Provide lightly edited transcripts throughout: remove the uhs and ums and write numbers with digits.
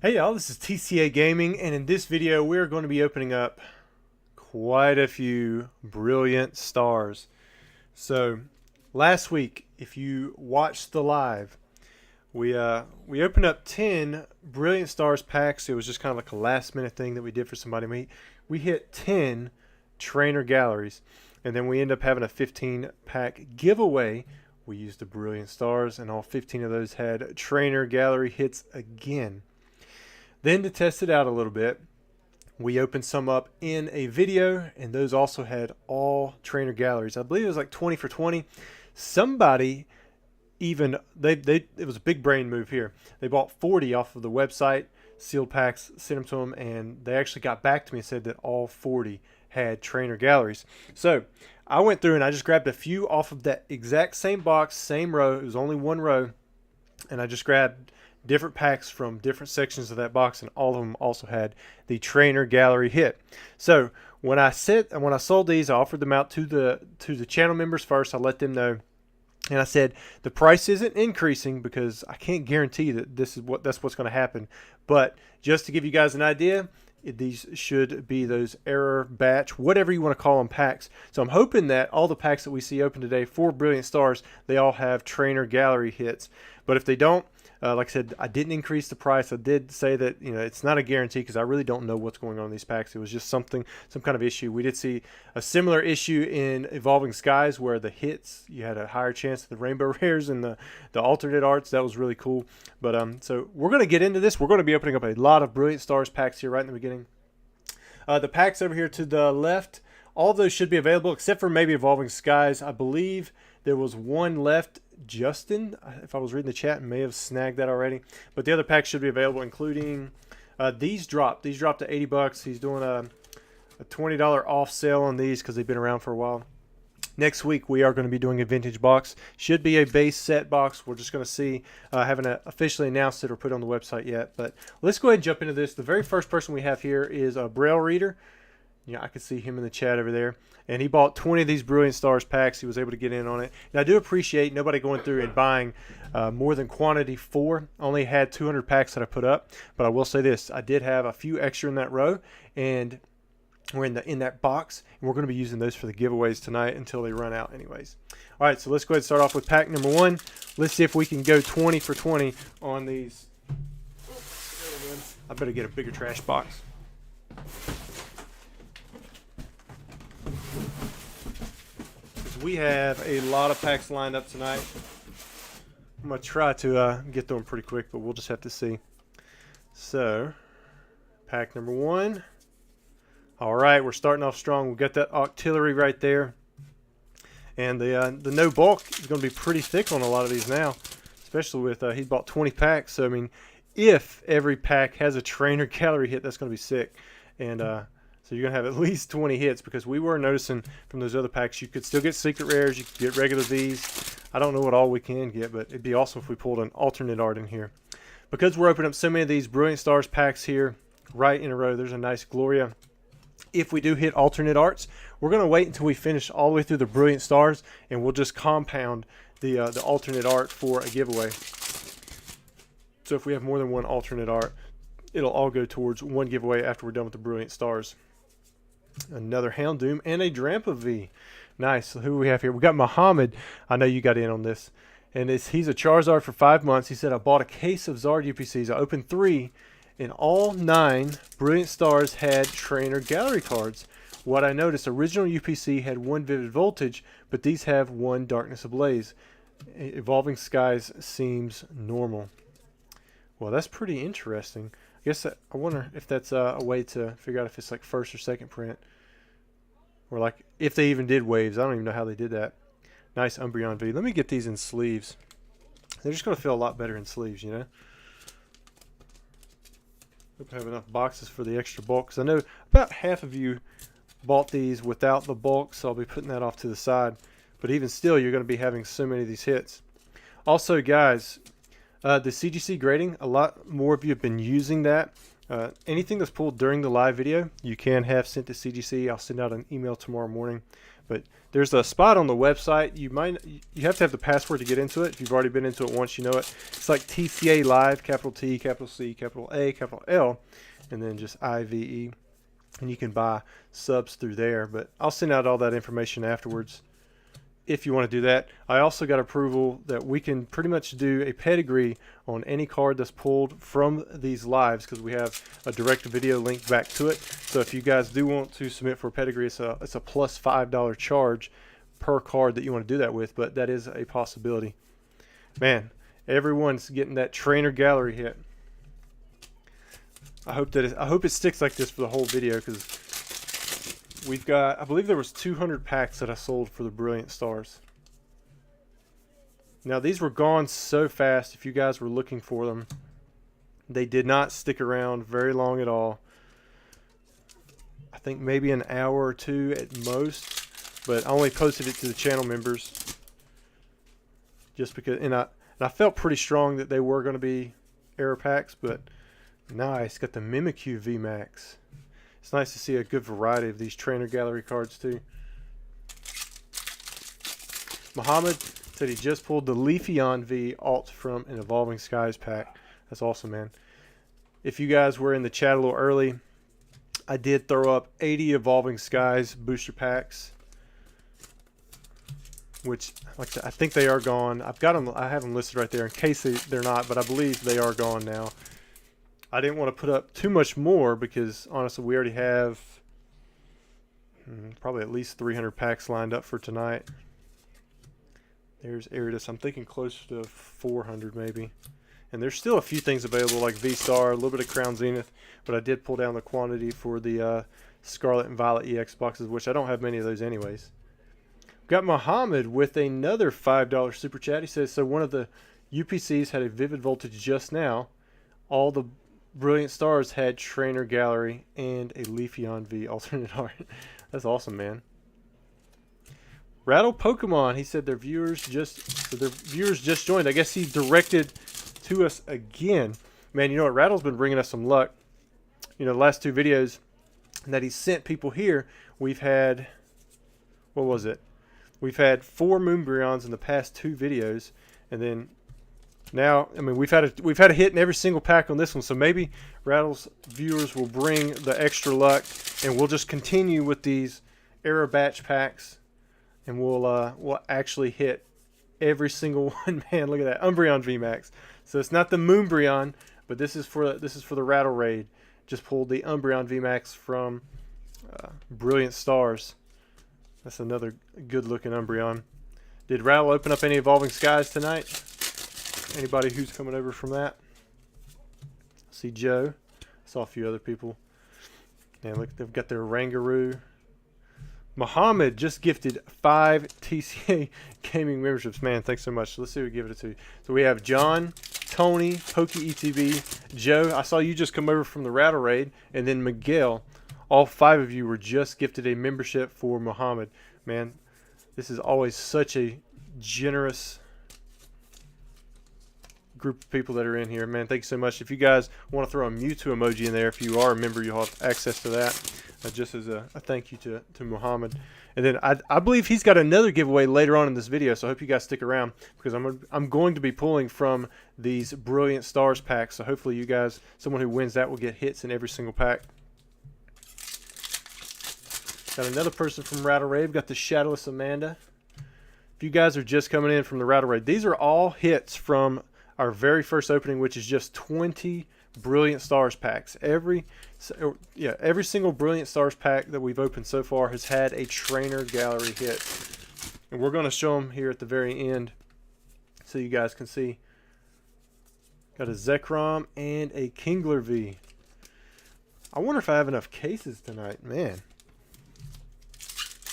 Hey y'all, this is TCA Gaming, and in this video we're going to be opening up quite a few brilliant stars. So last week, if you watched the live, we opened up 10 brilliant stars packs. It was just kind of like a last minute thing that we did for somebody. We hit 10 trainer galleries, and then we end up having a 15 pack giveaway. We used the brilliant stars, and all 15 of those had trainer gallery hits again. Then to test it out a little bit, we opened some up in a video, and those also had all trainer galleries. I believe it was like 20 for 20. Somebody even, it was a big brain move here. They bought 40 off of the website, sealed packs, sent them to them, and they actually got back to me and said that all 40 had trainer galleries. So I went through and I just grabbed a few off of that exact same box, same row. It was only one row, and I just grabbed different packs from different sections of that box, and all of them also had the trainer gallery hit. So when I sold these, I offered them out to the channel members first. I let them know, and I said the price isn't increasing because I can't guarantee that that's what's going to happen. But just to give you guys an idea, these should be those error batch, whatever you want to call them, packs. So I'm hoping that all the packs that we see open today for Brilliant Stars, they all have trainer gallery hits. But if they don't, like I said, I didn't increase the price. I did say that, you know, it's not a guarantee because I really don't know what's going on in these packs. It was just some kind of issue. We did see a similar issue in Evolving Skies where the hits, you had a higher chance of the rainbow rares and the alternate arts. That was really cool. But so we're going to get into this. We're going to be opening up a lot of Brilliant Stars packs here right in the beginning. The packs over here to the left, all of those should be available except for maybe Evolving Skies. I believe there was one left. Justin, if I was reading the chat, may have snagged that already. But the other packs should be available, including these dropped. These dropped to 80 bucks. He's doing a $20 off sale on these because they've been around for a while. Next week, we are going to be doing a vintage box. Should be a base set box. We're just going to see. Haven't officially announced it or put it on the website yet. But let's go ahead and jump into this. The very first person we have here is a braille reader. Yeah, I can see him in the chat over there. And he bought 20 of these Brilliant Stars packs. He was able to get in on it. And I do appreciate nobody going through and buying more than quantity 4. Only had 200 packs that I put up. But I will say this. I did have a few extra in that row. And we're in that box. And we're going to be using those for the giveaways tonight until they run out anyways. All right, so let's go ahead and start off with pack number 1. Let's see if we can go 20 for 20 on these. I better get a bigger trash box. We have a lot of packs lined up tonight. I'm going to try to get through them pretty quick, but we'll just have to see. So, pack number 1. All right, we're starting off strong. We've got that artillery right there. And the no bulk is going to be pretty thick on a lot of these now, especially with he bought 20 packs. So, I mean, if every pack has a trainer gallery hit, that's going to be sick. And so you're going to have at least 20 hits because we were noticing from those other packs you could still get secret rares, you could get regular Vs. I don't know what all we can get, but it'd be awesome if we pulled an alternate art in here. Because we're opening up so many of these Brilliant Stars packs here right in a row, there's a nice Gloria. If we do hit alternate arts, we're going to wait until we finish all the way through the Brilliant Stars, and we'll just compound the alternate art for a giveaway. So if we have more than one alternate art, it'll all go towards one giveaway after we're done with the Brilliant Stars. Another Houndoom and a Drampa V. Nice. So who we have here? We got Muhammad. I know you got in on this. And he's a Charizard for 5 months. He said, I bought a case of Zard UPCs. I opened 3, and all 9 Brilliant Stars had trainer gallery cards. What I noticed, original UPC had 1 Vivid Voltage, but these have 1 Darkness Ablaze. Evolving Skies seems normal. Well, that's pretty interesting. I guess I wonder if that's a way to figure out if it's like first or second print. Or like if they even did waves. I don't even know how they did that. Nice Umbreon V. Let me get these in sleeves. They're just going to feel a lot better in sleeves, you know. Hope I have enough boxes for the extra bulk. Because I know about half of you bought these without the bulk. So I'll be putting that off to the side. But even still, you're going to be having so many of these hits. Also, guys, the CGC grading, a lot more of you have been using that. Anything that's pulled during the live video, you can have sent to CGC. I'll send out an email tomorrow morning. But there's a spot on the website. You have to have the password to get into it. If you've already been into it once, you know it. It's like TCA Live, capital T, capital C, capital A, capital L, and then just IVE. And you can buy subs through there. But I'll send out all that information afterwards if you want to do that. I also got approval that we can pretty much do a pedigree on any card that's pulled from these lives, because we have a direct video link back to it. So if you guys do want to submit for a pedigree, it's a plus $5 charge per card that you want to do that with, but that is a possibility. Man, everyone's getting that trainer gallery hit. I hope it sticks like this for the whole video, because we've got, I believe there was 200 packs that I sold for the Brilliant Stars. Now these were gone so fast. If you guys were looking for them, they did not stick around very long at all. I think maybe an hour or two at most, but I only posted it to the channel members just because, and I felt pretty strong that they were going to be error packs. But nice, got the Mimikyu VMAX. It's nice to see a good variety of these trainer gallery cards too. Muhammad said he just pulled the Leafeon V alt from an Evolving Skies pack. That's awesome, man. If you guys were in the chat a little early, I did throw up 80 Evolving Skies booster packs, which, like I said, I think they are gone. I've got them. I have them listed right there in case they're not, but I believe they are gone now. I didn't want to put up too much more because honestly we already have probably at least 300 packs lined up for tonight. There's Aridus. I'm thinking closer to 400 maybe. And there's still a few things available like Vstar, a little bit of Crown Zenith, but I did pull down the quantity for the Scarlet and Violet EX boxes, which I don't have many of those anyways. Got Muhammad with another $5 super chat. He says, so one of the UPCs had a Vivid Voltage just now. All the Brilliant Stars had Trainer Gallery and a Leafeon V alternate art. That's awesome, man. Rattle Pokemon, he said their viewers just joined. I guess he directed to us again. Man, you know what? Rattle's been bringing us some luck. You know, the last two videos that he sent people here, we've had, what was it? We've had 4 Moonbreons in the past 2 videos, and then now, I mean, we've had a hit in every single pack on this one, so maybe Rattle's viewers will bring the extra luck, and we'll just continue with these error batch packs, and we'll actually hit every single one. Man, look at that Umbreon VMAX. So it's not the Moonbreon, but this is for the Rattle raid. Just pulled the Umbreon VMAX from Brilliant Stars. That's another good-looking Umbreon. Did Rattle open up any Evolving Skies tonight? Anybody who's coming over from that? See Joe. Saw a few other people. And look, they've got their Rangaroo. Muhammad just gifted 5 TCA gaming memberships. Man, thanks so much. Let's see who we give it to. So we have John, Tony, PokeETB, Joe. I saw you just come over from the Rattle Raid, and then Miguel. All 5 of you were just gifted a membership for Muhammad. Man, this is always such a generous group of people that are in here. Man, thanks so much. If you guys want to throw a Mewtwo emoji in there, if you are a member, you'll have access to that. Just as a thank you to Muhammad. And then I believe he's got another giveaway later on in this video, so I hope you guys stick around because I'm going to be pulling from these Brilliant Stars packs. So hopefully you guys, someone who wins that will get hits in every single pack. Got another person from Rattle Raid. Got the Shadowless Amanda. If you guys are just coming in from the Rattle Raid, these are all hits from our very first opening, which is just 20 Brilliant Stars packs. Every single Brilliant Stars pack that we've opened so far has had a Trainer Gallery hit. And we're going to show them here at the very end so you guys can see. Got a Zekrom and a Kingler V. I wonder if I have enough cases tonight. Man.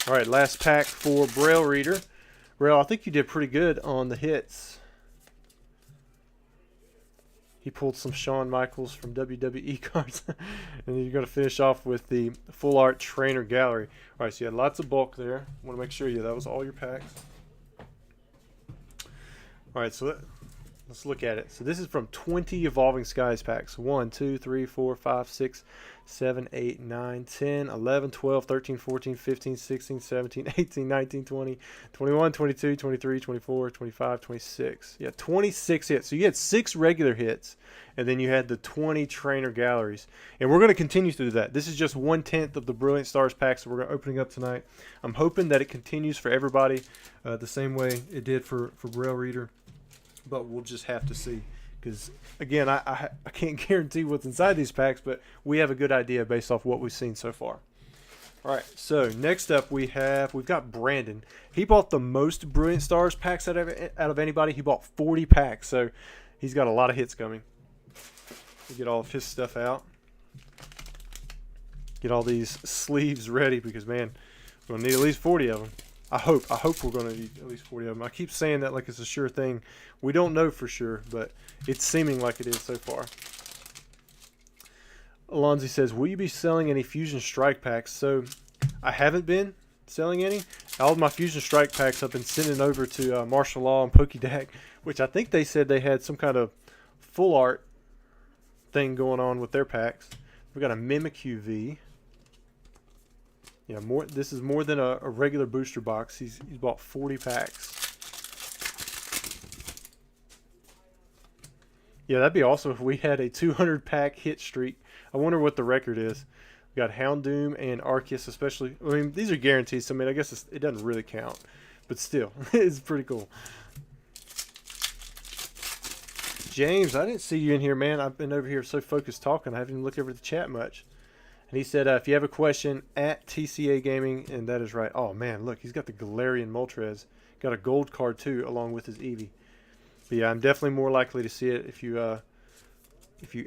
Alright, last pack for Braille Reader. Braille, I think you did pretty good on the hits. He pulled some Shawn Michaels from WWE cards. And then you're going to finish off with the Full Art Trainer Gallery. All right, so you had lots of bulk there. I want to make sure that was all your packs. All right, so Let's look at it. So this is from 20 Evolving Skies packs. 1, 2, 3, 4, 5, 6, 7, 8, 9, 10, 11, 12, 13, 14, 15, 16, 17, 18, 19, 20, 21, 22, 23, 24, 25, 26. Yeah, 26 hits. So you had 6 regular hits, and then you had the 20 trainer galleries. And we're going to continue to do that. This is just 1/10 of the Brilliant Stars packs that we're opening up tonight. I'm hoping that it continues for everybody the same way it did for Braille Reader. But we'll just have to see, because again, I can't guarantee what's inside these packs, but we have a good idea based off what we've seen so far. All right, so next up we've got Brandon. He bought the most Brilliant Stars packs out of anybody. He bought 40 packs, so he's got a lot of hits coming. We'll get all of his stuff out. Get all these sleeves ready, because man, we're gonna need at least 40 of them. I hope we're going to need at least 40 of them. I keep saying that like it's a sure thing. We don't know for sure, but it's seeming like it is so far. Alonzi says, will you be selling any Fusion Strike packs? So I haven't been selling any. All of my Fusion Strike packs I've been sending over to Martial Law and Pokédeck, which I think they said they had some kind of full art thing going on with their packs. We've got a Mimikyu V. Yeah, this is more than a regular booster box. He's bought 40 packs. Yeah, that'd be awesome if we had a 200 pack hit streak. I wonder what the record is. We got Houndoom and Arceus, especially. I mean, these are guarantees. So, I mean, I guess it doesn't really count, but still, it's pretty cool. James, I didn't see you in here, man. I've been over here so focused talking, I haven't even looked over the chat much. And he said, if you have a question, at TCA Gaming, and that is right. Oh, man, look, he's got the Galarian Moltres. Got a gold card, too, along with his Eevee. But, yeah, I'm definitely more likely to see it if you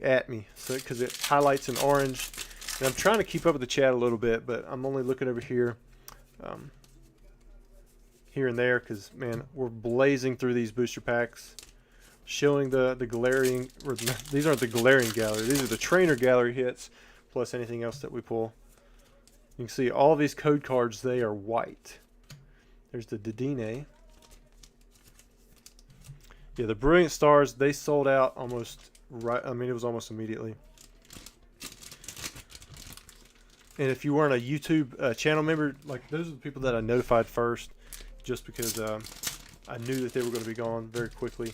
at me, because it highlights in orange. And I'm trying to keep up with the chat a little bit, but I'm only looking over here, here and there, because, man, we're blazing through these booster packs. Showing the Galarian, or these aren't the Galarian Gallery. These are the Trainer Gallery hits, plus anything else that we pull. You can see all these code cards, they are white. There's the Dedenne. Yeah, the Brilliant Stars, they sold out almost right. I mean, it was almost immediately. And if you weren't a YouTube channel member, like those are the people that I notified first, just because I knew that they were going to be gone very quickly.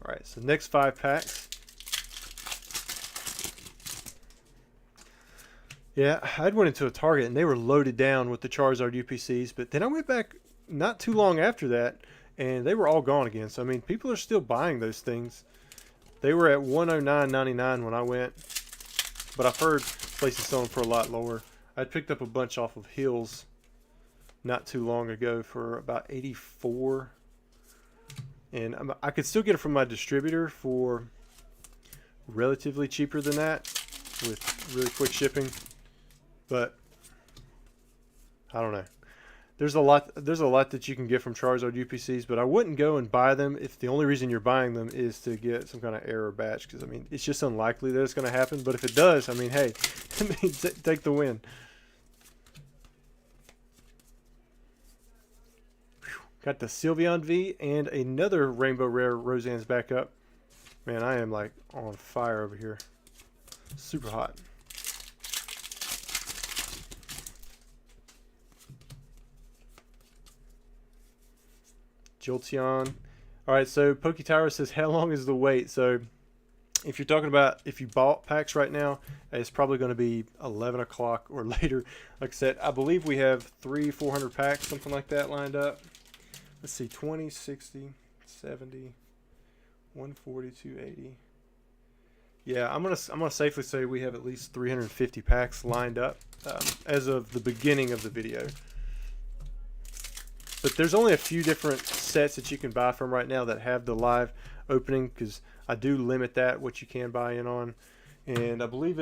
All right, so next 5 packs. Yeah, I'd went into a Target and they were loaded down with the Charizard UPCs, but then I went back not too long after that and they were all gone again. So, I mean, people are still buying those things. They were at $109.99 when I went, but I've heard places selling for a lot lower. I picked up a bunch off of Hills not too long ago for about $84. And I could still get it from my distributor for relatively cheaper than that with really quick shipping. But I don't know. There's a lot that you can get from Charizard UPCs, but I wouldn't go and buy them if the only reason you're buying them is to get some kind of error batch, because I mean, it's just unlikely that it's going to happen, but if it does, I mean, hey, take the win. Got the Sylveon V and another Rainbow Rare Roseanne's back up. Man, I am like on fire over here. Super hot. Jolteon. Alright, so Poketyro says, how long is the wait? So, if you're talking about if you bought packs right now, it's probably going to be 11 o'clock or later. Like I said, I believe we have 300-400 packs, something like that, lined up. Let's see, 20, 60, 70, 140, 280. Yeah, I'm gonna safely say we have at least 350 packs lined up as of the beginning of the video. But there's only a few different sets that you can buy from right now that have the live opening, because I do limit that, what you can buy in on. And I believe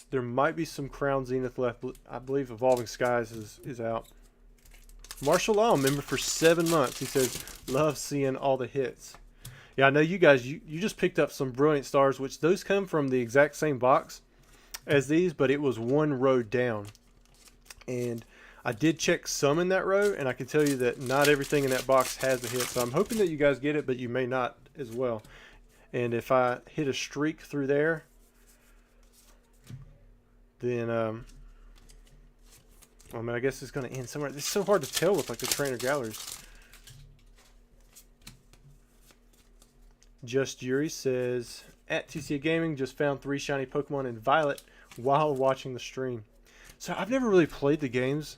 there might be some Crown Zenith left. I believe Evolving Skies is out. Martial Law member for 7 months. He says, love seeing all the hits. Yeah, I know you guys, you just picked up some Brilliant Stars, which those come from the exact same box as these, but it was one row down. And I did check some in that row, and I can tell you that not everything in that box has a hit. So I'm hoping that you guys get it, but you may not as well. And if I hit a streak through there, then I mean, I guess it's going to end somewhere. It's so hard to tell with like the trainer galleries. Just Yuri says, at TCA Gaming, just found 3 shiny Pokemon in Violet while watching the stream. So I've never really played the games.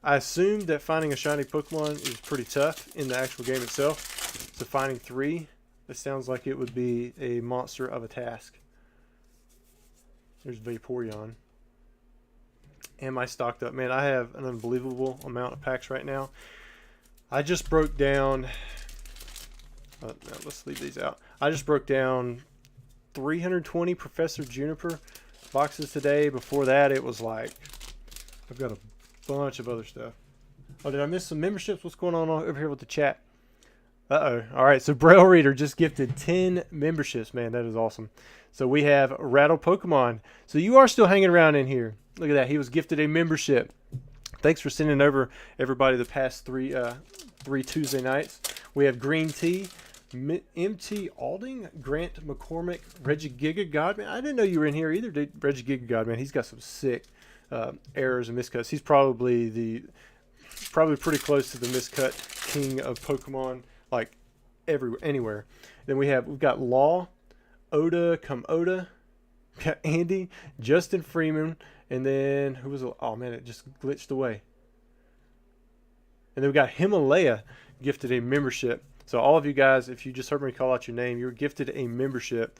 I assumed that finding a shiny Pokemon is pretty tough in the actual game itself. So finding 3, it sounds like it would be a monster of a task. There's Vaporeon. Am I stocked up? Man, I have an unbelievable amount of packs right now. I just broke down... no, let's leave these out. I just broke down 320 Professor Juniper boxes today. Before that, it was like... I've got a bunch of other stuff. Oh, did I miss some memberships? What's going on over here with the chat? Uh-oh. All right, so Braille Reader just gifted 10 memberships. Man, that is awesome. So we have Rattle Pokemon. So you are still hanging around in here. Look at that. He was gifted a membership. Thanks for sending over everybody the past three Tuesday nights. We have Green Tea, MT Alding, Grant McCormick, Reggie Giga Godman. I didn't know you were in here either, Reggie Giga Godman. He's got some sick errors and miscuts. He's probably pretty close to the miscut king of Pokemon, like anywhere. Then we've got Law, Oda, Oda. We got Andy, Justin Freeman, and then who was? Oh man, it just glitched away. And then we got Himalaya gifted a membership. So all of you guys, if you just heard me call out your name, you're gifted a membership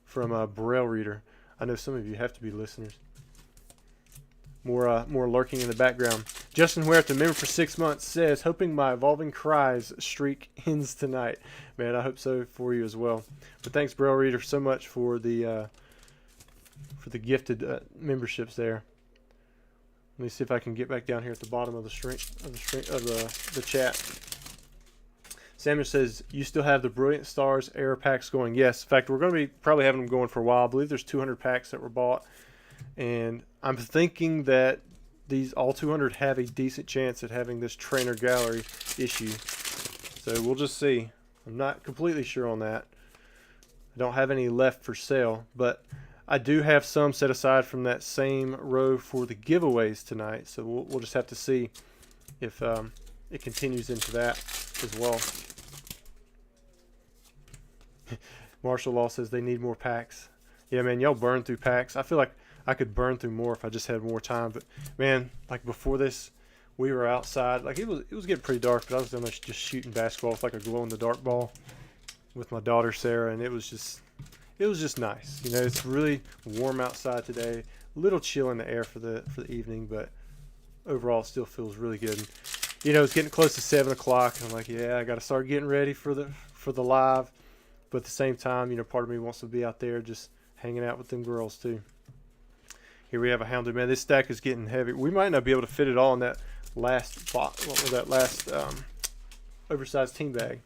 from Braille Reader. I know some of you have to be listeners. More lurking in the background. Justin Huerta, member for 6 months, says, hoping my Evolving Cries streak ends tonight. Man, I hope so for you as well. But thanks, Braille Reader, so much for the gifted memberships there. Let me see if I can get back down here at the bottom of the chat. Samuel says, you still have the Brilliant Stars error packs going? Yes. In fact, we're going to be probably having them going for a while. I believe there's 200 packs that were bought. And I'm thinking that these all 200 have a decent chance at having this trainer gallery issue. So we'll just see. I'm not completely sure on that. I don't have any left for sale, but I do have some set aside from that same row for the giveaways tonight. So we'll just have to see if it continues into that as well. Martial Law says they need more packs. Yeah, man, y'all burn through packs. I feel like I could burn through more if I just had more time. But man, like before this, we were outside. Like it was getting pretty dark, but I was just shooting basketball with like a glow in the dark ball with my daughter Sarah, and it was just nice. You know, it's really warm outside today. A little chill in the air for the evening, but overall it still feels really good. And, you know, it's getting close to 7 o'clock, and I'm like, yeah, I got to start getting ready for the live. But at the same time, you know, part of me wants to be out there just hanging out with them girls too. Here we have a Houndoom. Man, this stack is getting heavy. We might not be able to fit it all in that last box, oversized team bag.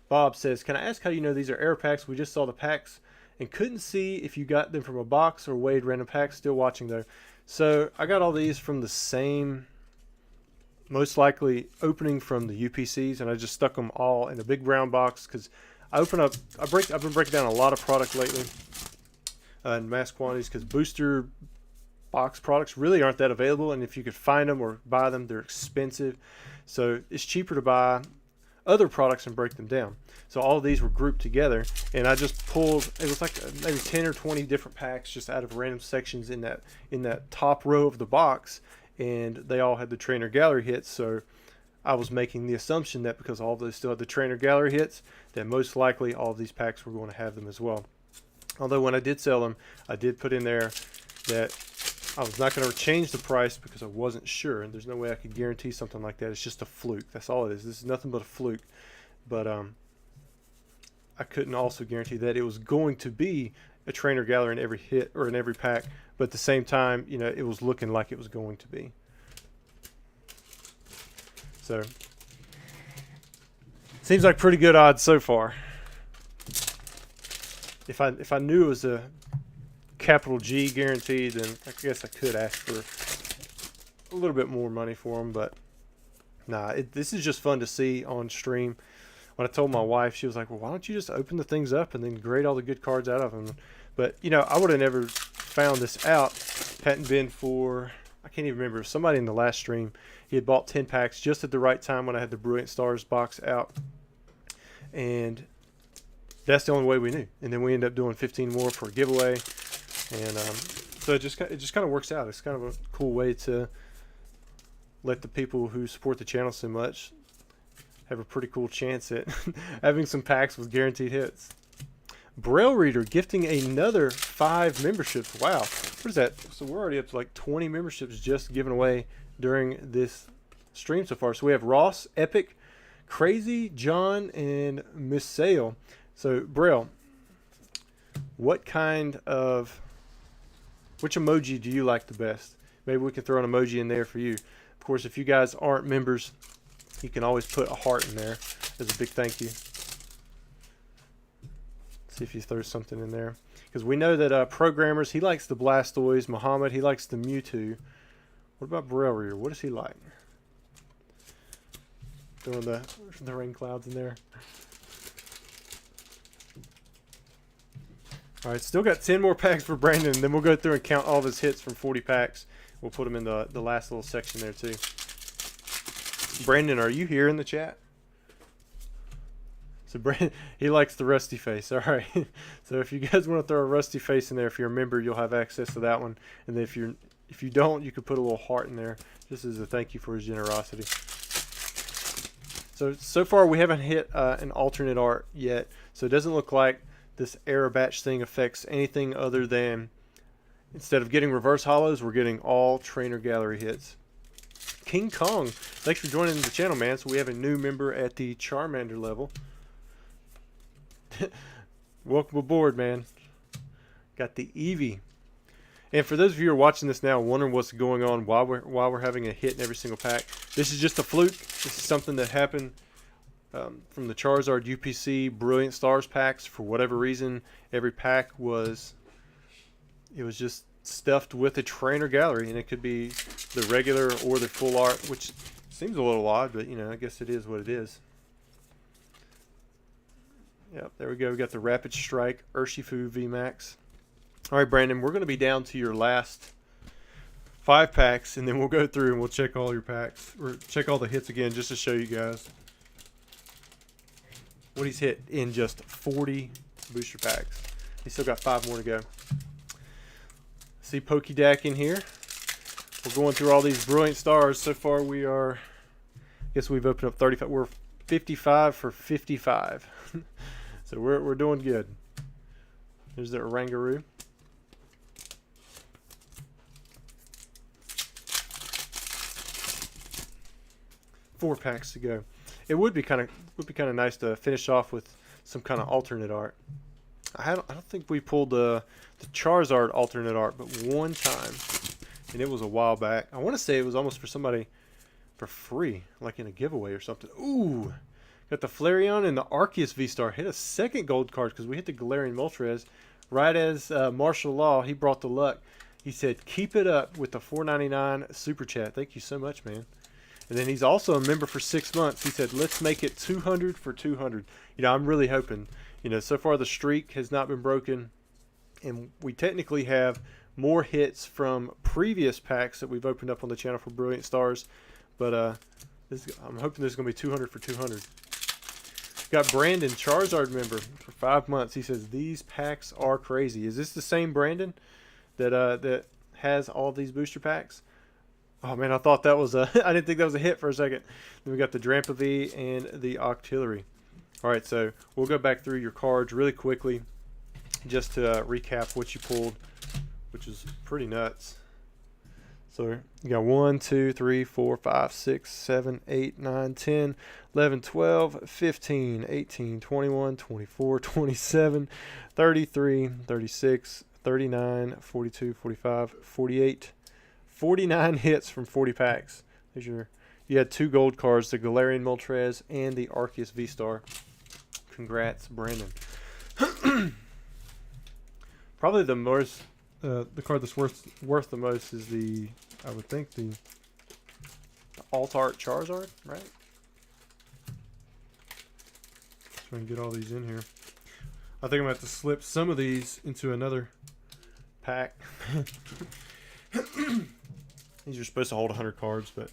Bob says, can I ask how you know these are error packs? We just saw the packs and couldn't see if you got them from a box or weighed random packs. Still watching though. So I got all these from the same, most likely opening from the UPCs, and I just stuck them all in a big brown box because I've been breaking down a lot of product lately in mass quantities because booster box products really aren't that available, and if you could find them or buy them, they're expensive. So it's cheaper to buy other products and break them down. So all of these were grouped together, and I just pulled, it was like maybe 10 or 20 different packs just out of random sections in that top row of the box, and they all had the trainer gallery hits. So I was making the assumption that because all of those still had the trainer gallery hits, that most likely all of these packs were going to have them as well. Although when I did sell them, I did put in there that I was not going to change the price because I wasn't sure, and there's no way I could guarantee something like that. It's just a fluke. That's all it is. This is nothing but a fluke. But I couldn't also guarantee that it was going to be a trainer gallery in every hit or in every pack. But at the same time, you know, it was looking like it was going to be. So seems like pretty good odds so far. If I knew it was a capital G guarantee, then I guess I could ask for a little bit more money for them, but nah, this is just fun to see on stream. When I told my wife, she was like, well, why don't you just open the things up and then grade all the good cards out of them? But, you know, I would have never found this out if it hadn't been for, I can't even remember, somebody in the last stream. He had bought 10 packs just at the right time when I had the Brilliant Stars box out. And that's the only way we knew. And then we ended up doing 15 more for a giveaway. And so it just kind of works out. It's kind of a cool way to let the people who support the channel so much have a pretty cool chance at having some packs with guaranteed hits. Braille Reader gifting another 5 memberships. Wow. What is that? So we're already up to like 20 memberships just given away during this stream so far. So we have Ross, Epic, Crazy, John, and Miss Sale. So Braille, which emoji do you like the best? Maybe we can throw an emoji in there for you. Of course, if you guys aren't members, you can always put a heart in there as a big thank you. See if you throw something in there. Because we know that programmers, he likes the Blastoise. Muhammad, he likes the Mewtwo. What about Braille Reader? What does he like? Throwing the rain clouds in there. All right, still got 10 more packs for Brandon. And then we'll go through and count all of his hits from 40 packs. We'll put them in the last little section there too. Brandon, are you here in the chat? So Brandon, he likes the rusty face. All right. So if you guys want to throw a rusty face in there, if you're a member, you'll have access to that one. And then if you don't, you could put a little heart in there, just as a thank you for his generosity. So far we haven't hit an alternate art yet. So it doesn't look like this error batch thing affects anything other than instead of getting reverse hollows, we're getting all trainer gallery hits. King Kong, thanks for joining the channel, man. So we have a new member at the Charmander level. Welcome aboard, man. Got the Eevee. And for those of you who are watching this now, wondering what's going on while we're having a hit in every single pack, this is just a fluke. This is something that happened from the Charizard UPC Brilliant Stars packs. For whatever reason, every pack was just stuffed with a trainer gallery, and it could be the regular or the full art, which seems a little odd, but you know, I guess it is what it is. Yep, there we go. We got the Rapid Strike Urshifu VMAX. All right, Brandon, we're going to be down to your last 5 packs, and then we'll go through and we'll check all your packs, or check all the hits again, just to show you guys what he's hit in just 40 booster packs. He's still got 5 more to go. See Pokédeck in here. We're going through all these Brilliant Stars. So far we are, I guess we've opened up 35. We're 55 for 55. So we're doing good. There's the Oranguru. Four packs to go. It would be kind of nice to finish off with some kind of alternate art. I don't think we pulled the Charizard alternate art but one time, and it was a while back. I want to say it was almost for somebody for free, like in a giveaway or something. Ooh, got the Flareon and the Arceus Vstar. Hit a second gold card because we hit the Galarian Moltres right as Martial Law. He brought the luck. He said, "Keep it up" with the $4.99 super chat. Thank you so much, man. And then he's also a member for 6 months. He said, "Let's make it 200 for 200." You know, I'm really hoping. You know, so far the streak has not been broken, and we technically have more hits from previous packs that we've opened up on the channel for Brilliant Stars. But I'm hoping there's going to be 200 for 200. Got Brandon, Charizard member for 5 months. He says, "These packs are crazy." Is this the same Brandon that has all these booster packs? Oh man, I thought that was I didn't think that was a hit for a second. Then we got the Drampavee and the Octillery. All right, so we'll go back through your cards really quickly just to recap what you pulled, which is pretty nuts. So you got 1, 2, 3, 4, 5, 6, 7, 8, 9, 10, 11, 12, 15, 18, 21, 24, 27, 33, 36, 39, 42, 45, 48, 49 hits from 40 packs. There's your, you had 2 gold cards, the Galarian Moltres and the Arceus Vstar. Congrats, Brandon. Probably the most, the card that's worth the most is the, I would think, the Alt Art Charizard, right? So we can get all these in here. I think I'm going to have to slip some of these into another pack. These are supposed to hold 100 cards, but...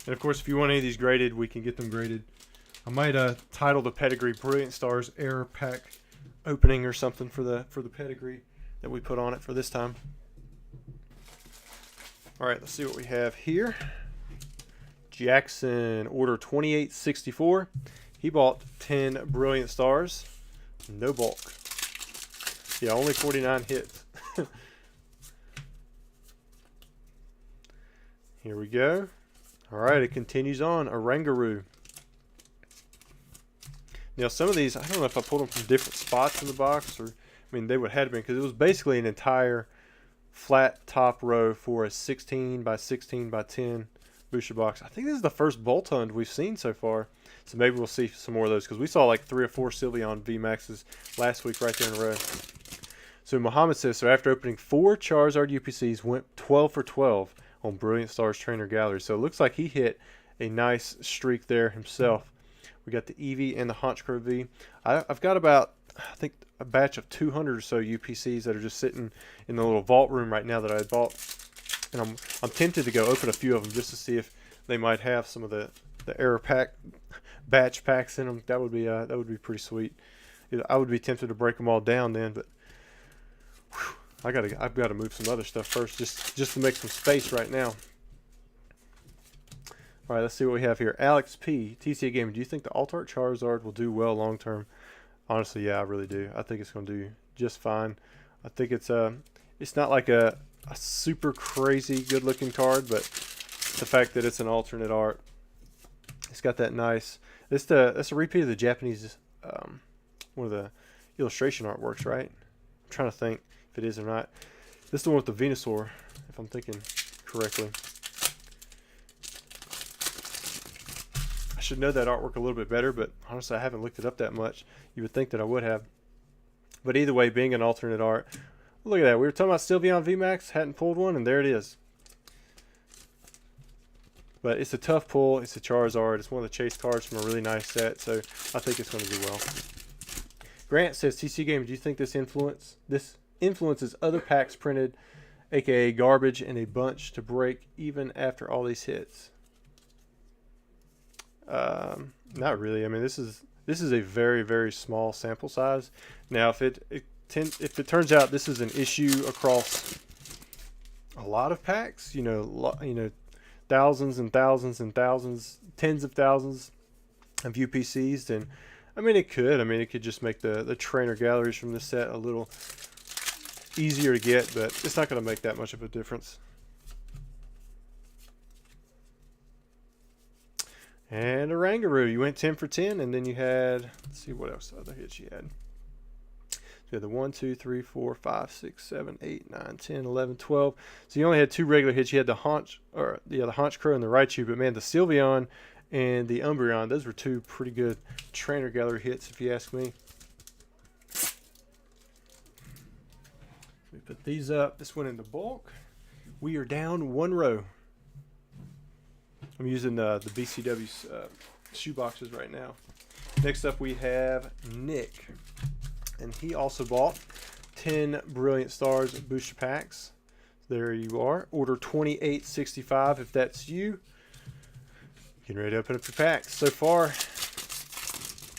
And of course, if you want any of these graded, we can get them graded. I might title the Pedigree Brilliant Stars Error Pack Opening or something for the pedigree that we put on it for this time. All right, let's see what we have here. Jackson, order 2864. He bought 10 Brilliant Stars. No bulk. Yeah, only 49 hits. Here we go. All right, it continues on. Orangaroo. Now, some of these, I don't know if I pulled them from different spots in the box, or, I mean, they would have been, because it was basically an entire flat top row for a 16 by 16 by 10 booster box. I think this is the first Boltund we've seen so far, so maybe we'll see some more of those, because we saw like 3 or 4 Sylveon VMAXs last week right there in a row. So Muhammad says, so after opening 4 Charizard UPCs, went 12 for 12 on Brilliant Stars Trainer Gallery. So it looks like he hit a nice streak there himself. We got the Eevee and the Honchkrow V. I've got about, I think, a batch of 200 or so UPCs that are just sitting in the little vault room right now that I bought. And I'm tempted to go open a few of them just to see if they might have some of the error pack batch packs in them. That would be pretty sweet. I would be tempted to break them all down then, but whew, I've got to move some other stuff first just to make some space right now. All right, let's see what we have here. Alex P. TCA Gaming. Do you think the Alt Art Charizard will do well long term? Honestly, yeah, I really do. I think it's going to do just fine. I think it's not like a super crazy good looking card, but the fact that it's an alternate art, it's got that nice. That's a repeat of the Japanese one of the illustration artworks, right? I'm trying to think if it is or not. This is the one with the Venusaur, if I'm thinking correctly. I should know that artwork a little bit better, but honestly, I haven't looked it up that much. You would think that I would have. But either way, being an alternate art, look at that. We were talking about Sylveon VMAX, hadn't pulled one, and there it is. But it's a tough pull. It's a Charizard. It's one of the chase cards from a really nice set, so I think it's going to do well. Grant says, TC Game, do you think this influences other packs printed, aka garbage, in a bunch to break even after all these hits? Not really. I mean, this is a very, very small sample size. Now, if it turns out this is an issue across a lot of packs, you know, thousands and thousands and thousands, tens of thousands of UPCs, then I mean, it could just make the trainer galleries from the set a little easier to get, but it's not going to make that much of a difference. And Orangaroo, you went 10 for 10, and then you had, let's see what else other hits you had. So you had the 1, 2, 3, 4, 5, 6, 7, 8, 9, 10, 11, 12. So you only had 2 regular hits. You had the Honchkrow and the Raichu, but man, the Sylveon and the Umbreon, those were 2 pretty good trainer gallery hits, if you ask me. We put these up. This went into bulk. We are down 1 row. I'm using the BCW shoe boxes right now. Next up we have Nick, and he also bought 10 Brilliant Stars booster packs. There you are. Order 2865 if that's you. Getting ready to open up your packs. So far,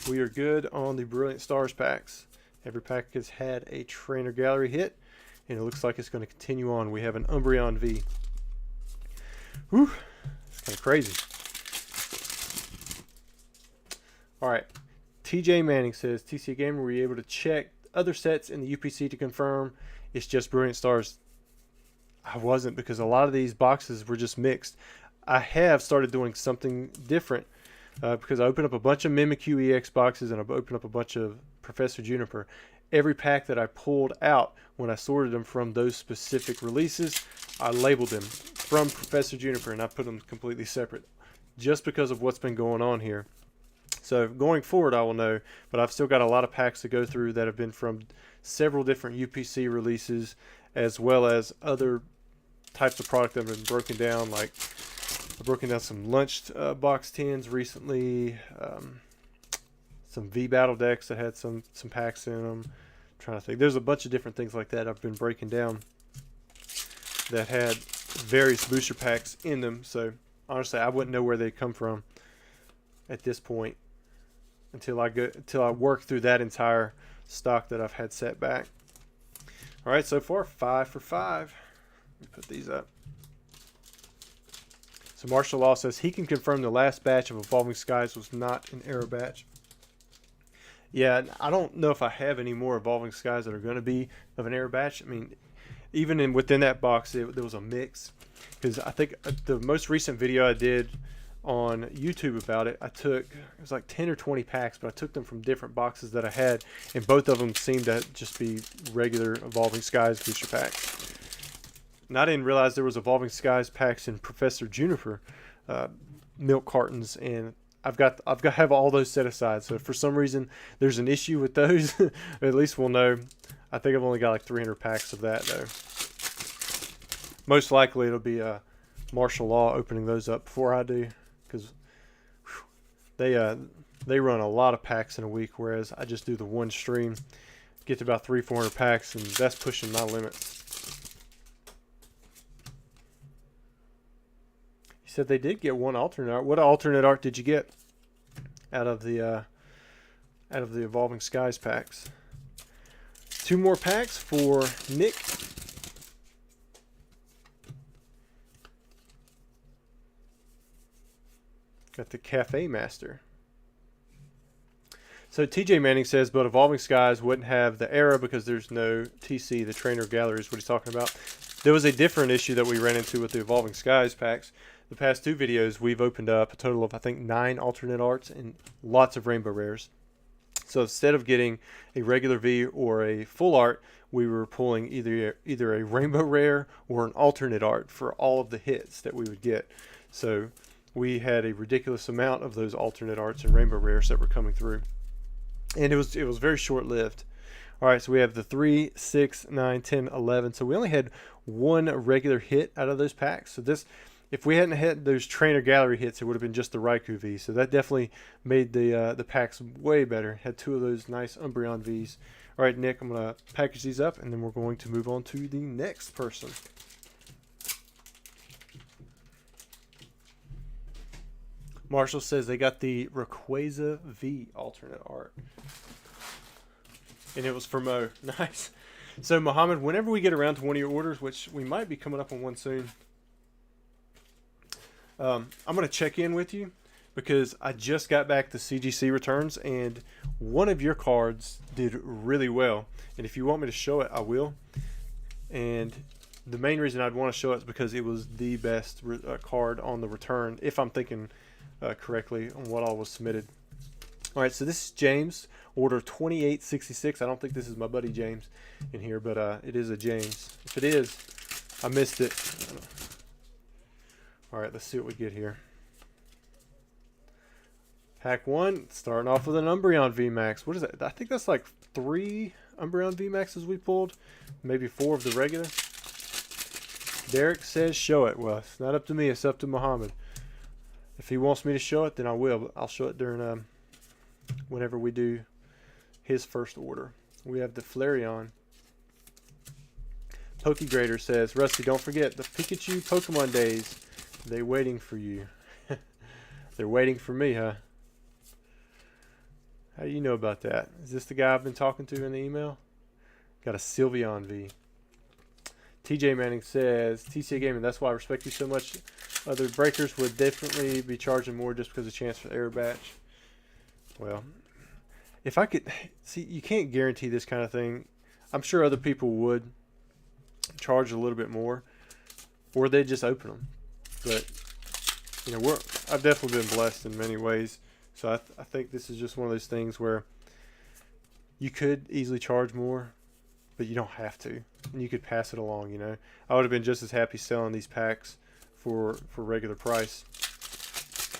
we are good on the Brilliant Stars packs. Every pack has had a trainer gallery hit, and it looks like it's going to continue on. We have an Umbreon V. Whew. Kind of crazy. All right. TJ Manning says, TCA Gamer, were you able to check other sets in the UPC to confirm it's just Brilliant Stars? I wasn't, because a lot of these boxes were just mixed. I have started doing something different because I opened up a bunch of Mimikyu EX boxes and I've opened up a bunch of Professor Juniper. Every pack that I pulled out, when I sorted them from those specific releases, I labeled them from Professor Juniper and I put them completely separate just because of what's been going on here. So going forward, I will know, but I've still got a lot of packs to go through that have been from several different UPC releases, as well as other types of product that have been broken down, like I've broken down some lunch box tins recently. Some V battle decks that had some packs in them. I'm trying to think. There's a bunch of different things like that I've been breaking down that had various booster packs in them. So honestly, I wouldn't know where they come from at this point until I work through that entire stock that I've had set back. All right, so far 5 for 5. Let me put these up. So Martial Law says he can confirm the last batch of Evolving Skies was not an error batch. Yeah, I don't know if I have any more Evolving Skies that are going to be of an error batch. I mean, even within that box, there was a mix. Because I think the most recent video I did on YouTube about it, it was like 10 or 20 packs, but I took them from different boxes that I had, and both of them seemed to just be regular Evolving Skies booster packs. And I didn't realize there was Evolving Skies packs in Professor Juniper milk cartons, and have all those set aside. So if for some reason there's an issue with those, at least we'll know. I think I've only got like 300 packs of that though. Most likely it'll be Martial Law opening those up before I do, because they run a lot of packs in a week, whereas I just do the one stream, get to about 300-400 packs, and that's pushing my limits. Said they did get one alternate art. What alternate art did you get out of the Evolving Skies packs? 2 more packs for Nick. Got the Cafe Master. So TJ Manning says, but Evolving Skies wouldn't have the era because there's no TC, the trainer gallery is what he's talking about. There was a different issue that we ran into with the Evolving Skies packs. The past 2 videos, we've opened up a total of, I think, 9 alternate arts and lots of rainbow rares. So instead of getting a regular V or a full art, we were pulling either a rainbow rare or an alternate art for all of the hits that we would get. So we had a ridiculous amount of those alternate arts and rainbow rares that were coming through. And it was very short-lived. All right, so we have the 3, 6, 9, 10, 11. So we only had 1 regular hit out of those packs. So this, if we hadn't had those trainer gallery hits, it would have been just the Raikou V. So that definitely made the packs way better. Had 2 of those nice Umbreon Vs. All right, Nick, I'm going to package these up, and then we're going to move on to the next person. Marshall says they got the Rayquaza V alternate art. And it was for Mo. Nice. So, Muhammad, whenever we get around to one of your orders, which we might be coming up on one soon, I'm going to check in with you because I just got back the CGC returns, and one of your cards did really well. And if you want me to show it, I will. And the main reason I'd want to show it is because it was the best card on the return, if I'm thinking correctly on what all was submitted. All right, so this is James, order 2866. I don't think this is my buddy James in here, but it is a James. If it is, I missed it. All right, let's see what we get here. Pack 1, starting off with an Umbreon VMAX. What is that? I think that's like 3 Umbreon VMAXs we pulled, maybe 4 of the regular. Derek says show it. Well, it's not up to me, it's up to Muhammad. If he wants me to show it, then I will. But I'll show it during whenever we do his first order. We have the Flareon. Pokegrader says, Rusty, don't forget the Pikachu Pokemon days. They waiting for you. They're waiting for me, huh? How do you know about that? Is this the guy I've been talking to in the email? Got a Sylveon V. TJ Manning says, TCA Gaming, that's why I respect you so much. Other breakers would definitely be charging more just because of chance for the error batch. Well, if I could, see, you can't guarantee this kind of thing. I'm sure other people would charge a little bit more, or they just open them. But, you know, I've definitely been blessed in many ways. So I think this is just one of those things where you could easily charge more, but you don't have to. And you could pass it along, you know. I would have been just as happy selling these packs for regular price.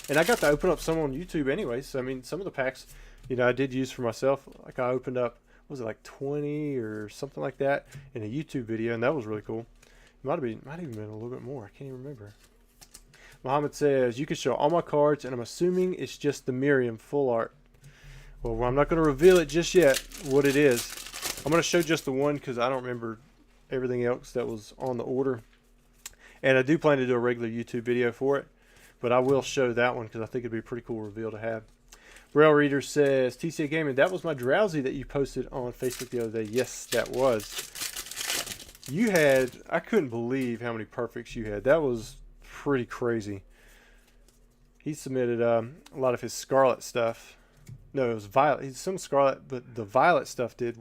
And I got to open up some on YouTube anyways. So, I mean, some of the packs, you know, I did use for myself. Like I opened up, what was it, like 20 or something like that in a YouTube video, and that was really cool. It might have even been a little bit more. I can't even remember. Muhammad says, you can show all my cards, and I'm assuming it's just the Miriam full art. Well, I'm not going to reveal it just yet, what it is. I'm going to show just the one because I don't remember everything else that was on the order. And I do plan to do a regular YouTube video for it, but I will show that one because I think it'd be a pretty cool reveal to have. Braille Reader says, TCA Gaming, that was my Drowsy that you posted on Facebook the other day. Yes, that was. You had, I couldn't believe how many perfects you had. That was pretty crazy. He submitted a lot of his Scarlet stuff. No, it was Violet. He's some Scarlet, but the Violet stuff did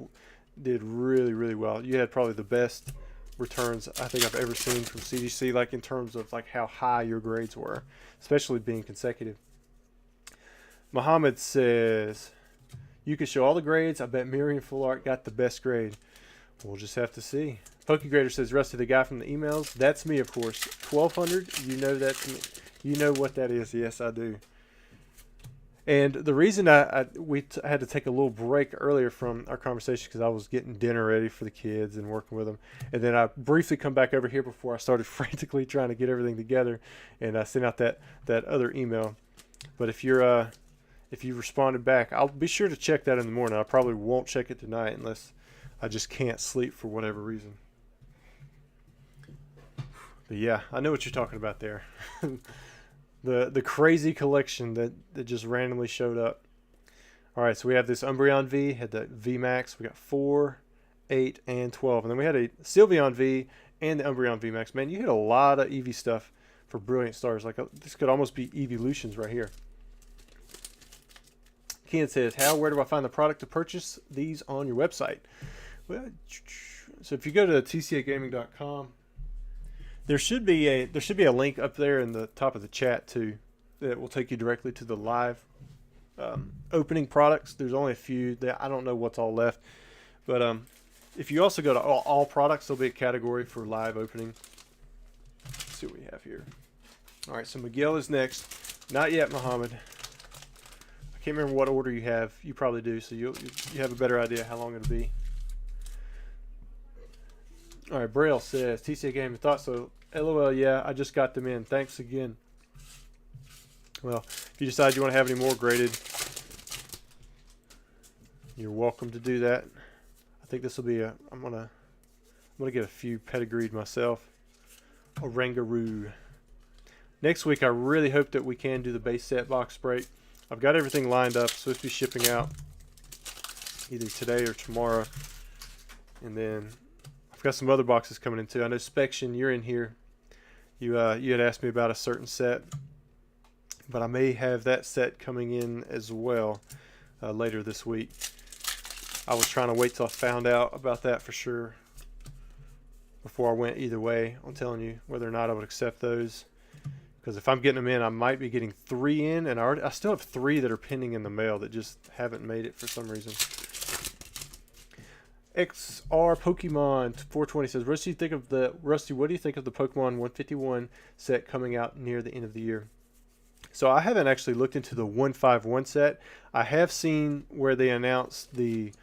really, really well. You had probably the best returns I think I've ever seen from CGC, like in terms of like how high your grades were, especially being consecutive. Muhammad says, you can show all the grades. I bet Miriam Full Art got the best grade. We'll just have to see. Pokegrader says, Rusty, the guy from the emails. That's me, of course. 1200, you know that's me. You know what that is. Yes, I do. And the reason we had to take a little break earlier from our conversation because I was getting dinner ready for the kids and working with them. And then I briefly come back over here before I started frantically trying to get everything together. And I sent out that other email. But if you responded back, I'll be sure to check that in the morning. I probably won't check it tonight unless I just can't sleep for whatever reason. But yeah, I know what you're talking about there. The crazy collection that just randomly showed up. All right, so we have this Umbreon V, had the V Max. We got 4, 8, and 12. And then we had a Sylveon V and the Umbreon V Max. Man, you hit a lot of EV stuff for Brilliant Stars. Like this could almost be Evolutions right here. Ken says, where do I find the product to purchase these on your website? Well, so if you go to tcagaming.com, there should be a link up there in the top of the chat too that will take you directly to the live opening products. There's only a few that I don't know what's all left, but if you also go to all products, there'll be a category for live opening. Let's see what we have here. All right, so Miguel is next. Not yet, Muhammad. I can't remember what order you have. You probably do, so you have a better idea how long it'll be. All right, Braille says, TCA Game, thought so. LOL, yeah, I just got them in. Thanks again. Well, if you decide you want to have any more graded, you're welcome to do that. I think this will be I'm gonna get a few pedigreed myself. Orangaroo. Next week, I really hope that we can do the base set box break. I've got everything lined up. Supposed to be shipping out either today or tomorrow. And then I've got some other boxes coming in too. I know Spection, you're in here. You had asked me about a certain set, but I may have that set coming in as well later this week. I was trying to wait till I found out about that for sure before I went either way on telling you whether or not I would accept those. Because if I'm getting them in, I might be getting 3 in, and I still have 3 that are pending in the mail that just haven't made it for some reason. XR Pokemon 420 says, Rusty, what do you think of the Pokemon 151 set coming out near the end of the year? So I haven't actually looked into the 151 set. I have seen where they announced it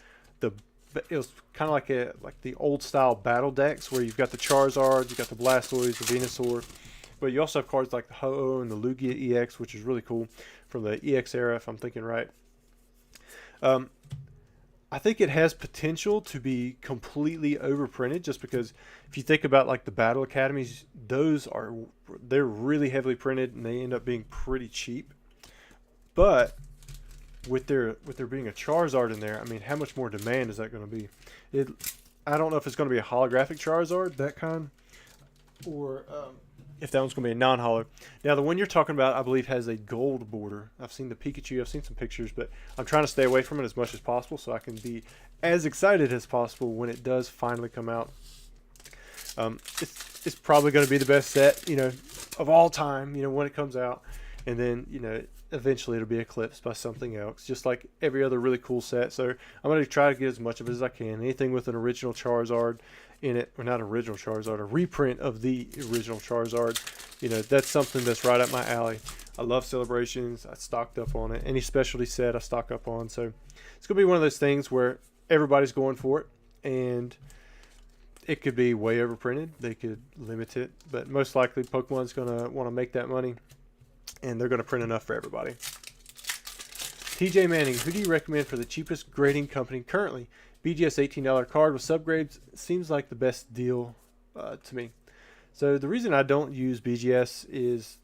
was kind of like the old style battle decks where you've got the Charizard, you've got the Blastoise, the Venusaur. But you also have cards like the Ho-Oh and the Lugia EX, which is really cool from the EX era, if I'm thinking right. I think it has potential to be completely overprinted just because if you think about like the Battle Academies, they're really heavily printed and they end up being pretty cheap. But with there being a Charizard in there, I mean, how much more demand is that going to be? I don't know if it's going to be a holographic Charizard, that kind, or if that one's going to be a non-holo. Now, the one you're talking about, I believe, has a gold border. I've seen the Pikachu. I've seen some pictures, but I'm trying to stay away from it as much as possible so I can be as excited as possible when it does finally come out. It's probably going to be the best set, of all time, when it comes out. And then, eventually it'll be eclipsed by something else, just like every other really cool set. So I'm going to try to get as much of it as I can. Anything with an original Charizard in it, or not original Charizard, a reprint of the original Charizard, that's something that's right up my alley. I love Celebrations. I stocked up on it. Any specialty set I stock up on. So it's going to be one of those things where everybody's going for it, and it could be way overprinted. They could limit it, but most likely Pokemon's going to want to make that money, and they're going to print enough for everybody. TJ Manning, who do you recommend for the cheapest grading company currently? BGS $18 card with subgrades seems like the best deal to me. So the reason I don't use BGS is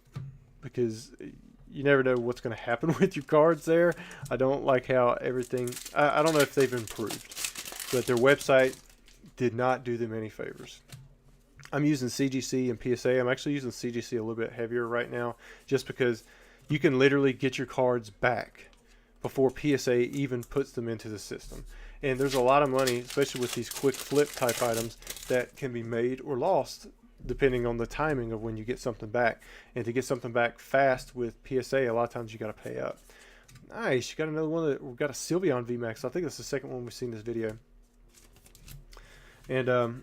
because you never know what's going to happen with your cards there. I don't like how everything... I don't know if they've improved, but their website did not do them any favors. I'm using CGC and PSA. I'm actually using CGC a little bit heavier right now just because you can literally get your cards back before PSA even puts them into the system. And there's a lot of money, especially with these quick flip type items, that can be made or lost depending on the timing of when you get something back. And to get something back fast with PSA, a lot of times you got to pay up. Nice, you got another one. We've got a Sylveon VMAX. I think that's the second one we've seen this video. And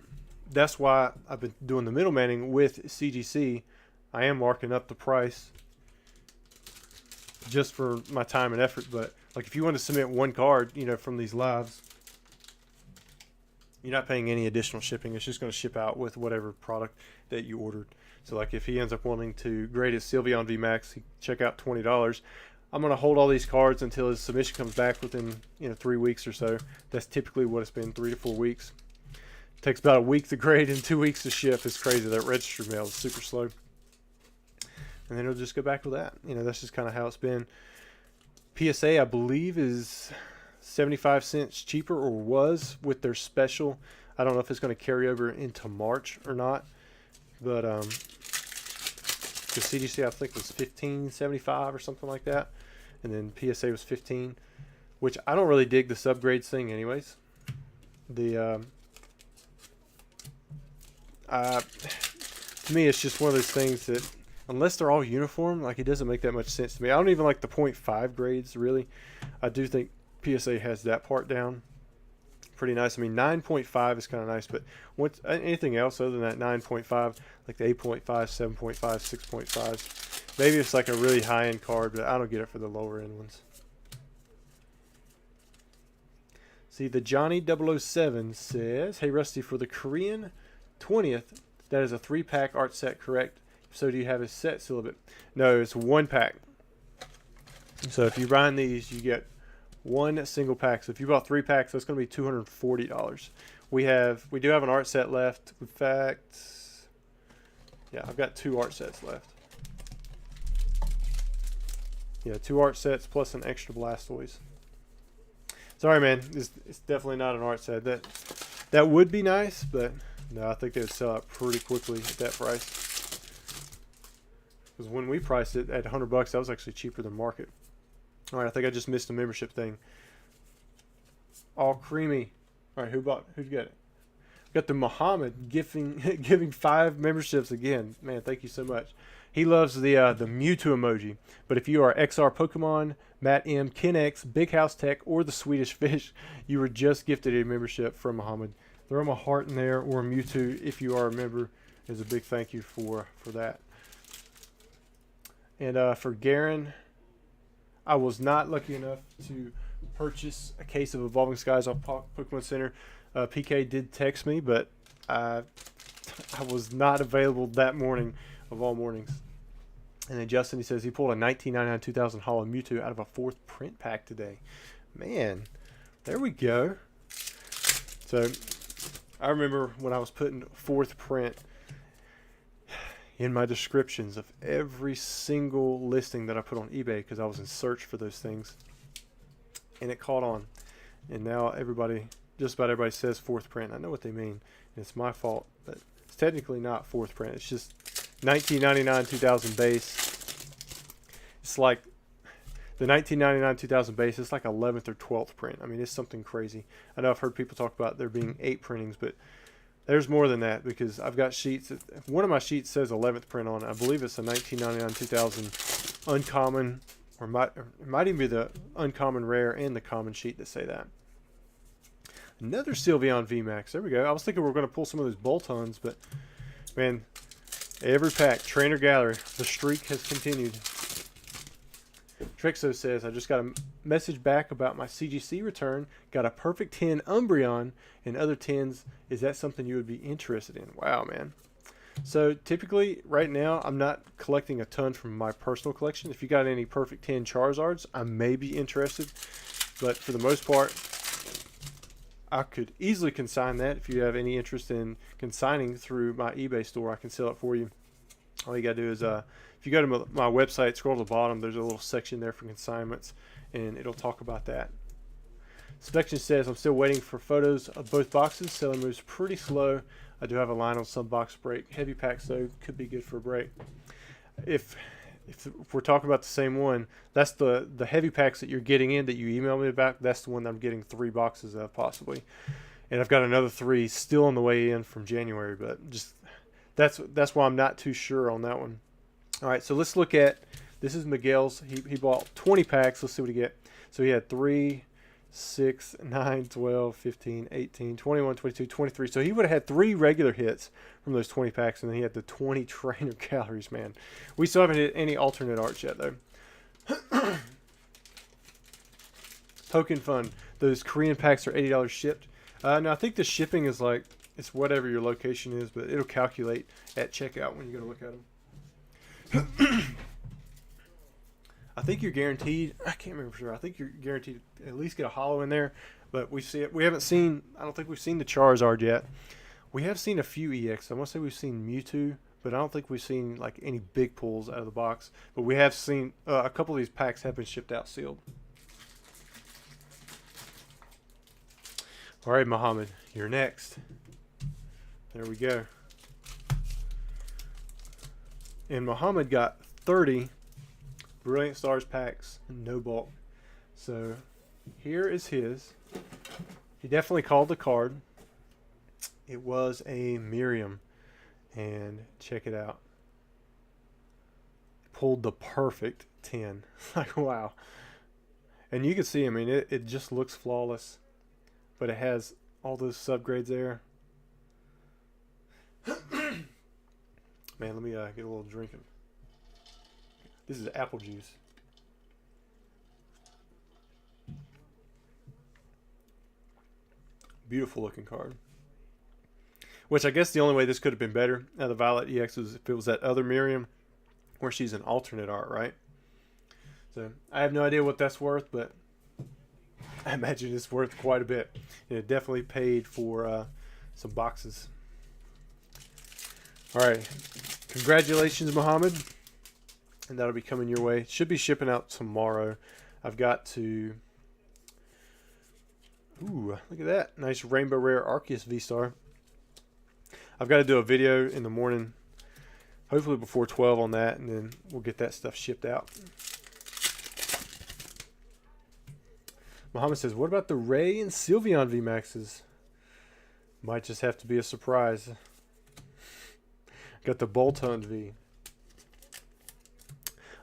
that's why I've been doing the middlemaning with CGC. I am marking up the price just for my time and effort, but like if you want to submit one card, you know, from these lives, you're not paying any additional shipping. It's just going to ship out with whatever product that you ordered. So like if he ends up wanting to grade his Sylveon VMAX, he check out $20. I'm going to hold all these cards until his submission comes back within 3 weeks or so. That's typically what it's been, 3 to 4 weeks. It takes about a week to grade and 2 weeks to ship. It's crazy. That registered mail is super slow. And then it'll just go back with that. That's just kind of how it's been. PSA, I believe, is 75 cents cheaper, or was, with their special. I don't know if it's going to carry over into March or not. But the CGC, I think, was $15.75 or something like that. And then PSA was $15, which I don't really dig the subgrades thing anyways. To me, it's just one of those things that, unless they're all uniform, like, it doesn't make that much sense to me. I don't even like the 0.5 grades, really. I do think PSA has that part down pretty nice. I mean, 9.5 is kind of nice, but anything else other than that 9.5, like the 8.5, 7.5, 6.5, maybe it's like a really high-end card, but I don't get it for the lower-end ones. See, the Johnny 007 says, hey, Rusty, for the Korean 20th, that is a 3-pack art set, correct? So do you have a set syllabus? No, it's 1 pack. So if you buy these, you get 1 single pack. So if you bought 3 packs, that's going to be $240. We do have an art set left. In fact, yeah, I've got 2 art sets left. Yeah, 2 art sets plus an extra Blastoise. Sorry, man, it's definitely not an art set. That would be nice, but no, I think they would sell out pretty quickly at that price. Because when we priced it at $100, that was actually cheaper than market. All right, I think I just missed the membership thing. All creamy. All right, who'd get it? Got the Muhammad giving 5 memberships again. Man, thank you so much. He loves the Mewtwo emoji. But if you are XR Pokemon, Matt M, Ken X, Big House Tech, or the Swedish Fish, you were just gifted a membership from Muhammad. Throw him a heart in there, or a Mewtwo if you are a member. Is a big thank you for that. And for Garen, I was not lucky enough to purchase a case of Evolving Skies off Pokemon Center. PK did text me, but I was not available that morning of all mornings. And then Justin, he says he pulled a 1999-2000 Holo Mewtwo out of a 4th print pack today. Man, there we go. So I remember when I was putting 4th print in my descriptions of every single listing that I put on eBay, because I was in search for those things, and it caught on. And now just about everybody says 4th print. I know what they mean, and it's my fault, but it's technically not 4th print. It's just 1999-2000 base. It's like the 1999-2000 base. It's like 11th or 12th print. I mean, it's something crazy. I know I've heard people talk about there being 8 printings, but there's more than that, because I've got sheets. One of my sheets says 11th print on it. I believe it's a 1999-2000 uncommon, or it might even be the uncommon rare and the common sheet that say that. Another Sylveon VMAX. There we go. I was thinking we were going to pull some of those Boltons, but man, every pack, Trainer Gallery, the streak has continued. Trixo says, I just got message back about my CGC return. Got a perfect 10 Umbreon and other 10s. Is that something you would be interested in? Wow, man. So typically, right now, I'm not collecting a ton from my personal collection. If you got any perfect 10 Charizards, I may be interested. But for the most part, I could easily consign that. If you have any interest in consigning through my eBay store, I can sell it for you. All you got to do is, if you go to my website, scroll to the bottom, there's a little section there for consignments, and it'll talk about that. Section says, I'm still waiting for photos of both boxes. Selling moves pretty slow. I do have a line on some box break. Heavy packs, though, could be good for a break. If we're talking about the same one, that's the heavy packs that you're getting in that you emailed me about. That's the one that I'm getting 3 boxes of, possibly. And I've got another 3 still on the way in from January, but just that's why I'm not too sure on that one. All right, so let's look at, this is Miguel's. He bought 20 packs. Let's see what he get. So he had 3, 6, 9, 12, 15, 18, 21, 22, 23. So he would have had 3 regular hits from those 20 packs, and then he had the 20 trainer calories, man. We still haven't hit any alternate arts yet, though. Poking fun. Those Korean packs are $80 shipped. Now, I think the shipping is like, it's whatever your location is, but it'll calculate at checkout when you go to look at them. I think you're guaranteed, I can't remember for sure, I think you're guaranteed to at least get a holo in there, but we haven't seen, I don't think we've seen the Charizard yet. We have seen a few EX. I want to say we've seen Mewtwo, but I don't think we've seen like any big pulls out of the box. But we have seen a couple of these packs have been shipped out sealed. All right, Muhammad, you're next. There we go. And Muhammad got 30 Brilliant Stars packs, no bulk. So here is his. He definitely called the card. It was a Miriam. And check it out. Pulled the perfect 10. Like, wow. And you can see, I mean, it just looks flawless. But it has all those subgrades there. Man, let me get a little drinking. This is apple juice. Beautiful looking card. Which I guess the only way this could have been better out of the Violet EX was if it was that other Miriam where she's an alternate art, right? So I have no idea what that's worth, but I imagine it's worth quite a bit. And it definitely paid for some boxes. All right. Congratulations, Muhammad. And that'll be coming your way. Should be shipping out tomorrow. I've got to... Ooh, look at that. Nice Rainbow Rare Arceus Vstar. I've got to do a video in the morning, hopefully before 12 on that, and then we'll get that stuff shipped out. Muhammad says, what about the Ray and Sylveon VMAXs? Might just have to be a surprise. Got the Boltund V.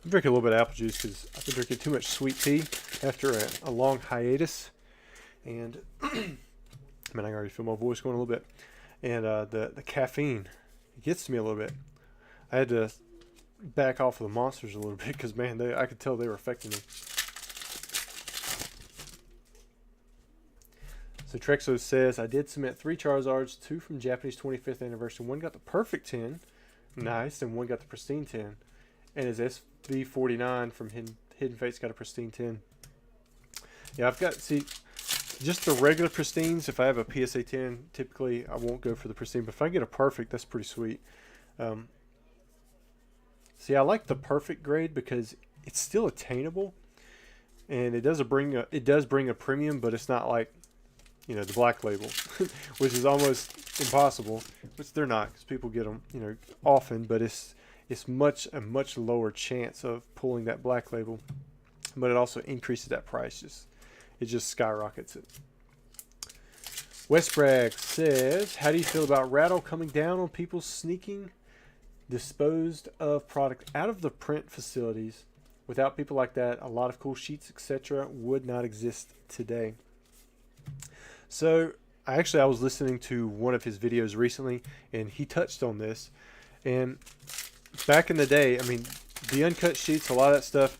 I'm drinking a little bit of apple juice because I've been drinking too much sweet tea after a long hiatus. And, man, I can already feel my voice going a little bit. And the caffeine, it gets to me a little bit. I had to back off of the monsters a little bit because, man, I could tell they were affecting me. So Trexo says, I did submit 3 Charizards, 2 from Japanese 25th anniversary. 1 got the perfect 10, nice, and 1 got the pristine 10. And his SV49 from Hidden Fates got a pristine 10. Yeah, I've got, see, just the regular pristines. If I have a PSA 10, typically I won't go for the pristine. But if I get a perfect, that's pretty sweet. See, I like the perfect grade because it's still attainable, and it does bring a premium, but it's not like, you know, the black label, which is almost impossible. Which they're not, because people get them, you know, often. But it's a much lower chance of pulling that black label, but it also increases that price. It just skyrockets it. Westbragg says, how do you feel about Rattle coming down on people sneaking disposed of product out of the print facilities? Without people like that, a lot of cool sheets, etc., would not exist today. So I was listening to one of his videos recently, and he touched on this. And back in the day, I mean, the uncut sheets, a lot of that stuff,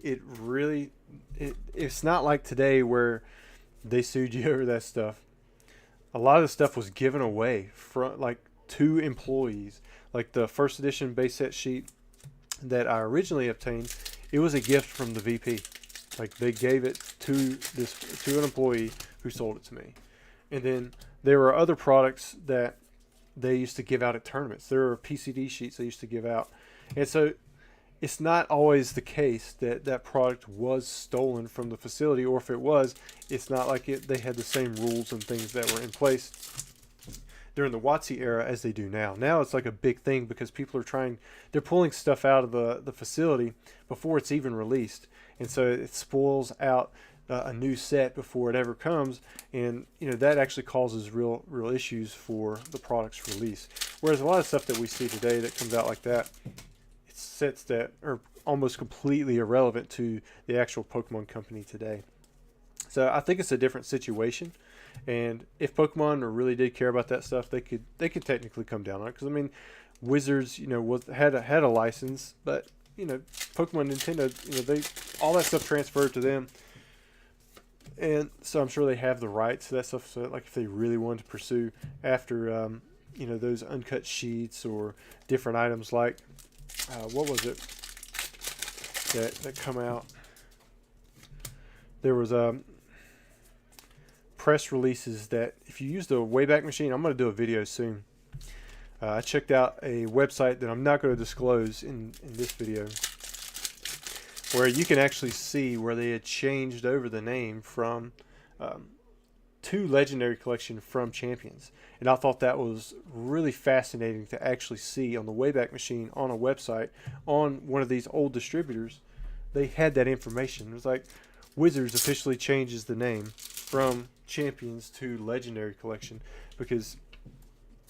it it's not like today where they sued you over that stuff. A lot of the stuff was given away from like to employees. Like the first edition base set sheet that I originally obtained, it was a gift from the VP. Like they gave it to an employee who sold it to me. And then there were other products that they used to give out at tournaments. There were PCD sheets they used to give out. And so it's not always the case that that product was stolen from the facility, or if it was, it's not like they had the same rules and things that were in place during the WotC era as they do now. Now it's like a big thing because people are they're pulling stuff out of the facility before it's even released. And so it spoils out a new set before it ever comes. And, that actually causes real issues for the product's release. Whereas a lot of stuff that we see today that comes out like that, it's sets that are almost completely irrelevant to the actual Pokemon company today. So I think it's a different situation. And if Pokemon really did care about that stuff, they could technically come down on it. Because I mean, Wizards, had a license, but Pokemon, Nintendo, they all that stuff transferred to them, and so I'm sure they have the rights to that stuff. So like if they really wanted to pursue after those uncut sheets or different items, like what was it that come out? There was press releases that if you use the Wayback Machine, I'm going to do a video soon. I checked out a website that I'm not going to disclose in this video, where you can actually see where they had changed over the name from to Legendary Collection from Champions. And I thought that was really fascinating to actually see on the Wayback Machine on a website on one of these old distributors. They had that information. It was like Wizards officially changes the name from Champions to Legendary Collection, because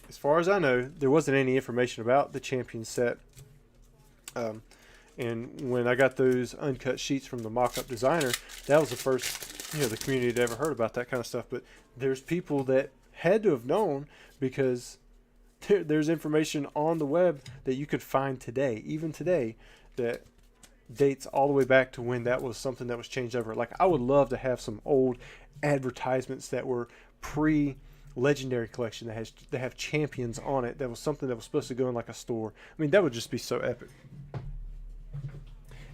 as far as I know, there wasn't any information about the Champion set. And when I got those uncut sheets from the mock-up designer, that was the first, the community had ever heard about that kind of stuff. But there's people that had to have known, because there's information on the web that you could find today, even today, that dates all the way back to when that was something that was changed over. Like, I would love to have some old advertisements that were pre-Legendary Collection that have Champions on it. That was something that was supposed to go in like a store. I mean, that would just be so epic.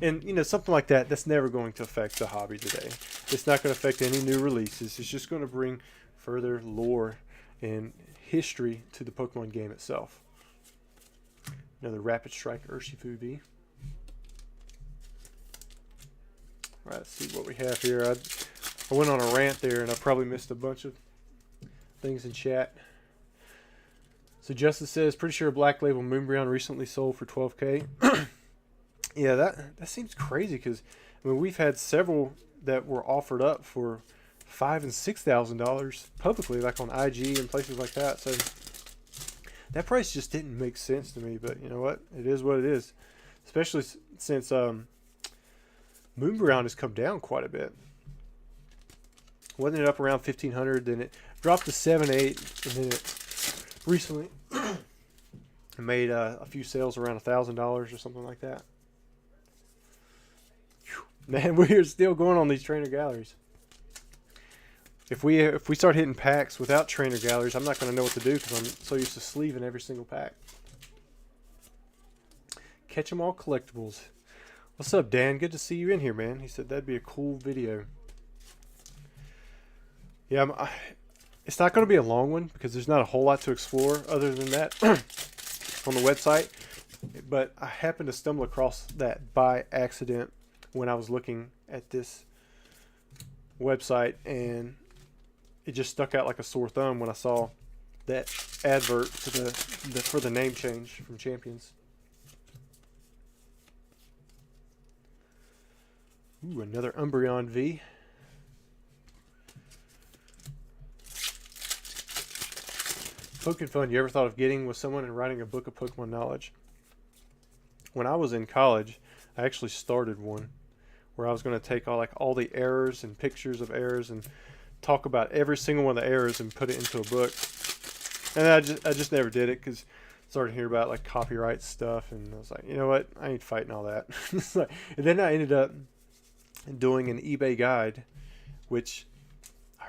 And something like that's never going to affect the hobby today. It's not going to affect any new releases. It's just going to bring further lore and history to the Pokemon game itself. Another Rapid Strike Urshifu V. Alright, let's see what we have here. I went on a rant there, and I probably missed a bunch of things in chat. So Justice says, pretty sure Black Label Moonbreon recently sold for $12K. Yeah, that seems crazy, because I mean, we've had several that were offered up for $5,000 and $6,000 publicly, like on IG and places like that. So that price just didn't make sense to me. But you know what? It is what it is. Especially since Moonbreon has come down quite a bit. Wasn't it up around 1,500? Then it dropped to 7-8, and then it recently made a few sales around $1,000 or something like that. Man, we're still going on these trainer galleries. If we start hitting packs without trainer galleries, I'm not going to know what to do, because I'm so used to sleeving every single pack. Catch 'em all collectibles. What's up, Dan? Good to see you in here, man. He said that'd be a cool video. Yeah, it's not going to be a long one, because there's not a whole lot to explore other than that on the website. But I happened to stumble across that by accident when I was looking at this website, and it just stuck out like a sore thumb when I saw that advert for the name change from Champions. Ooh, another Umbreon V. Poking fun you ever thought of getting with someone and writing a book of Pokemon knowledge? When I was in college, I actually started one where I was going to take all the errors and pictures of errors and talk about every single one of the errors and put it into a book. And I just never did it, because I started hearing about like copyright stuff, and I was like, you know what, I ain't fighting all that. And then I ended up doing an eBay guide, which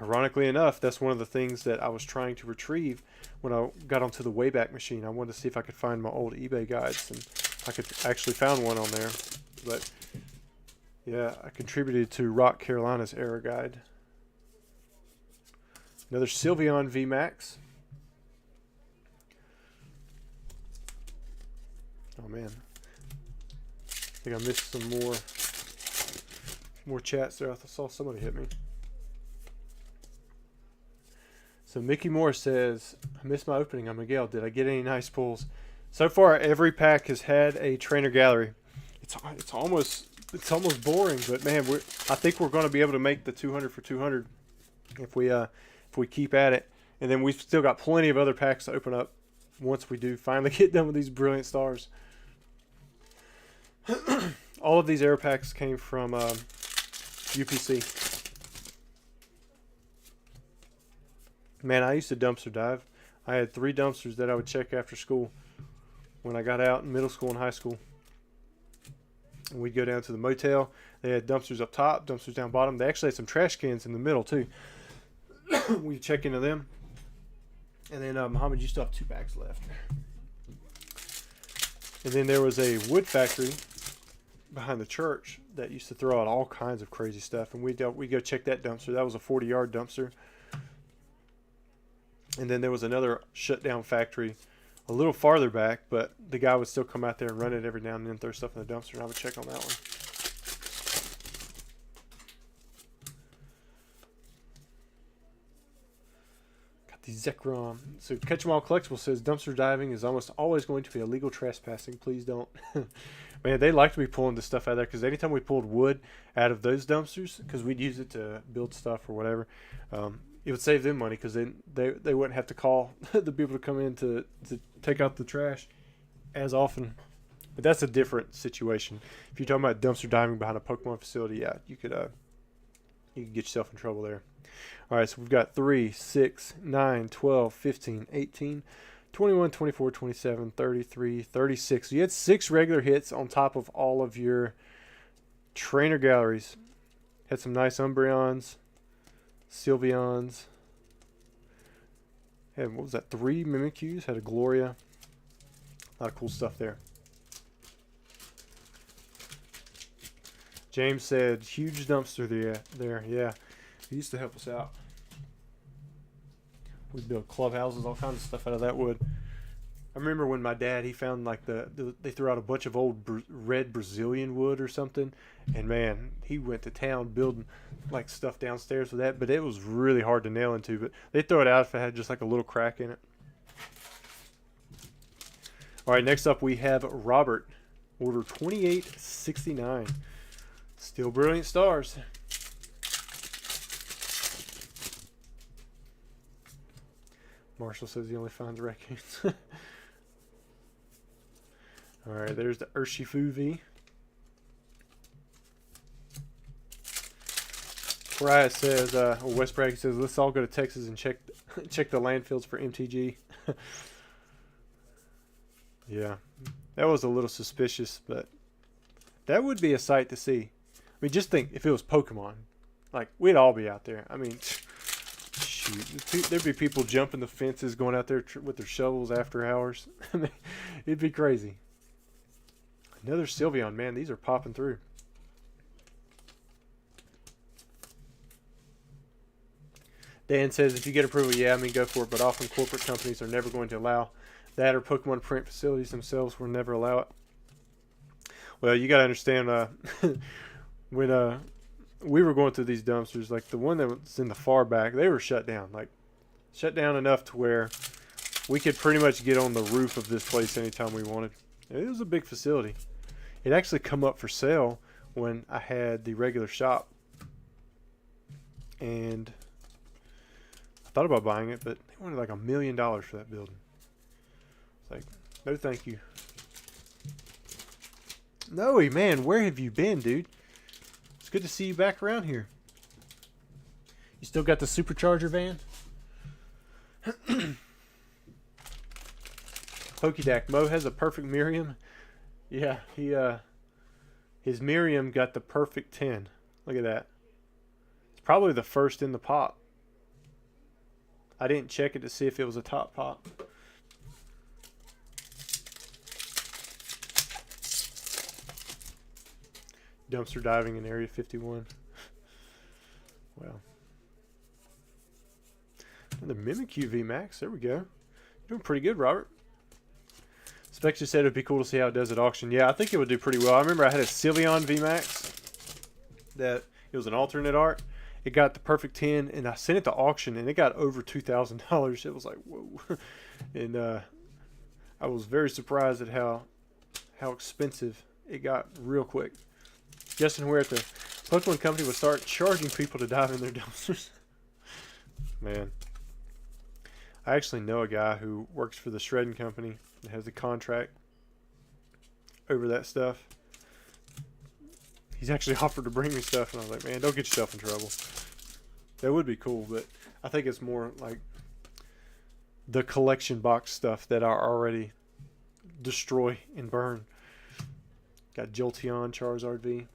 ironically enough, that's one of the things that I was trying to retrieve when I got onto the Wayback Machine. I wanted to see if I could find my old eBay guides, and I could actually found one on there. But yeah, I contributed to Rock Carolina's era guide. Another Sylveon VMAX. Oh man, I think I missed some more chats there. I saw somebody hit me. So Mickey Moore says, I missed my opening on Miguel. Did I get any nice pulls? So far, every pack has had a trainer gallery. It's almost boring, but man, I think we're going to be able to make the 200 for 200 if we keep at it. And then we've still got plenty of other packs to open up once we do finally get done with these brilliant stars. All of these air packs came from UPC. Man, I used to dumpster dive. I had 3 dumpsters that I would check after school when I got out in middle school and high school. And we'd go down to the motel. They had dumpsters up top, dumpsters down bottom. They actually had some trash cans in the middle too. We'd check into them. And then Muhammad, you still have 2 bags left. And then there was a wood factory behind the church that used to throw out all kinds of crazy stuff. And we'd go check that dumpster. That was a 40-yard dumpster. And then there was another shut-down factory a little farther back, but the guy would still come out there and run it every now and then, throw stuff in the dumpster, and I would check on that one. Got the Zekrom. So Catch 'em All Collectible says, dumpster diving is almost always going to be illegal trespassing. Please don't. Man, they like to be pulling this stuff out of there, because anytime we pulled wood out of those dumpsters, because we'd use it to build stuff or whatever, it would save them money, because then they wouldn't have to call the people to come in to take out the trash as often. But that's a different situation. If you're talking about dumpster diving behind a Pokemon facility, yeah, you could get yourself in trouble there. All right, so we've got 3, 6, 9, 12, 15, 18, 21, 24, 27, 33, 36. So you had 6 regular hits on top of all of your trainer galleries. Had some nice Umbreons, Sylveons. Had, what was that, 3 Mimikyus? Had a Gloria. A lot of cool stuff there. James said, huge dumpster there. Yeah, he used to help us out. We'd build clubhouses, all kinds of stuff out of that wood. I remember when my dad, he found like they threw out a bunch of old red Brazilian wood or something, and man, he went to town building like stuff downstairs with that, but it was really hard to nail into. But they throw it out if it had just like a little crack in it. All right, next up we have Robert, order 2869. Still brilliant stars. Marshall says he only finds raccoons. All right, there's the Urshifu V. Riot says, West Bracket says, let's all go to Texas and check the landfills for MTG. Yeah, that was a little suspicious, but that would be a sight to see. I mean, just think if it was Pokemon, like we'd all be out there. I mean, shoot, there'd be people jumping the fences, going out there with their shovels after hours. I mean, it'd be crazy. Another Sylveon, man, these are popping through. Dan says, if you get approval, yeah, I mean, go for it. But often corporate companies are never going to allow that, or Pokemon print facilities themselves will never allow it. Well, you got to understand, when we were going through these dumpsters, like the one that was in the far back, they were shut down. Like, shut down enough to where we could pretty much get on the roof of this place anytime we wanted. It was a big facility. It actually come up for sale when I had the regular shop. And I thought about buying it, but they wanted like $1 million for that building. It's like, no thank you. Noe, man, where have you been, dude? It's good to see you back around here. You still got the supercharger van? Pokedak, Mo has a perfect Miriam. Yeah, his Miriam got the perfect 10. Look at that. It's probably the first in the pop. I didn't check it to see if it was a top pop. Dumpster diving in Area 51. Well. Another Mimikyu VMAX. There we go. Doing pretty good, Robert. Specs just said it would be cool to see how it does at auction. Yeah, I think it would do pretty well. I remember I had a Sylveon VMAX that it was an alternate art. It got the perfect 10, and I sent it to auction, and it got over $2,000. It was like, whoa. And I was very surprised at how expensive it got real quick. Guessing where at the Pokemon Company would start charging people to dive in their dumpsters. Man. I actually know a guy who works for the shredding company that has a contract over that stuff. He's actually offered to bring me stuff, and I was like, man, don't get yourself in trouble. That would be cool, but I think it's more like the collection box stuff that I already destroy and burn. Got Jolteon, Charizard V.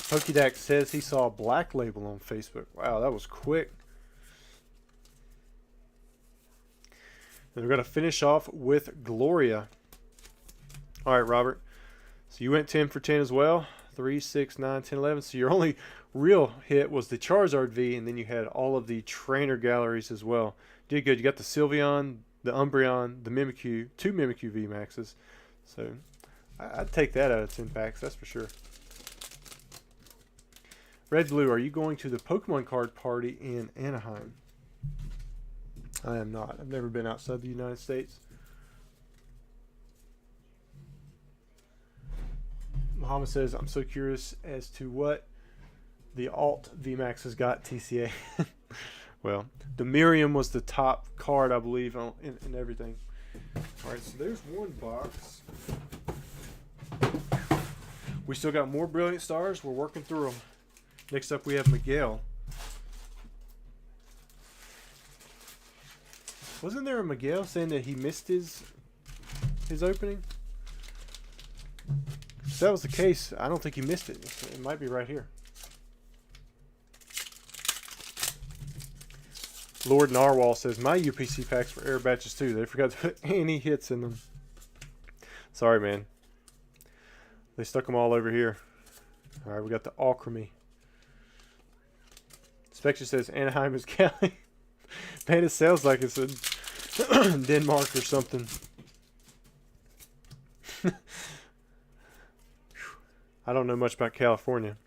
Pokédex says he saw a Black Label on Facebook. Wow, that was quick. And we're going to finish off with Gloria. All right, Robert. So you went 10 for 10 as well. 3, 6, 9, 10, 11. So your only real hit was the Charizard V, and then you had all of the trainer galleries as well. Did good. You got the Sylveon, the Umbreon, the Mimikyu, 2 Mimikyu VMAXs. So I'd take that out of 10 packs, that's for sure. Red Blue, are you going to the Pokemon card party in Anaheim? I am not. I've never been outside the United States. Muhammad says, I'm so curious as to what the alt VMAX has got TCA. Well, the Miriam was the top card, I believe, in everything. All right, so there's one box. We still got more Brilliant Stars. We're working through them. Next up, we have Miguel. Wasn't there a Miguel saying that he missed his opening? If that was the case, I don't think he missed it. It might be right here. Lord Narwhal says, my UPC packs were air batches too. They forgot to put any hits in them. Sorry, man. They stuck them all over here. All right, we got the Alchemy. Spectre says Anaheim is Cali. Man, it sounds like it's in Denmark or something. I don't know much about California.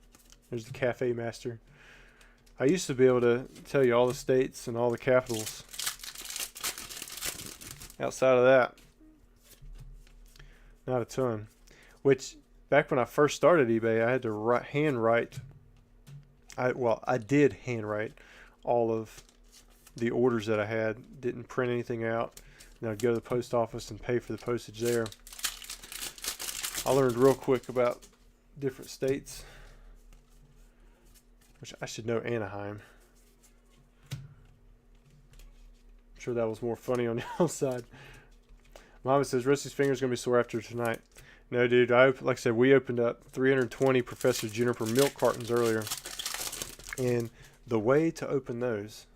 There's the Cafe Master. I used to be able to tell you all the states and all the capitals. Outside of that, not a ton. Which, back when I first started eBay, I had to handwrite. I did handwrite all of the orders that I had. Didn't print anything out. And I'd go to the post office and pay for the postage there. I learned real quick about different states. Which I should know Anaheim. I'm sure that was more funny on the outside. Mama says Rusty's finger's going to be sore after tonight. No, dude. Like I said, we opened up 320 Professor Juniper milk cartons earlier. And the way to open those,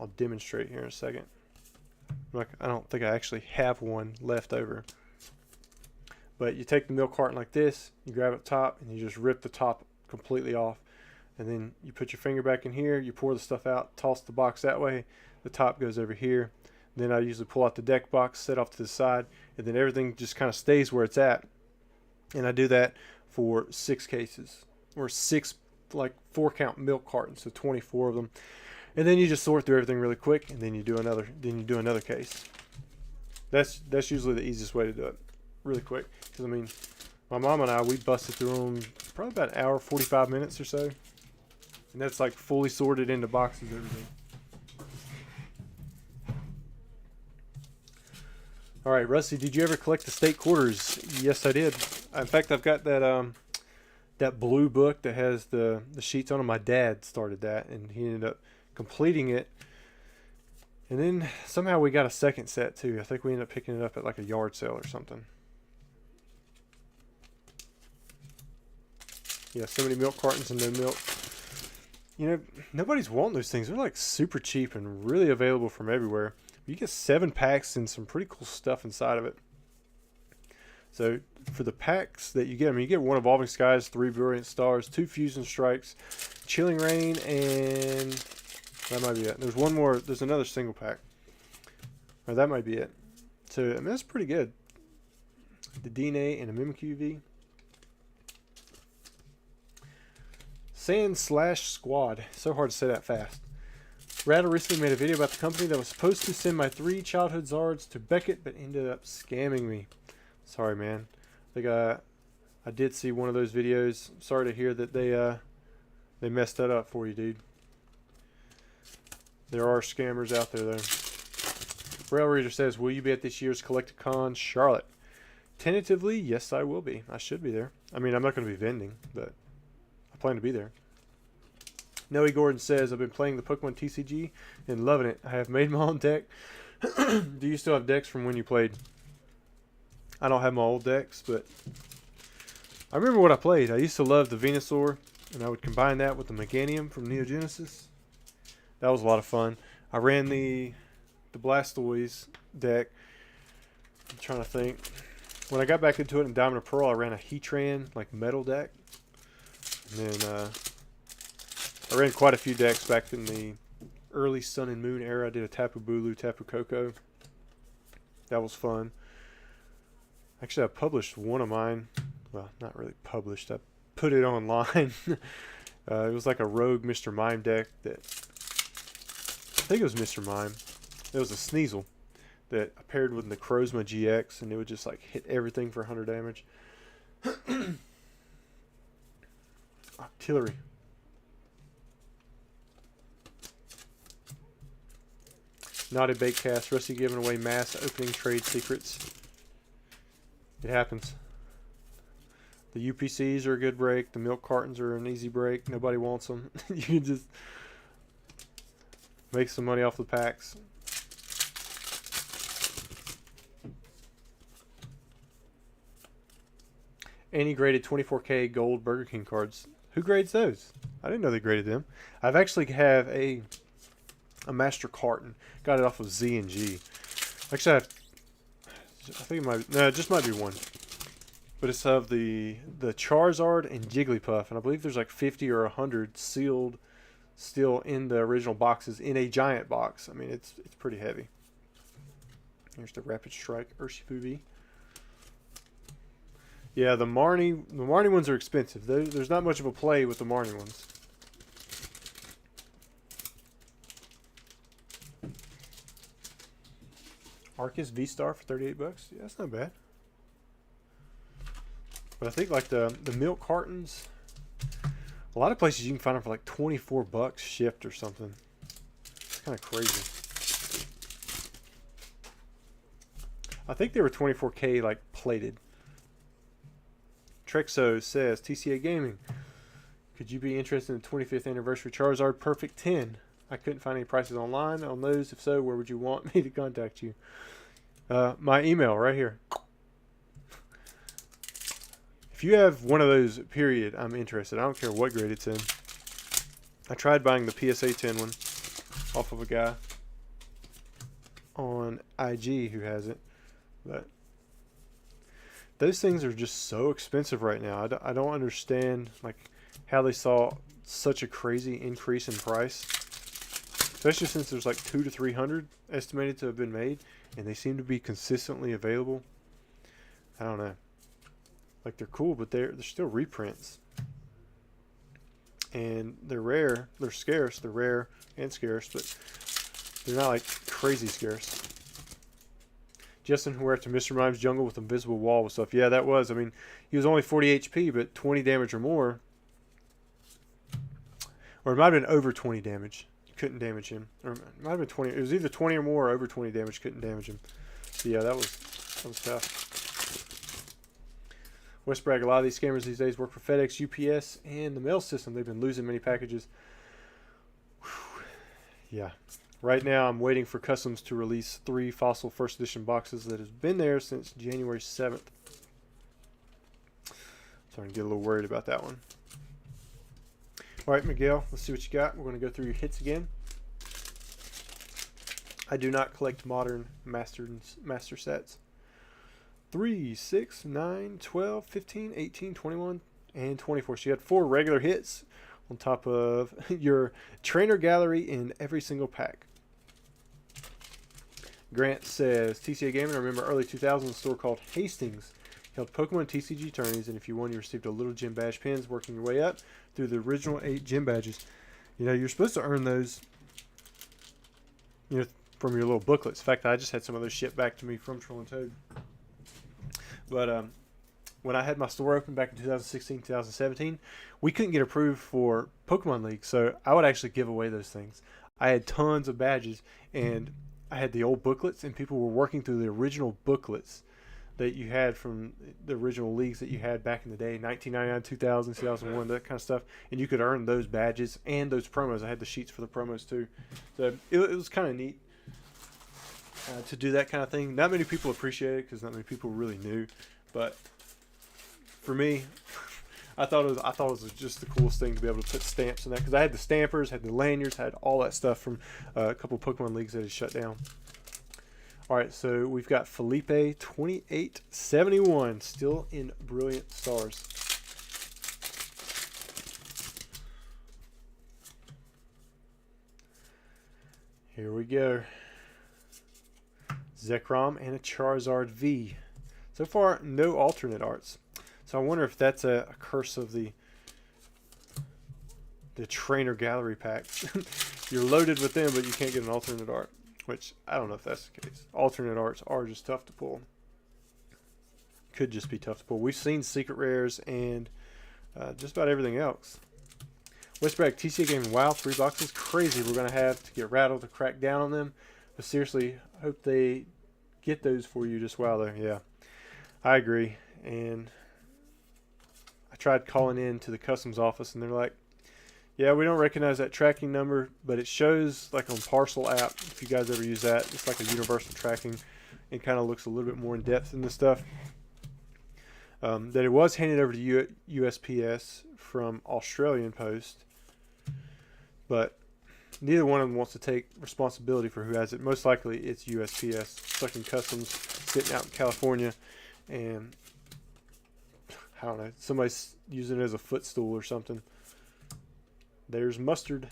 I'll demonstrate here in a second. I don't think I actually have one left over. But you take the milk carton like this, you grab up top, and you just rip the top completely off. And then you put your finger back in here, you pour the stuff out, toss the box that way, the top goes over here. Then I usually pull out the deck box, set off to the side, and then everything just kind of stays where it's at. And I do that for 6 cases. Or 6, like 4-count milk cartons, so 24 of them. And then you just sort through everything really quick, and then you do another case. That's usually the easiest way to do it, really quick. Because I mean, my mom and I, we busted through them probably about an hour, 45 minutes or so, and that's like fully sorted into boxes, everything. All right, Rusty, did you ever collect the state quarters? Yes, I did. In fact, I've got that that blue book that has the sheets on it. My dad started that, and he ended up completing it And then somehow we got a second set too. I think we ended up picking it up at like a yard sale or something. Yeah, so many milk cartons and no milk. You know, nobody's wanting those things. They're like super cheap and really available from everywhere. You get 7 packs and some pretty cool stuff inside of it. So for the packs that you get, I mean, you get 1 Evolving Skies, 3 Brilliant Stars, 2 Fusion Strikes, Chilling Rain, and that might be it. There's one more. There's another single pack. Or that might be it. So, I mean, that's pretty good. The DNA and a Mimikyu V. Sand/Squad. So hard to say that fast. Rattle recently made a video about the company that was supposed to send my 3 childhood Zards to Beckett, but ended up scamming me. Sorry, man. I think I did see one of those videos. Sorry to hear that they messed that up for you, dude. There are scammers out there, though. Braille Reader says, will you be at this year's Collecticon Charlotte? Tentatively, yes, I will be. I should be there. I mean, I'm not going to be vending, but I plan to be there. Noe Gordon says, I've been playing the Pokemon TCG and loving it. I have made my own deck. Do you still have decks from when you played? I don't have my old decks, but I remember what I played. I used to love the Venusaur, and I would combine that with the Meganium from Neo Genesis. That was a lot of fun. I ran the Blastoise deck. I'm trying to think. When I got back into it in Diamond and Pearl, I ran a Heatran, like, metal deck. And then I ran quite a few decks back in the early Sun and Moon era. I did a Tapu Bulu, Tapu Koko. That was fun. Actually, I published one of mine. Well, not really published. I put it online. It was like a rogue Mr. Mime deck that... I think it was Mr. Mime. It was a Sneasel that I paired with Necrozma GX, and it would just like hit everything for 100 damage. Artillery. Naughty Bakecast. Rusty giving away mass opening trade secrets. It happens. The UPCs are a good break. The milk cartons are an easy break. Nobody wants them. You can just make some money off the packs. Any graded 24K gold Burger King cards. Who grades those? I didn't know they graded them. I've actually have a master carton. Got it off of Z&G. Actually, I think it might. No, it just might be one. But it's of the Charizard and Jigglypuff, and I believe there's like 50 or 100 sealed still in the original boxes in a giant box. I mean, it's pretty heavy. Here's the Rapid Strike Urshifu V. Yeah, the Marnie ones are expensive. There's not much of a play with the Marnie ones. Arceus Vstar for 38 bucks. Yeah, that's not bad. But I think like the milk cartons, a lot of places you can find them for like 24 bucks shipped or something. It's kind of crazy. I think they were 24K like plated. Trexo says, TCA Gaming, could you be interested in the 25th anniversary Charizard Perfect 10? I couldn't find any prices online on those. If so, where would you want me to contact you? My email right here. If you have one of those, period, I'm interested. I don't care what grade it's in. I tried buying the PSA 10 one off of a guy on IG who has it, but those things are just so expensive right now. I don't understand like how they saw such a crazy increase in price, especially since there's like 200 to 300 estimated to have been made, and they seem to be consistently available. I don't know. Like, they're cool, but they're still reprints, and they're rare. They're scarce. They're rare and scarce, but they're not like crazy scarce. Justin, who went to Mr. Mime's jungle with invisible wall with stuff. Yeah, that was. I mean, he was only 40 HP, but 20 damage or more. Or it might have been over 20 damage. You couldn't damage him. Or it might have been 20. It was either 20 or more or over 20 damage. Couldn't damage him. So yeah, that was tough. West Bragg, a lot of these scammers these days work for FedEx, UPS, and the mail system. They've been losing many packages. Whew. Yeah. Right now, I'm waiting for Customs to release 3 Fossil First Edition boxes that has been there since January 7th. Starting to get a little worried about that one. All right, Miguel, let's see what you got. We're going to go through your hits again. I do not collect modern master sets. 3, 6, 9, 12, 15, 18, 21, and 24. So you had 4 regular hits on top of your trainer gallery in every single pack. Grant says, TCA Gaming, I remember early 2000s, a store called Hastings held Pokemon TCG tourneys, and if you won, you received a little gym badge pins, working your way up through the original 8 gym badges. You know, you're supposed to earn those, you know, from your little booklets. In fact, I just had some of those shipped back to me from Troll and Toad. But when I had my store open back in 2016, 2017, we couldn't get approved for Pokemon League, so I would actually give away those things. I had tons of badges, and I had the old booklets, and people were working through the original booklets that you had from the original leagues that you had back in the day, 1999, 2000, 2001, that kind of stuff. And you could earn those badges and those promos. I had the sheets for the promos too. So it was kind of neat to do that kind of thing. Not many people appreciate it because not many people really knew. But for me, I thought it was just the coolest thing to be able to put stamps in that, because I had the stampers, had the lanyards, had all that stuff from a couple Pokemon leagues that had shut down. All right, so we've got Felipe 2871 still in Brilliant Stars. Here we go. Zekrom and a Charizard V. So far, no alternate arts. So I wonder if that's a curse of the trainer gallery packs. You're loaded with them, but you can't get an alternate art, which I don't know if that's the case. Alternate arts are just tough to pull. Could just be tough to pull. We've seen secret rares and just about everything else. Westbrook TCA Gaming. Wow, 3 boxes. Crazy we're going to have to get rattled to crack down on them. But seriously, hope they get those for you just wow though. Yeah, I agree. And I tried calling in to the customs office, and they're like, yeah, we don't recognize that tracking number, but it shows like on Parcel app, if you guys ever use that, it's like a universal tracking. It kind of looks a little bit more in depth in this stuff. That it was handed over to USPS from Australian Post, but neither one of them wants to take responsibility for who has it. Most likely it's USPS, stuck in customs, sitting out in California, and I don't know, somebody's using it as a footstool or something. There's Mustard.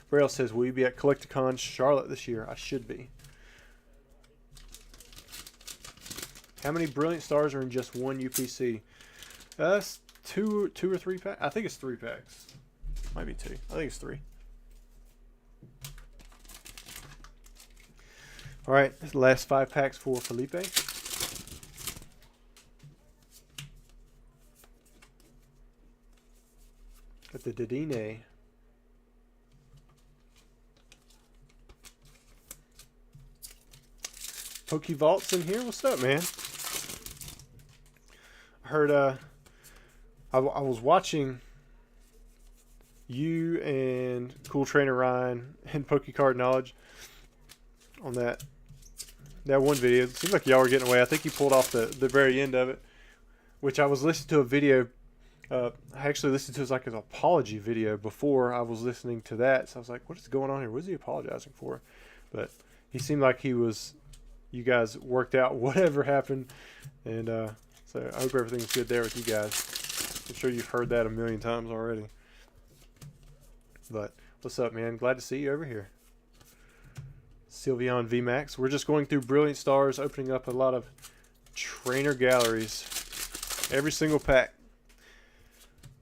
Braille says, will you be at Collecticon Charlotte this year? I should be. How many Brilliant Stars are in just one UPC? That's two or 3 packs. I think it's 3 packs. Might be 2. I think it's 3. All right, this is the last 5 packs for Felipe. Got the Dedenne. Pokevault's in here. What's up, man? I heard I was watching you and Cool Trainer Ryan and Pokecard Knowledge on that one video. It seems like y'all were getting away. I think you pulled off the very end of it, which I was listening to a video. I actually listened to it as like an apology video before I was listening to that. So I was like, what is going on here? What is he apologizing for? But he seemed like he was, you guys worked out whatever happened. And so I hope everything's good there with you guys. I'm sure you've heard that a million times already. But what's up, man? Glad to see you over here. Sylveon VMAX. We're just going through Brilliant Stars, opening up a lot of trainer galleries. Every single pack.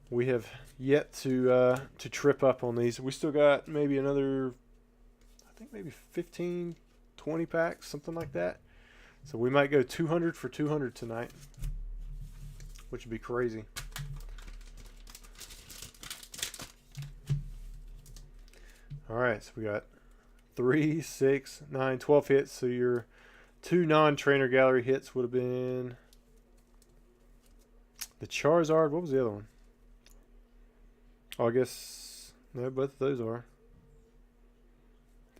We have yet to trip up on these. We still got maybe another, I think maybe 15, 20 packs, something like that. So we might go 200 for 200 tonight, which would be crazy. All right, so we got 3, 6, 9, 12 hits. So your 2 non-trainer gallery hits would have been the Charizard. What was the other one? Oh, I guess no, both of those are.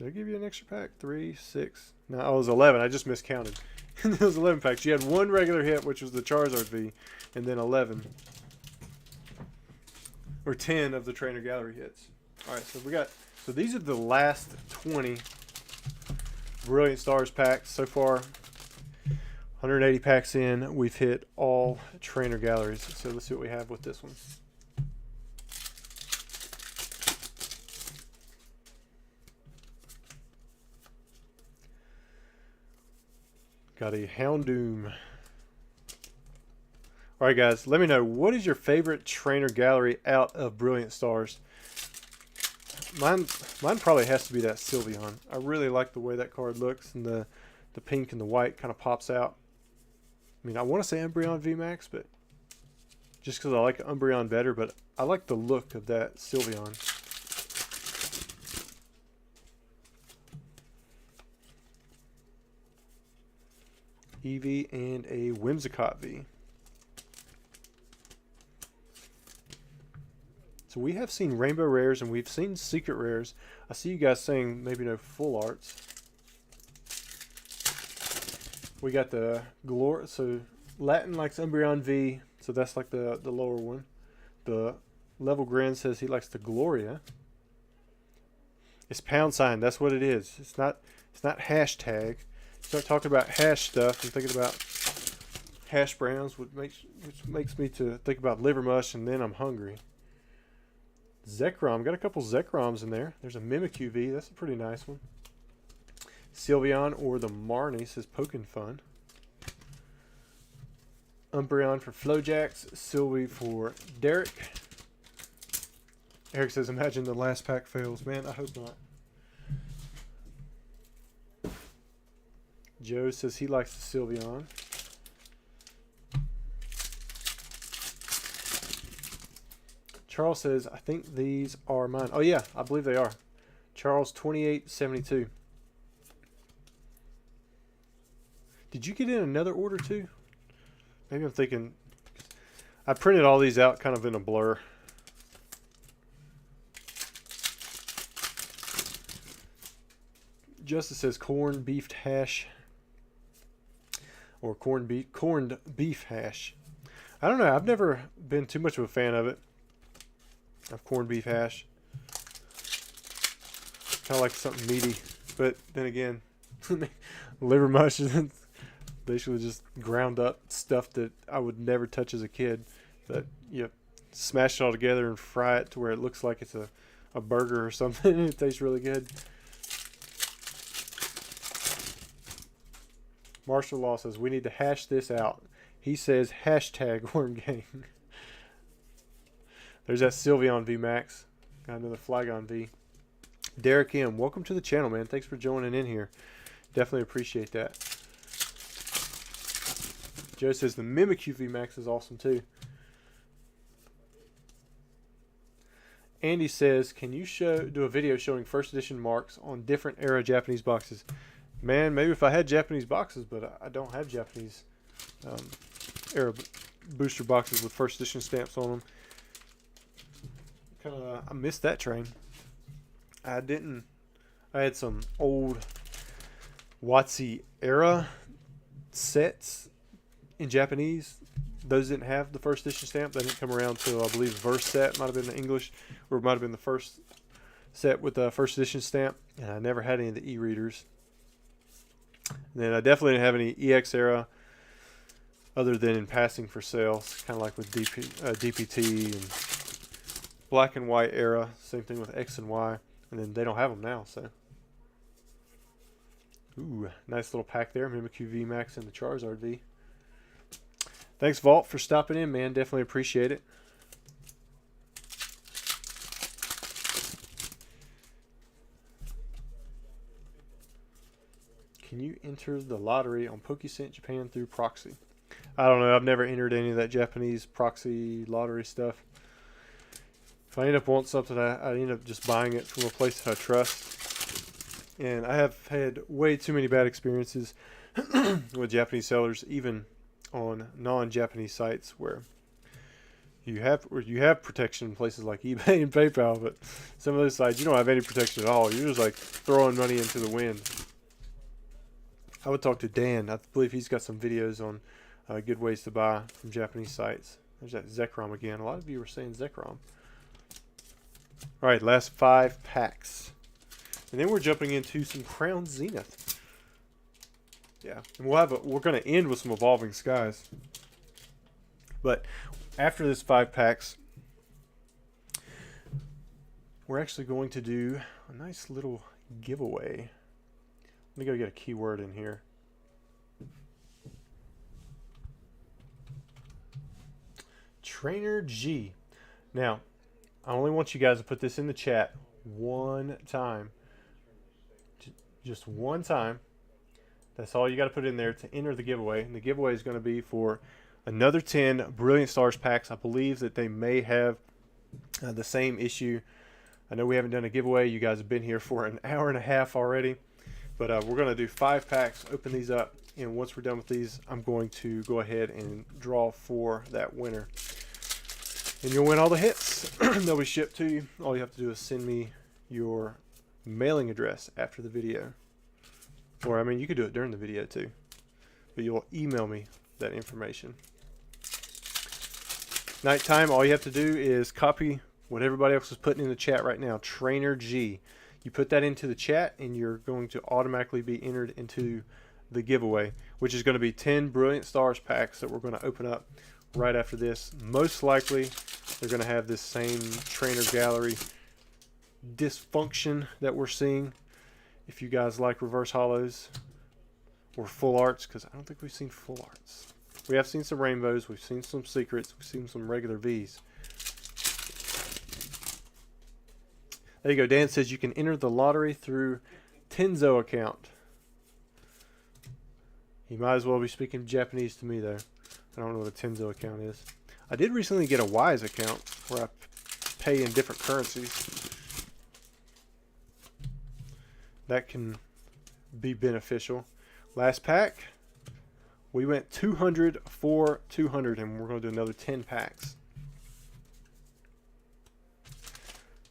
Did I give you an extra pack? 3, 6. No, oh, it was 11. I just miscounted. It was 11 packs. You had one regular hit, which was the Charizard V, and then 11. Or 10 of the Trainer Gallery hits. Alright, so we got... So these are the last 20 Brilliant Stars packs. So far, 180 packs in, we've hit all Trainer Galleries. So let's see what we have with this one. Got a Houndoom. Alright guys, let me know, what is your favorite Trainer Gallery out of Brilliant Stars? Mine probably has to be that Sylveon. I really like the way that card looks, and the pink and the white kind of pops out. I mean, I want to say Umbreon VMAX, but just because I like Umbreon better, but I like the look of that Sylveon. Eevee and a Whimsicott V. So we have seen Rainbow Rares and we've seen Secret Rares. I see you guys saying maybe no full arts. We got the Glory. So Latin likes Umbreon V. So that's like the lower one. The Level Grin says he likes the Gloria. It's £. That's what it is. It's not hashtag. Start talking about hash stuff and thinking about hash browns, which makes me to think about liver mush, and then I'm hungry. Zekrom, got a couple Zekroms in there. There's a Mimikyu V, that's a pretty nice one. Sylveon or the Marnie says Pokin Fun. Umbreon for Flojax, Sylvie for Derek. Eric says, imagine the last pack fails. Man, I hope not. Joe says he likes the Sylveon. Charles says, I think these are mine. Oh yeah, I believe they are. Charles 2872. Did you get in another order too? Maybe I'm thinking. I printed all these out kind of in a blur. Justice says corned beef hash. Or corned beef hash. I don't know. I've never been too much of a fan of it. Of corned beef hash. Kind of like something meaty. But then again, liver mush is basically just ground up stuff that I would never touch as a kid. But you smash it all together and fry it to where it looks like it's a burger or something. It tastes really good. Marshall Law says, we need to hash this out. He says, hashtag Worm Gang. There's that Sylveon VMAX. Got another Flygon V. Derek M., welcome to the channel, man. Thanks for joining in here. Definitely appreciate that. Joe says the Mimikyu VMAX is awesome too. Andy says, can you do a video showing first edition marks on different era Japanese boxes? Man, maybe if I had Japanese boxes, but I don't have Japanese era booster boxes with first edition stamps on them. I missed that train. I had some old WotC era sets in Japanese. Those didn't have the first edition stamp. They didn't come around till, I believe, Verse set might have been the English, or it might have been the first set with the first edition stamp. And I never had any of the e-readers. And then I definitely didn't have any EX era other than in passing for sales, kind of like with DPT and black and white era. Same thing with X and Y. And then they don't have them now, so. Ooh, nice little pack there. Mimikyu VMAX and the Charizard V. Thanks, Vault, for stopping in, man. Definitely appreciate it. Can you enter the lottery on PokeSent Japan through proxy? I don't know. I've never entered any of that Japanese proxy lottery stuff. If I end up wanting something, I end up just buying it from a place that I trust. And I have had way too many bad experiences with Japanese sellers, even on non-Japanese sites, where you have protection in places like eBay and PayPal, but some of those sites you don't have any protection at all. You're just like throwing money into the wind. I would talk to Dan. I believe he's got some videos on good ways to buy from Japanese sites. There's that Zekrom again. A lot of you were saying Zekrom. All right, last 5 packs, and then we're jumping into some Crown Zenith. Yeah, and we're going to end with some Evolving Skies. But after this 5 packs, we're actually going to do a nice little giveaway. Let me go get a keyword in here. Trainer G. Now, I only want you guys to put this in the chat one time. Just one time. That's all you got to put in there to enter the giveaway. And the giveaway is going to be for another 10 Brilliant Stars packs. I believe that they may have the same issue. I know we haven't done a giveaway. You guys have been here for an hour and a half already. But we're going to do 5 packs, open these up. And once we're done with these, I'm going to go ahead and draw for that winner. And you'll win all the hits. They'll be shipped to you. All you have to do is send me your mailing address after the video. Or, I mean, you could do it during the video too. But you'll email me that information. Nighttime, all you have to do is copy what everybody else is putting in the chat right now. Trainer G. You put that into the chat and you're going to automatically be entered into the giveaway, which is going to be 10 Brilliant Stars packs that we're going to open up right after this. Most likely, they're going to have this same trainer gallery dysfunction that we're seeing. If you guys like reverse hollows or full arts, because I don't think we've seen full arts. We have seen some rainbows, we've seen some secrets, we've seen some regular Vs. There you go. Dan says you can enter the lottery through Tenzo account. He might as well be speaking Japanese to me though. I don't know what a Tenzo account is. I did recently get a Wise account where I pay in different currencies. That can be beneficial. Last pack, we went 200 for 200, and we're going to do another 10 packs.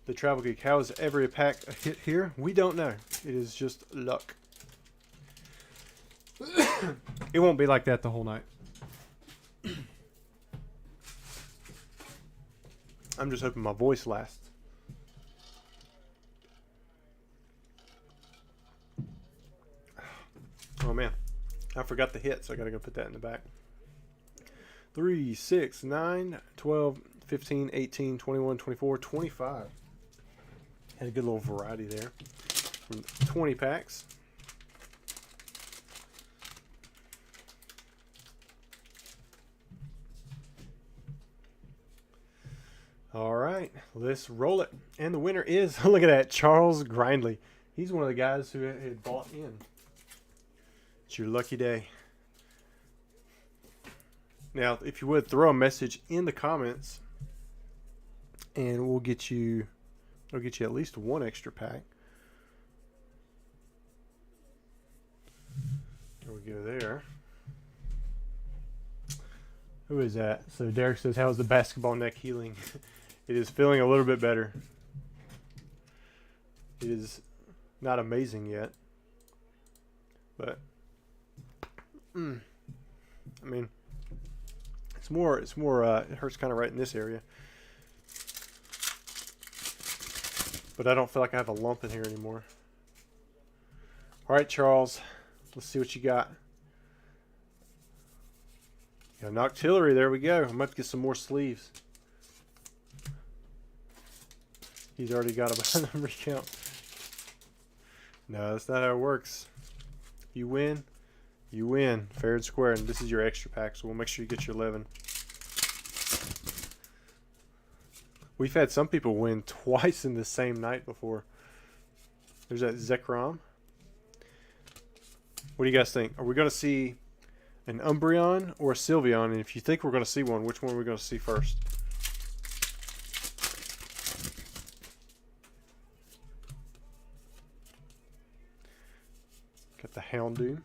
The Travel Geek, how is every pack a hit here? We don't know. It is just luck. It won't be like that the whole night. I'm just hoping my voice lasts. Oh man, I forgot the hit, so I gotta go put that in the back. 3, 6, 9, 12, 15, 18, 21, 24, 25. Had a good little variety there. From 20 packs. All right, let's roll it. And the winner is, look at that, Charles Grindley. He's one of the guys who had bought in. It's your lucky day. Now, if you would, throw a message in the comments, and we'll get you at least one extra pack. There we go there. Who is that? So Derek says, how's the basketball neck healing? It is feeling a little bit better. It is not amazing yet, but I mean, it's more it hurts kind of right in this area, but I don't feel like I have a lump in here anymore. All right, Charles, let's see what you got. Yeah, Noctillery, there we go. I might have to get some more sleeves. He's already got a recount. No, that's not how it works. You win, fair and square, and this is your extra pack, so we'll make sure you get your 11. We've had some people win twice in the same night before. There's that Zekrom. What do you guys think? Are we going to see an Umbreon or a Sylveon? And if you think we're going to see one, which one are we going to see first? Got the Houndoom.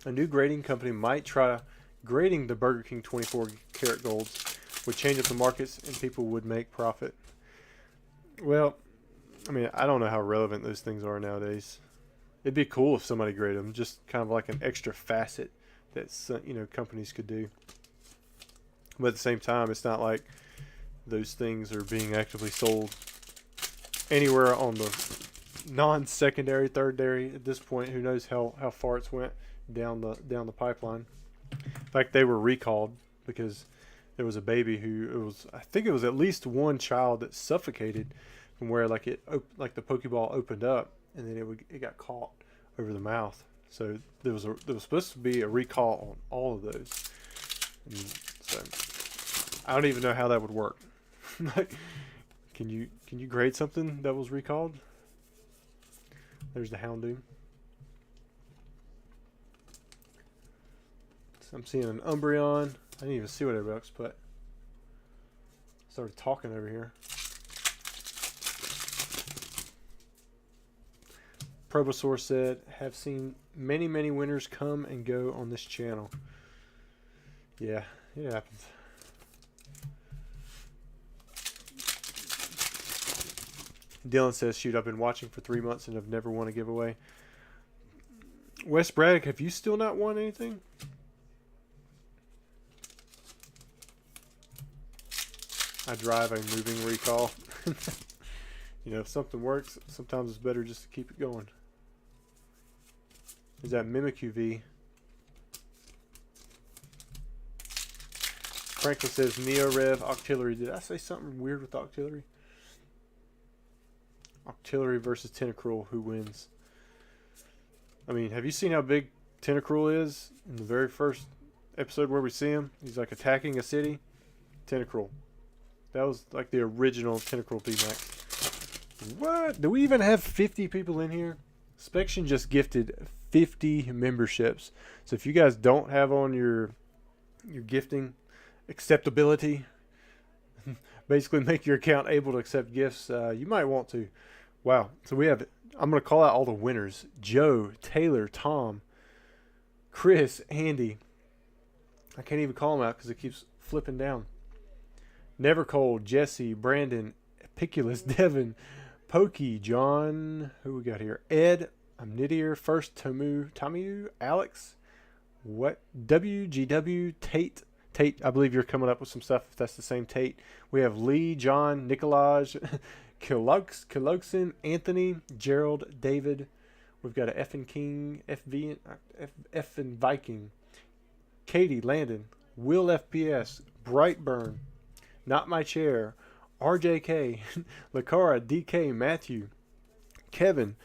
A new grading company might try grading the Burger King 24 karat golds would change up the markets and people would make profit. Well, I mean, I don't know how relevant those things are nowadays. It'd be cool if somebody graded them, just kind of like an extra facet that companies could do. But at the same time, it's not like those things are being actively sold anywhere on the non-secondary, third-dairy. At this point, who knows how far it's went down the pipeline. In fact, they were recalled because there was a baby I think it was at least one child that suffocated from where like the Pokeball opened up and then it got caught over the mouth. So there was supposed to be a recall on all of those. And so I don't even know how that would work. Can you grade something that was recalled? There's the Houndoom. So I'm seeing an Umbreon. I didn't even see what everybody else put. Started talking over here. Probosaur said, have seen many winners come and go on this channel. Yeah, it happens. Dylan says, shoot, I've been watching for 3 months and have never won a giveaway. Wes Braddock, have you still not won anything? I drive a moving recall. If something works, sometimes it's better just to keep it going. Is that Mimikyu V? Franklin says Neo Rev Octillery. Did I say something weird with Octillery? Octillery versus Tentacruel. Who wins? I mean, have you seen how big Tentacruel is in the very first episode where we see him? He's like attacking a city. Tentacruel. That was like the original Tentacruel VMAX. What? Do we even have 50 people in here? Spection just gifted 50 memberships. So if you guys don't have on your gifting acceptability, basically make your account able to accept gifts, you might want to. Wow. So we have, I'm going to call out all the winners. Joe, Taylor, Tom, Chris, Andy. I can't even call them out because it keeps flipping down. Never Cold, Jesse, Brandon, Epiculus, Devin, Pokey, John, who we got here? Ed, Omnidier, First, Tamu, Alex, what? WGW, Tate, I believe you're coming up with some stuff if that's the same Tate. We have Lee, John, Nicolaj, Kilokson, Anthony, Gerald, David. We've got a Effin King, Effin Viking, Katie, Landon, Will FPS, Brightburn, Not My Chair, RJK, Lakara, DK, Matthew, Kevin.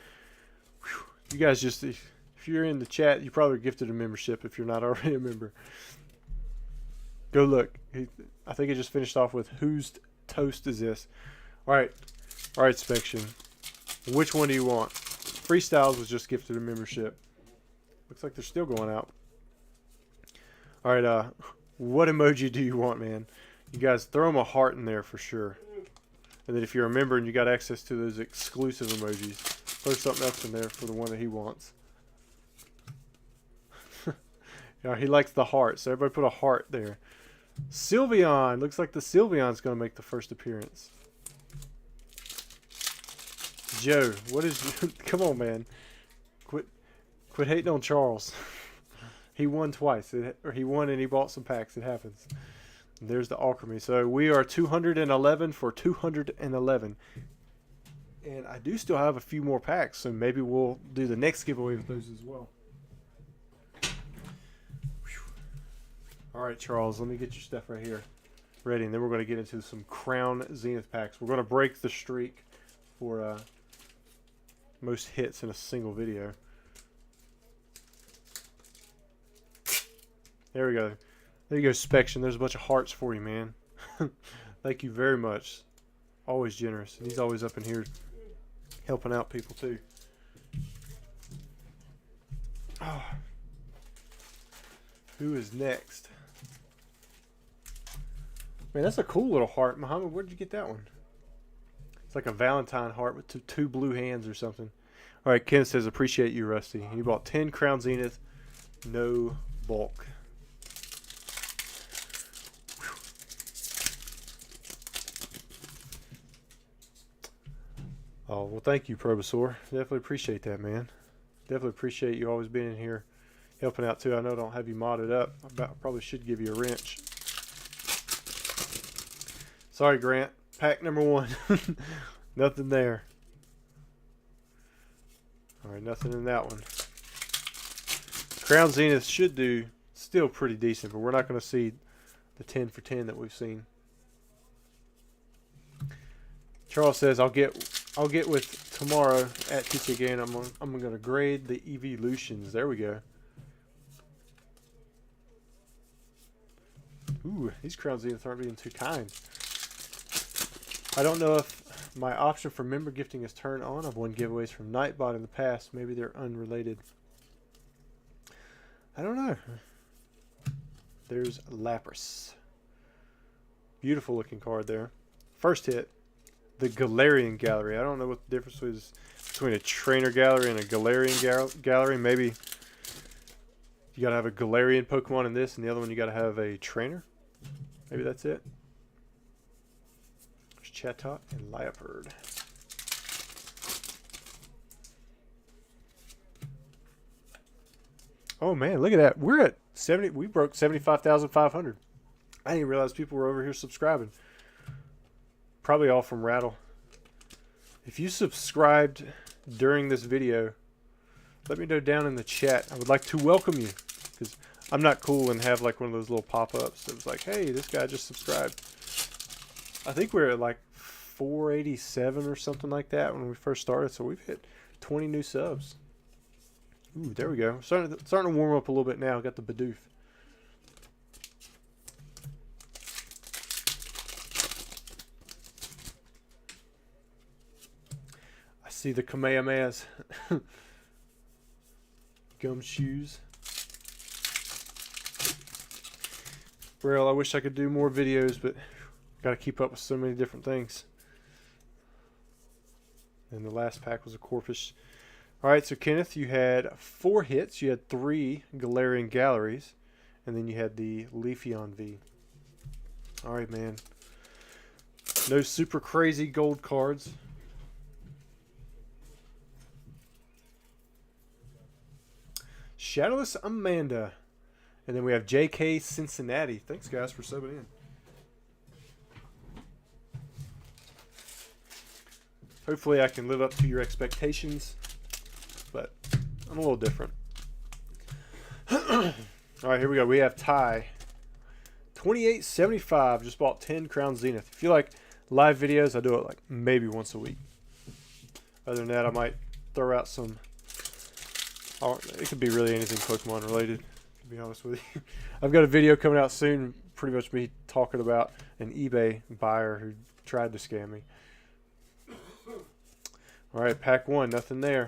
Whew, you guys just, if you're in the chat, you probably gifted a membership if you're not already a member. Go look. I think it just finished off with whose toast is this? All right, Spection. Which one do you want? Freestyles was just gifted a membership. Looks like they're still going out. All right, what emoji do you want, man? You guys throw them a heart in there for sure. And then if you're a member and you got access to those exclusive emojis, throw something else in there for the one that he wants. He likes the heart, so everybody put a heart there. Sylveon. Looks like the Sylveon's going to make the first appearance. Joe, what is... Come on, man. Quit hating on Charles. He won twice. Or he won and he bought some packs. It happens. And there's the alchemy. So we are 211 for 211. And I do still have a few more packs, so maybe we'll do the next giveaway with those as well. All right, Charles, let me get your stuff right here ready, and then we're going to get into some Crown Zenith packs. We're going to break the streak for most hits in a single video. There we go. There you go, Spection. There's a bunch of hearts for you, man. Thank you very much. Always generous. And he's always up in here helping out people, too. Oh. Who is next? Man, that's a cool little heart. Muhammad, where'd you get that one? It's like a Valentine heart with two blue hands or something. All right, Ken says, appreciate you, Rusty. You bought 10 Crown Zenith, no bulk. Oh, well, thank you, Probosaur. Definitely appreciate that, man. Definitely appreciate you always being in here helping out, too. I know I don't have you modded up. I probably should give you a wrench. Sorry, Grant. Pack number 1. Nothing there. Alright, nothing in that one. Crown Zenith should do still pretty decent, but we're not going to see the 10 for 10 that we've seen. Charles says, I'll get with tomorrow at TCA and I'm gonna grade the evolutions. There we go. Ooh, these Crown Zeniths aren't being too kind. I don't know if my option for member gifting is turned on. I've won giveaways from Nightbot in the past. Maybe they're unrelated. I don't know. There's Lapras. Beautiful looking card there. First hit. The Galarian Gallery. I don't know what the difference is between a trainer gallery and a Galarian gallery. Maybe you gotta have a Galarian Pokemon in this, and the other one you gotta have a trainer. Maybe that's it. There's Chatot and Liepard. Oh man, look at that. We're at 70. We broke 75,500. I didn't realize people were over here subscribing. Probably all from Rattle. If you subscribed during this video, let me know down in the chat. I would like to welcome you, because I'm not cool and have like one of those little pop-ups. It was like, hey, this guy just subscribed. I think we're at like 487 or something like that when we first started, so we've hit 20 new subs. Ooh, there we go. Starting to warm up a little bit now. Got the Bidoof. See the Kamehamehas. Gumshoes. Braille, I wish I could do more videos, but gotta keep up with so many different things. And the last pack was a Corpus. Alright, so Kenneth, you had 4 hits. You had 3 Galarian Galleries. And then you had the Leafeon V. Alright, man. No super crazy gold cards. Shadowless Amanda. And then we have JK Cincinnati. Thanks, guys, for subbing in. Hopefully I can live up to your expectations, but I'm a little different. All right, here we go. We have Ty. 28.75. Just bought 10 Crown Zenith. If you like live videos, I do it like maybe once a week. Other than that, I might throw out some... It could be really anything Pokemon related, to be honest with you. I've got a video coming out soon, pretty much me talking about an eBay buyer who tried to scam me. Alright, pack 1, nothing there.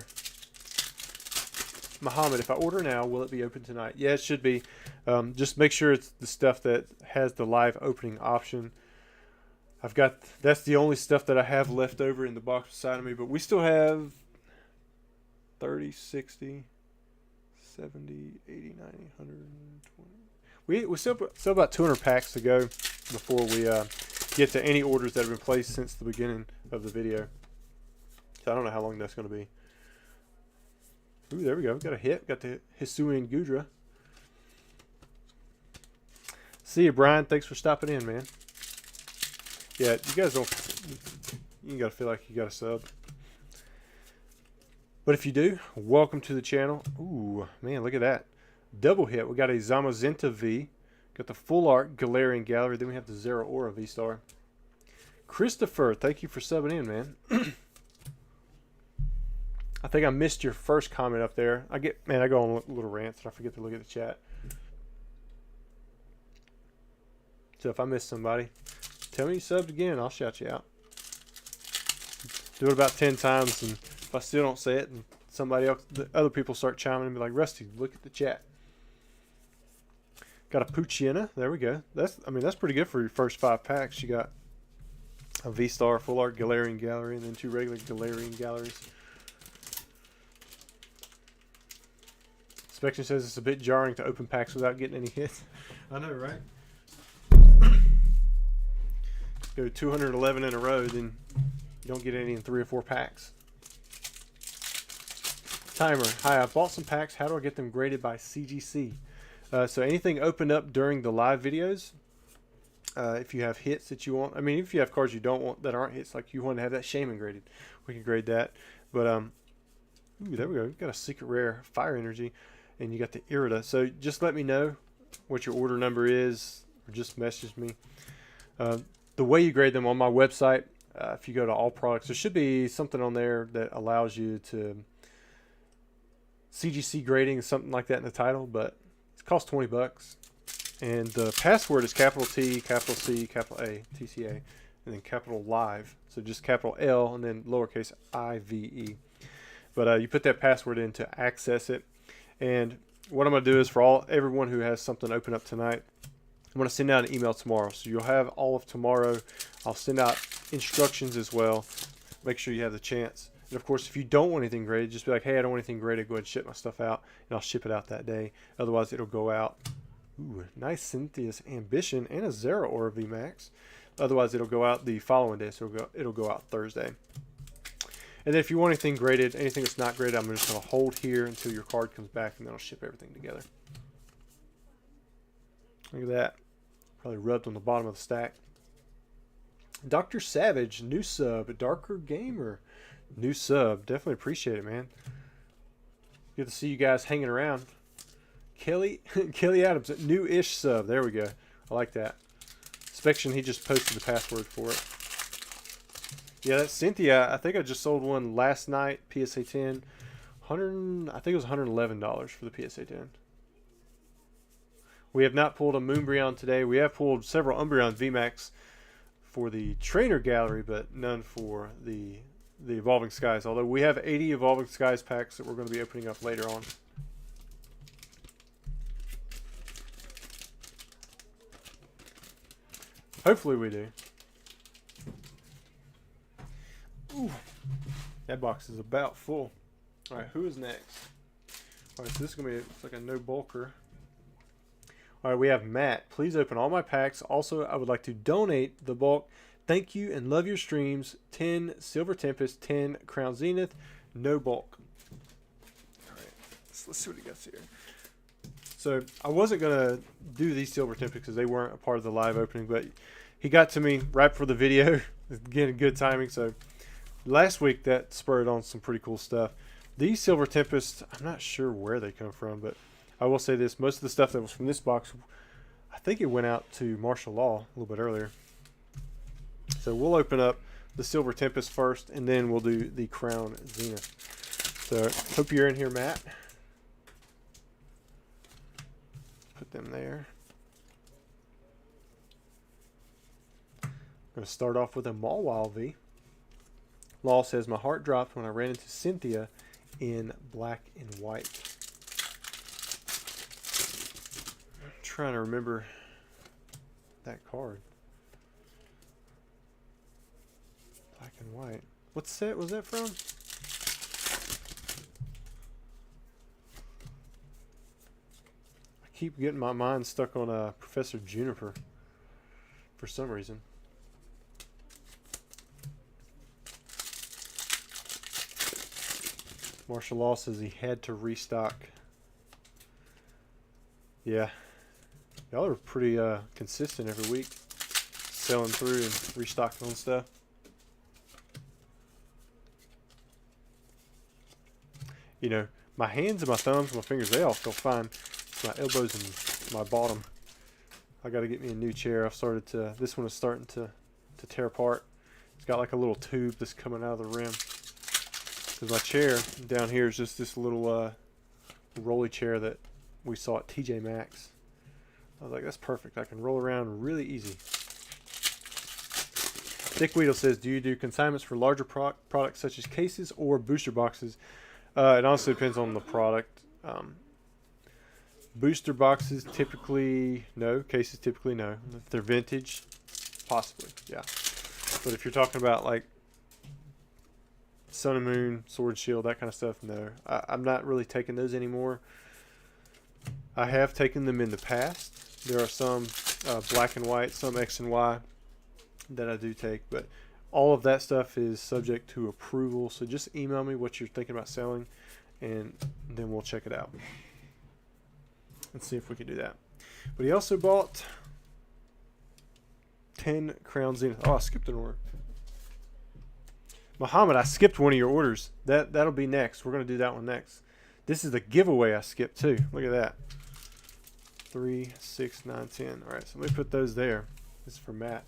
Muhammad, if I order now, will it be open tonight? Yeah, it should be. Just make sure it's the stuff that has the live opening option. That's the only stuff that I have left over in the box beside of me, but we still have 30, 60, 70, 80, 90, 120. We still about 200 packs to go before we get to any orders that have been placed since the beginning of the video. So I don't know how long that's going to be. Ooh, there we go. Got a hit. Got the Hisuian Gudra. See you, Brian. Thanks for stopping in, man. Yeah, you guys don't... You got to feel like you got a sub. But if you do, welcome to the channel. Ooh, man, look at that. Double hit. We got a Zamazenta V. Got the Full Art Galarian Gallery. Then we have the Zeraora Vstar. Christopher, thank you for subbing in, man. I think I missed your first comment up there. I go on little rants and I forget to look at the chat. So if I miss somebody, tell me you subbed again. I'll shout you out. Do it about 10 times, and if I still don't say it, and somebody else, the other people start chiming in and be like, Rusty, look at the chat. Got a Poochyena. There we go. That's pretty good for your first 5 packs. You got a Vstar Full Art Galarian Gallery, and then 2 regular Galarian Galleries. Inspection says it's a bit jarring to open packs without getting any hits. I know, right? Go 211 in a row, then You don't get any in 3 or 4 packs. Timer. Hi, I bought some packs. How do I get them graded by CGC? So anything opened up during the live videos, if you have hits that you want, I mean, if you have cards you don't want that aren't hits, like you want to have that Shaman graded, we can grade that. But ooh, there we go. You got a secret rare Fire Energy, and you got the Irida. So just let me know what your order number is, or just message me. The way you grade them on my website, if you go to all products, there should be something on there that allows you to CGC grading, something like that in the title, but it costs $20. And the password is capital T, capital C, capital A, TCA, and then capital Live. So just capital L and then lowercase IVE. But you put that password in to access it. And what I'm going to do is for everyone who has something open up tonight, I'm going to send out an email tomorrow. So you'll have all of tomorrow. I'll send out instructions as well. Make sure you have the chance. And of course, if you don't want anything graded, just be like, hey, I don't want anything graded. Go ahead and ship my stuff out, and I'll ship it out that day. Otherwise, it'll go out. Ooh, nice Cynthia's Ambition and a Zera Aura VMAX. Otherwise, it'll go out the following day, so it'll go out Thursday. And then if you want anything graded, anything that's not graded, I'm just going to hold here until your card comes back, and then I'll ship everything together. Look at that. Probably rubbed on the bottom of the stack. Dr. Savage, new sub. Darker Gamer, new sub. Definitely appreciate it, man. Good to see you guys hanging around. Kelly Adams, new-ish sub. There we go. I like that. Inspection, he just posted the password for it. Yeah, that's Cynthia. I think I just sold one last night, PSA 10. I think it was $111 for the PSA 10. We have not pulled a Moonbreon today. We have pulled several Umbreon VMAX for the Trainer Gallery, but none for the Evolving Skies. Although we have 80 Evolving Skies packs that we're going to be opening up later on. Hopefully we do. Ooh, that box is about full. All right, who is next? All right, so this is going to be like a no bulker. All right, we have Matt. Please open all my packs. Also, I would like to donate the bulk. Thank you and love your streams. 10 Silver Tempest, 10 Crown Zenith, no bulk. All right, let's see what he got here. So I wasn't going to do these Silver Tempest because they weren't a part of the live opening, but he got to me right before the video. Again, good timing. So last week that spurred on some pretty cool stuff. These Silver Tempest, I'm not sure where they come from, but I will say this. Most of the stuff that was from this box, I think it went out to Martial Law a little bit earlier. So we'll open up the Silver Tempest first, and then we'll do the Crown Zenith. So hope you're in here, Matt. Put them there. I'm going to start off with a Mawile V. Law says, my heart dropped when I ran into Cynthia in black and white. I'm trying to remember that card. Black and white. What set was that from? I keep getting my mind stuck on Professor Juniper for some reason. Martial Law says he had to restock. Yeah. Y'all are pretty consistent every week. Selling through and restocking on stuff. You know, my hands and my thumbs and my fingers, they all feel fine. It's my elbows and my bottom. I got to get me a new chair. I've started to, this one is starting to tear apart. It's got like a little tube that's coming out of the rim. Because my chair down here is just this little rolly chair that we saw at TJ Maxx. I was like, that's perfect. I can roll around really easy. Dick Weedle says, do you do consignments for larger products such as cases or booster boxes? It honestly depends on the product. Booster boxes typically no. Cases typically no. If they're vintage, possibly, yeah. But if you're talking about like Sun and Moon, Sword Shield, that kind of stuff, no. I'm not really taking those anymore. I have taken them in the past. There are some black and white, some X and Y that I do take, but All of that stuff is subject to approval, so just email me what you're thinking about selling, and then we'll check it out and see if we can do that. But he also bought 10 Crown Zenith. Oh, I skipped an order. Muhammad, I skipped one of your orders. That'll be next. We're going to do that one next. This is the giveaway I skipped too. Look at that. 3, 6, 9, 10. All right, so let me put those there. This is for Matt.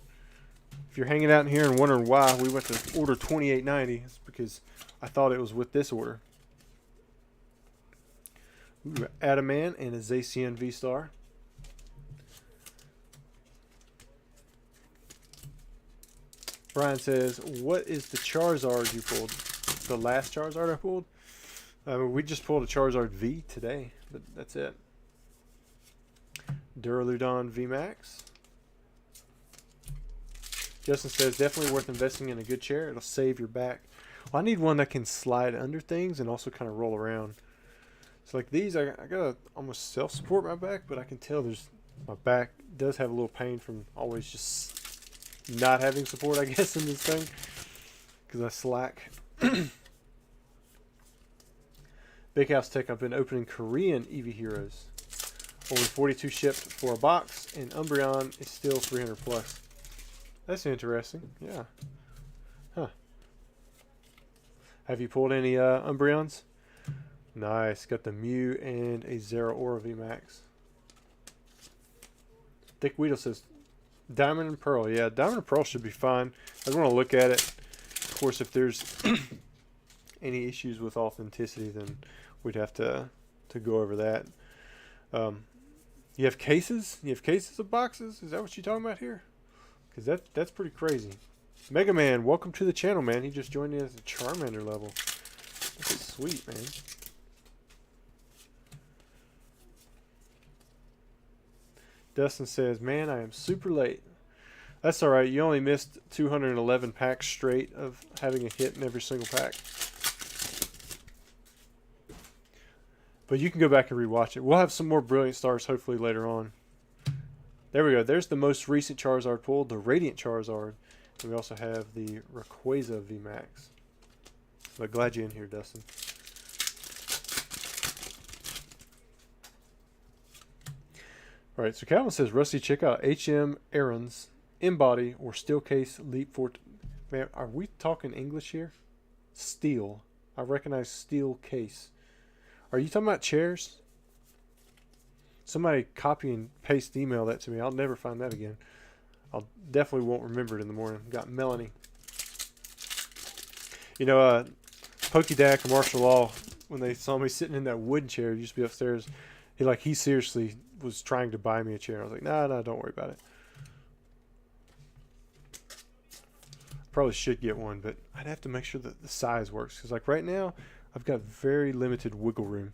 If you're hanging out in here and wondering why we went to order $28.90, it's because I thought it was with this order. Ooh, Adaman and a Zacian Vstar. Brian says, what is the Charizard you pulled? The last Charizard I pulled? We just pulled a Charizard V today, but that's it. Duraludon VMAX. Justin says, definitely worth investing in a good chair. It'll save your back. Well, I need one that can slide under things and also kind of roll around. So like these, I gotta almost self-support my back, but I can tell my back does have a little pain from always just not having support, I guess, in this thing, because I slack. Big House Tech, I've been opening Korean Eevee Heroes. Only 42 shipped for a box, and Umbreon is still 300 plus. That's interesting. Yeah. Huh. Have you pulled any Umbreons? Nice. Got the Mew and a Zeraora VMAX. Thick Weedle says Diamond and Pearl. Yeah, Diamond and Pearl should be fine. I just want to look at it. Of course, if there's any issues with authenticity, then we'd have to go over that. You have cases? You have cases of boxes? Is that what you're talking about here? Because that's pretty crazy. Mega Man, welcome to the channel, man. He just joined in at the Charmander level. That's sweet, man. Dustin says, man, I am super late. That's alright. You only missed 211 packs straight of having a hit in every single pack. But you can go back and rewatch it. We'll have some more Brilliant Stars hopefully later on. There we go. There's the most recent Charizard pulled, the Radiant Charizard. And we also have the Rayquaza VMAX. But glad you're in here, Dustin. Alright, so Calvin says, Rusty, check out HM Aaron's Embody or Steel Case Leap Fort. Man, are we talking English here? Steel. I recognize Steel Case. Are you talking about chairs? Somebody copy and paste email that to me. I'll never find that again. I'll definitely won't remember it in the morning. Got Melanie. You know, Pokédak and Martial Law, when they saw me sitting in that wooden chair, used to be upstairs, he seriously was trying to buy me a chair. I was like, nah, don't worry about it. Probably should get one, but I'd have to make sure that the size works. Because like right now, I've got very limited wiggle room.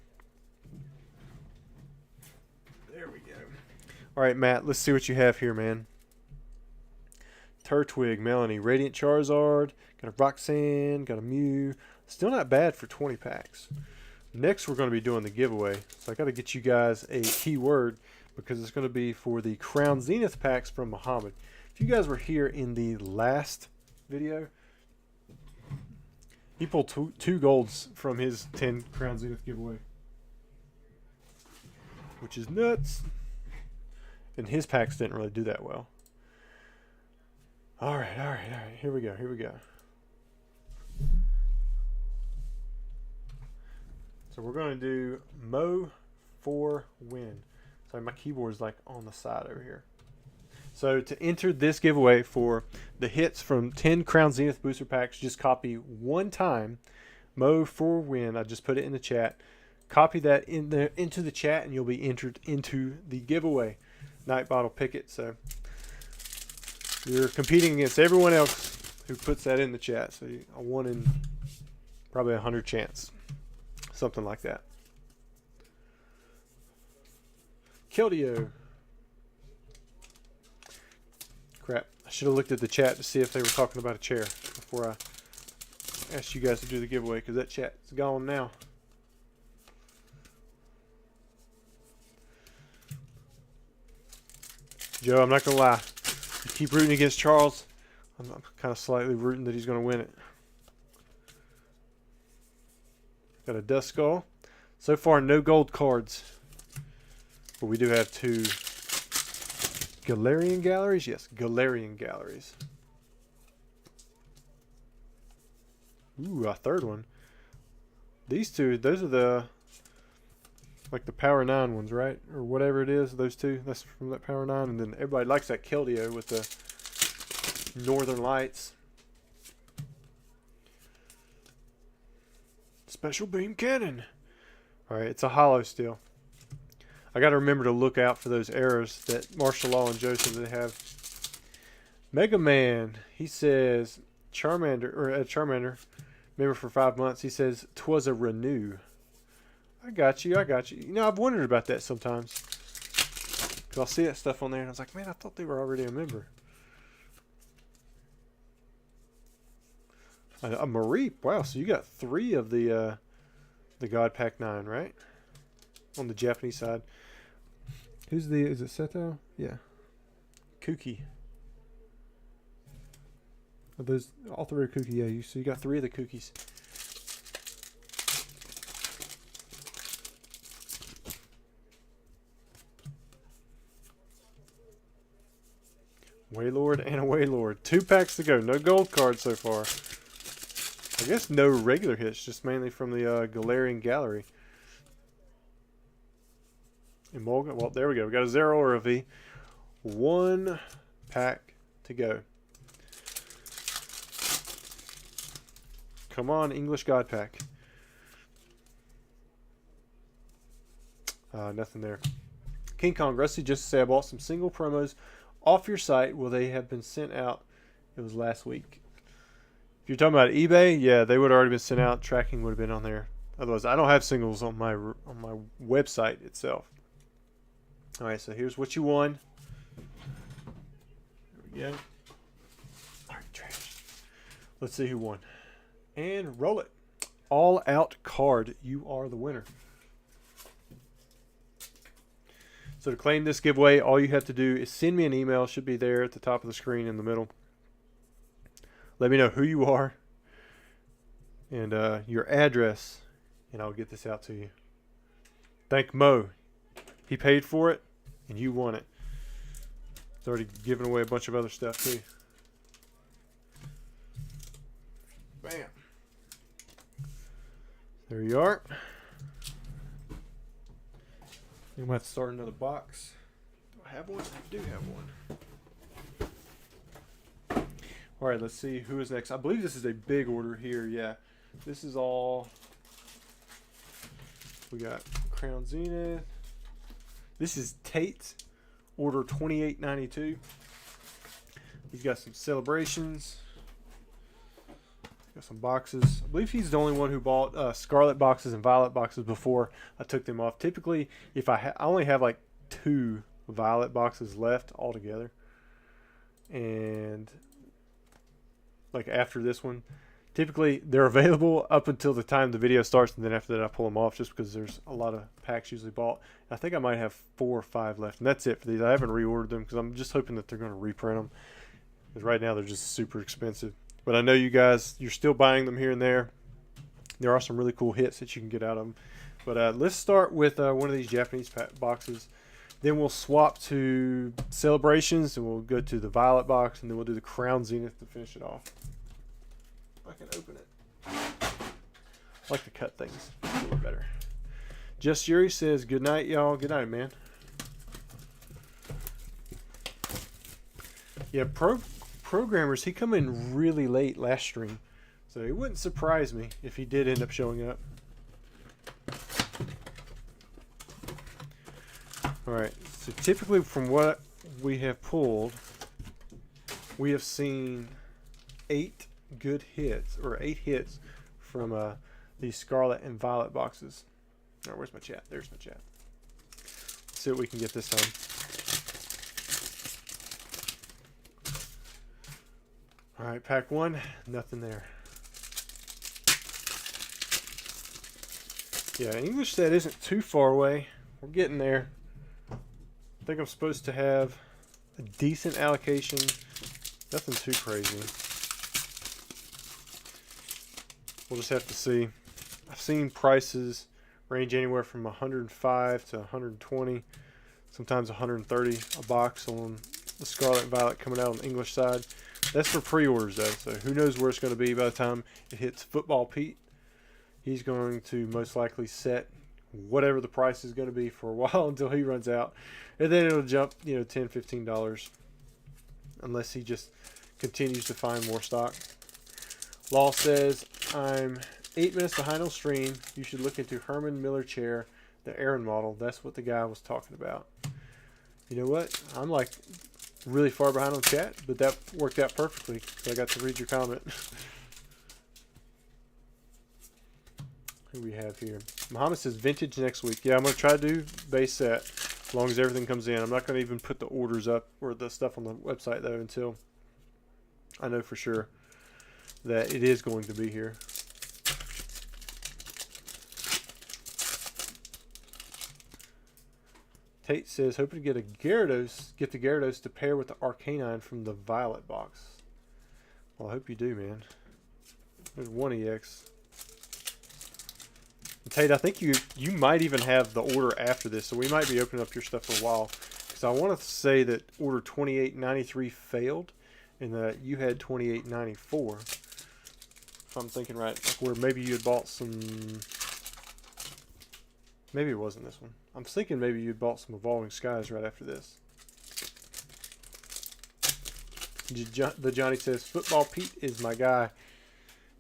There we go. All right, Matt, let's see what you have here, man. Turtwig, Melanie, Radiant Charizard, got a Roxanne, got a Mew. Still not bad for 20 packs. Next, we're going to be doing the giveaway. So I got to get you guys a keyword because it's going to be for the Crown Zenith packs from Muhammad. If you guys were here in the last video, he pulled two golds from his 10 Crown Zenith giveaway, which is nuts. And his packs didn't really do that well. All right. Here we go. So we're going to do Mo for win. Sorry, my keyboard's like on the side over here. So to enter this giveaway for the hits from 10 Crown Zenith booster packs, just copy one time Mo for win. I just put it in the chat. Copy that into the chat and you'll be entered into the giveaway. Nightbot will pick it. So you're competing against everyone else who puts that in the chat. So a 1 in probably 100 chance. Something like that. Keldeo. Crap. I should have looked at the chat to see if they were talking about a chair before I asked you guys to do the giveaway, because that chat's gone now. Joe, I'm not going to lie. You keep rooting against Charles, I'm kind of slightly rooting that he's going to win it. Got a Dust Skull. So far, no gold cards. But we do have 2 Galarian Galleries. Yes, Galarian Galleries. Ooh, a 3rd one. These 2, those are the, like the Power 9 ones, right? Or whatever it is, those 2. That's from that Power 9. And then everybody likes that Keldeo with the Northern Lights. Special Beam Cannon. Alright, it's a holo still. I got to remember to look out for those errors that Martial Law and Joseph they have. Mega Man, he says Charmander, or Charmander, member for 5 months. He says 'twas a renew. I got you. You know, I've wondered about that sometimes. Cause I'll see that stuff on there, and I was like, man, I thought they were already a member. A Mareep. Wow, so you got 3 of the God Pack 9, right? On the Japanese side. Who's the, is it Seto? Yeah. Kuki. Are those, all 3 are Kuki, yeah. So you got 3 of the Kukis. Waylord and a Waylord. 2 packs to go. No gold cards so far. I guess no regular hits, just mainly from the Galarian Gallery. Emolga, well, there we go. We got a 0 or a V. 1 pack to go. Come on, English God Pack. Nothing there. King Kong Rusty just to say I bought some single promos off your site. Will they have been sent out? It was last week. If you're talking about eBay, yeah, they would have already been sent out. Tracking would have been on there. Otherwise, I don't have singles on my website itself. All right, so here's what you won. There we go. All right, trash. Let's see who won. And roll it. All Out card. You are the winner. So to claim this giveaway, all you have to do is send me an email. It should be there at the top of the screen in the middle. Let me know who you are and your address, and I'll get this out to you. Thank Mo. He paid for it, and you won it. It's already giving away a bunch of other stuff, too. Bam. There you are. I'm going to have to start another box. Do I have one? I do have one. All right, let's see who is next. I believe this is a big order here. Yeah, this is all. We got Crown Zenith. This is Tate, order 2892. He's got some celebrations. Got some boxes. I believe he's the only one who bought scarlet boxes and violet boxes before I took them off. Typically, if I only have like 2 violet boxes left altogether, and like after this one, typically they're available up until the time the video starts, and then after that I pull them off just because there's a lot of packs usually bought. I think I might have 4 or 5 left, and that's it for these. I haven't reordered them because I'm just hoping that they're going to reprint them, because right now they're just super expensive. But I know you guys, you're still buying them here and there. There are some really cool hits that you can get out of them. But let's start with one of these Japanese boxes. Then we'll swap to Celebrations, and we'll go to the Violet box, and then we'll do the Crown Zenith to finish it off. If I can open it. I like to cut things a little better. Just Yuri says, good night, y'all. Good night, man. Yeah, programmers, he come in really late last stream, so it wouldn't surprise me if he did end up showing up. Alright, so typically from what we have pulled, we have seen 8 good hits, or 8 hits from these Scarlet and Violet boxes. Alright, where's my chat? There's my chat. Let's see what we can get this time. Alright, pack 1, nothing there. Yeah, English set isn't too far away. We're getting there. I think I'm supposed to have a decent allocation Nothing too crazy. We'll just have to see. I've seen prices range anywhere from 105 to 120, sometimes 130 a box on the Scarlet and Violet coming out on the English side. That's for pre-orders though, so who knows where it's going to be by the time it hits Football Pete. He's going to most likely set whatever the price is going to be for a while until he runs out, and then it'll jump, you know, $10, $15, unless he just continues to find more stock. Law says, I'm 8 minutes behind on stream. You should look into Herman Miller chair, the Aaron model. That's what the guy was talking about. You know what? I'm like really far behind on chat, but that worked out perfectly because I got to read your comment. Who we have here? Muhammad says vintage next week. Yeah, I'm going to try to do base set as long as everything comes in. I'm not going to even put the orders up or the stuff on the website though until I know for sure that it is going to be here. Tate says, hoping to get a Gyarados, get the Gyarados to pair with the Arcanine from the Violet box. Well, I hope you do, man. There's one EX. And Tate, I think you might even have the order after this, so we might be opening up your stuff for a while. Because I want to say that order 2893 failed, and that you had 2894. If I'm thinking right, like where maybe you had bought some. Maybe it wasn't this one. I'm thinking maybe you bought some Evolving Skies right after this. The Johnny says, Football Pete is my guy.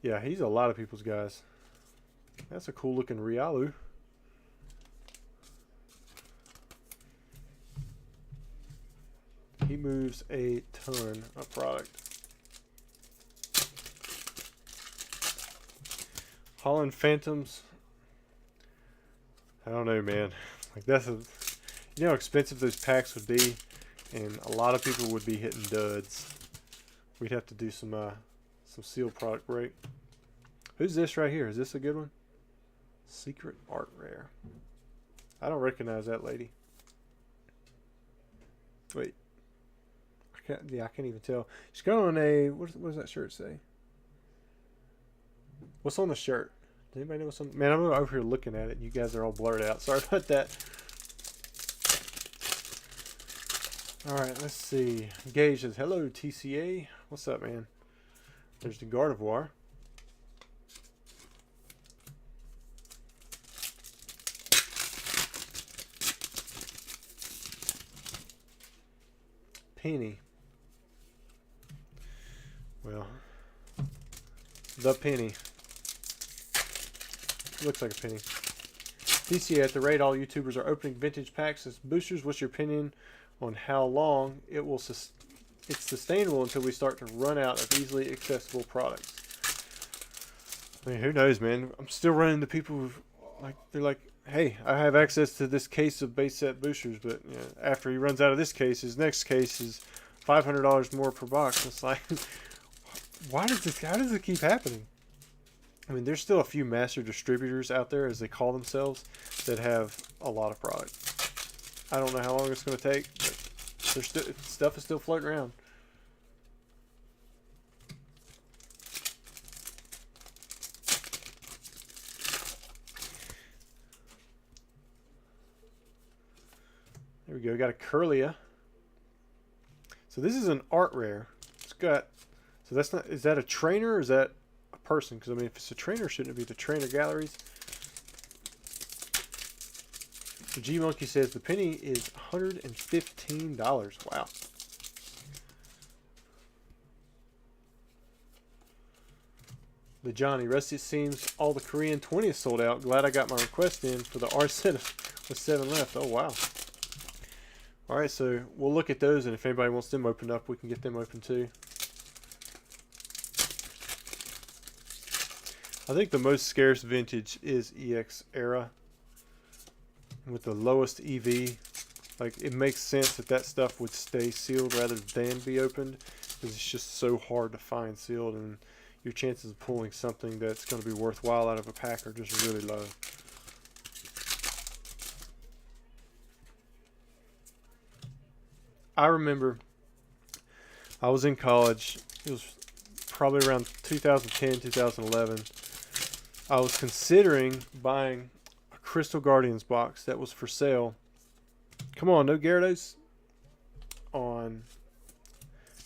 Yeah, he's a lot of people's guys. That's a cool looking Riolu. He moves a ton of product. Holland Phantoms. I don't know, man. Like that's you know how expensive those packs would be, and a lot of people would be hitting duds. We'd have to do some sealed product break. Who's this right here? Is this a good one? Secret Art Rare. I don't recognize that lady. Wait. I can't even tell. She's got on a what does that shirt say? What's on the shirt? Does anybody know what's on? Man, I'm over here looking at it. You guys are all blurred out. Sorry about that. Alright, let's see. Gage says, hello, TCA. What's up, man? There's the Gardevoir. Penny. Well, the penny. Looks like a penny. TCA, at the rate all YouTubers are opening vintage packs as boosters, what's your opinion on how long it's sustainable until we start to run out of easily accessible products? I mean, who knows, man? I'm still running into people who they're like, hey, I have access to this case of base set boosters, but you know, after he runs out of this case, his next case is $500 more per box. It's like, how does it keep happening? I mean, there's still a few master distributors out there, as they call themselves, that have a lot of product. I don't know how long it's going to take, but stuff is still floating around. There we go. We got a Curlia. So this is an art rare. It's got. So that's not. Is that a trainer or is that a person? Because I mean, if it's a trainer, shouldn't it be the trainer galleries? So G Monkey says the penny is $115. Wow. The Johnny Rusty, it seems all the Korean 20 is sold out. Glad I got my request in for the R set with 7 left. Oh wow. All right, so we'll look at those, and if anybody wants them opened up, we can get them open too. I think the most scarce vintage is EX Era with the lowest EV. Like, it makes sense that that stuff would stay sealed rather than be opened, because it's just so hard to find sealed, and your chances of pulling something that's going to be worthwhile out of a pack are just really low. I remember I was in college. It was probably around 2010, 2011. I was considering buying a Crystal Guardians box that was for sale. Come on, no Gyarados? On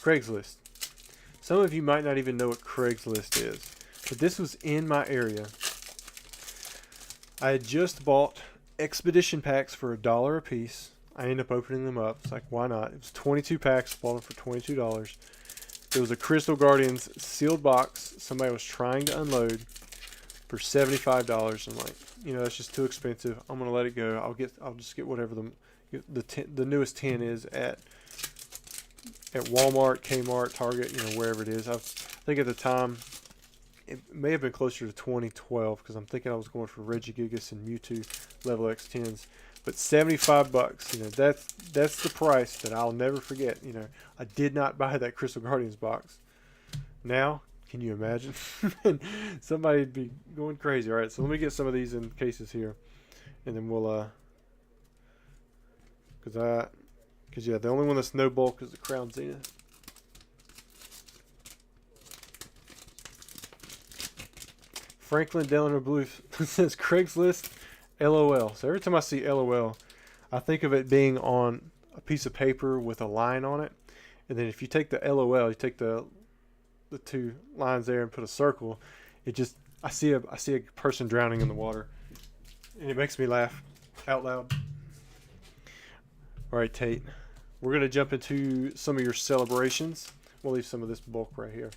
Craigslist. Some of you might not even know what Craigslist is, but this was in my area. I had just bought expedition packs for $1 a piece. I ended up opening them up. It's like, why not? It was 22 packs, bought them for $22. It was a Crystal Guardians sealed box somebody was trying to unload for $75. I'm like, you know, that's just too expensive. I'm gonna let it go. I'll just get whatever the newest 10 is at Walmart, Kmart, Target, you know, wherever it is. I think at the time it may have been closer to 2012 because I'm thinking I was going for Regigigas and Mewtwo level X10s. But $75, you know, that's the price that I'll never forget. You know, I did not buy that Crystal Guardians box. Now, can you imagine? Somebody'd be going crazy. All right, so let me get some of these in cases here, and then we'll because yeah, the only one that's no bulk is the Crown Zenith. Franklin Delano Blue says Craigslist LOL. So every time I see LOL, I think of it being on a piece of paper with a line on it. And then if you take the LOL, you take the two lines there and put a circle, it just I see a person drowning in the water. And it makes me laugh out loud. All right, Tate. We're going to jump into some of your celebrations. We'll leave some of this bulk right here.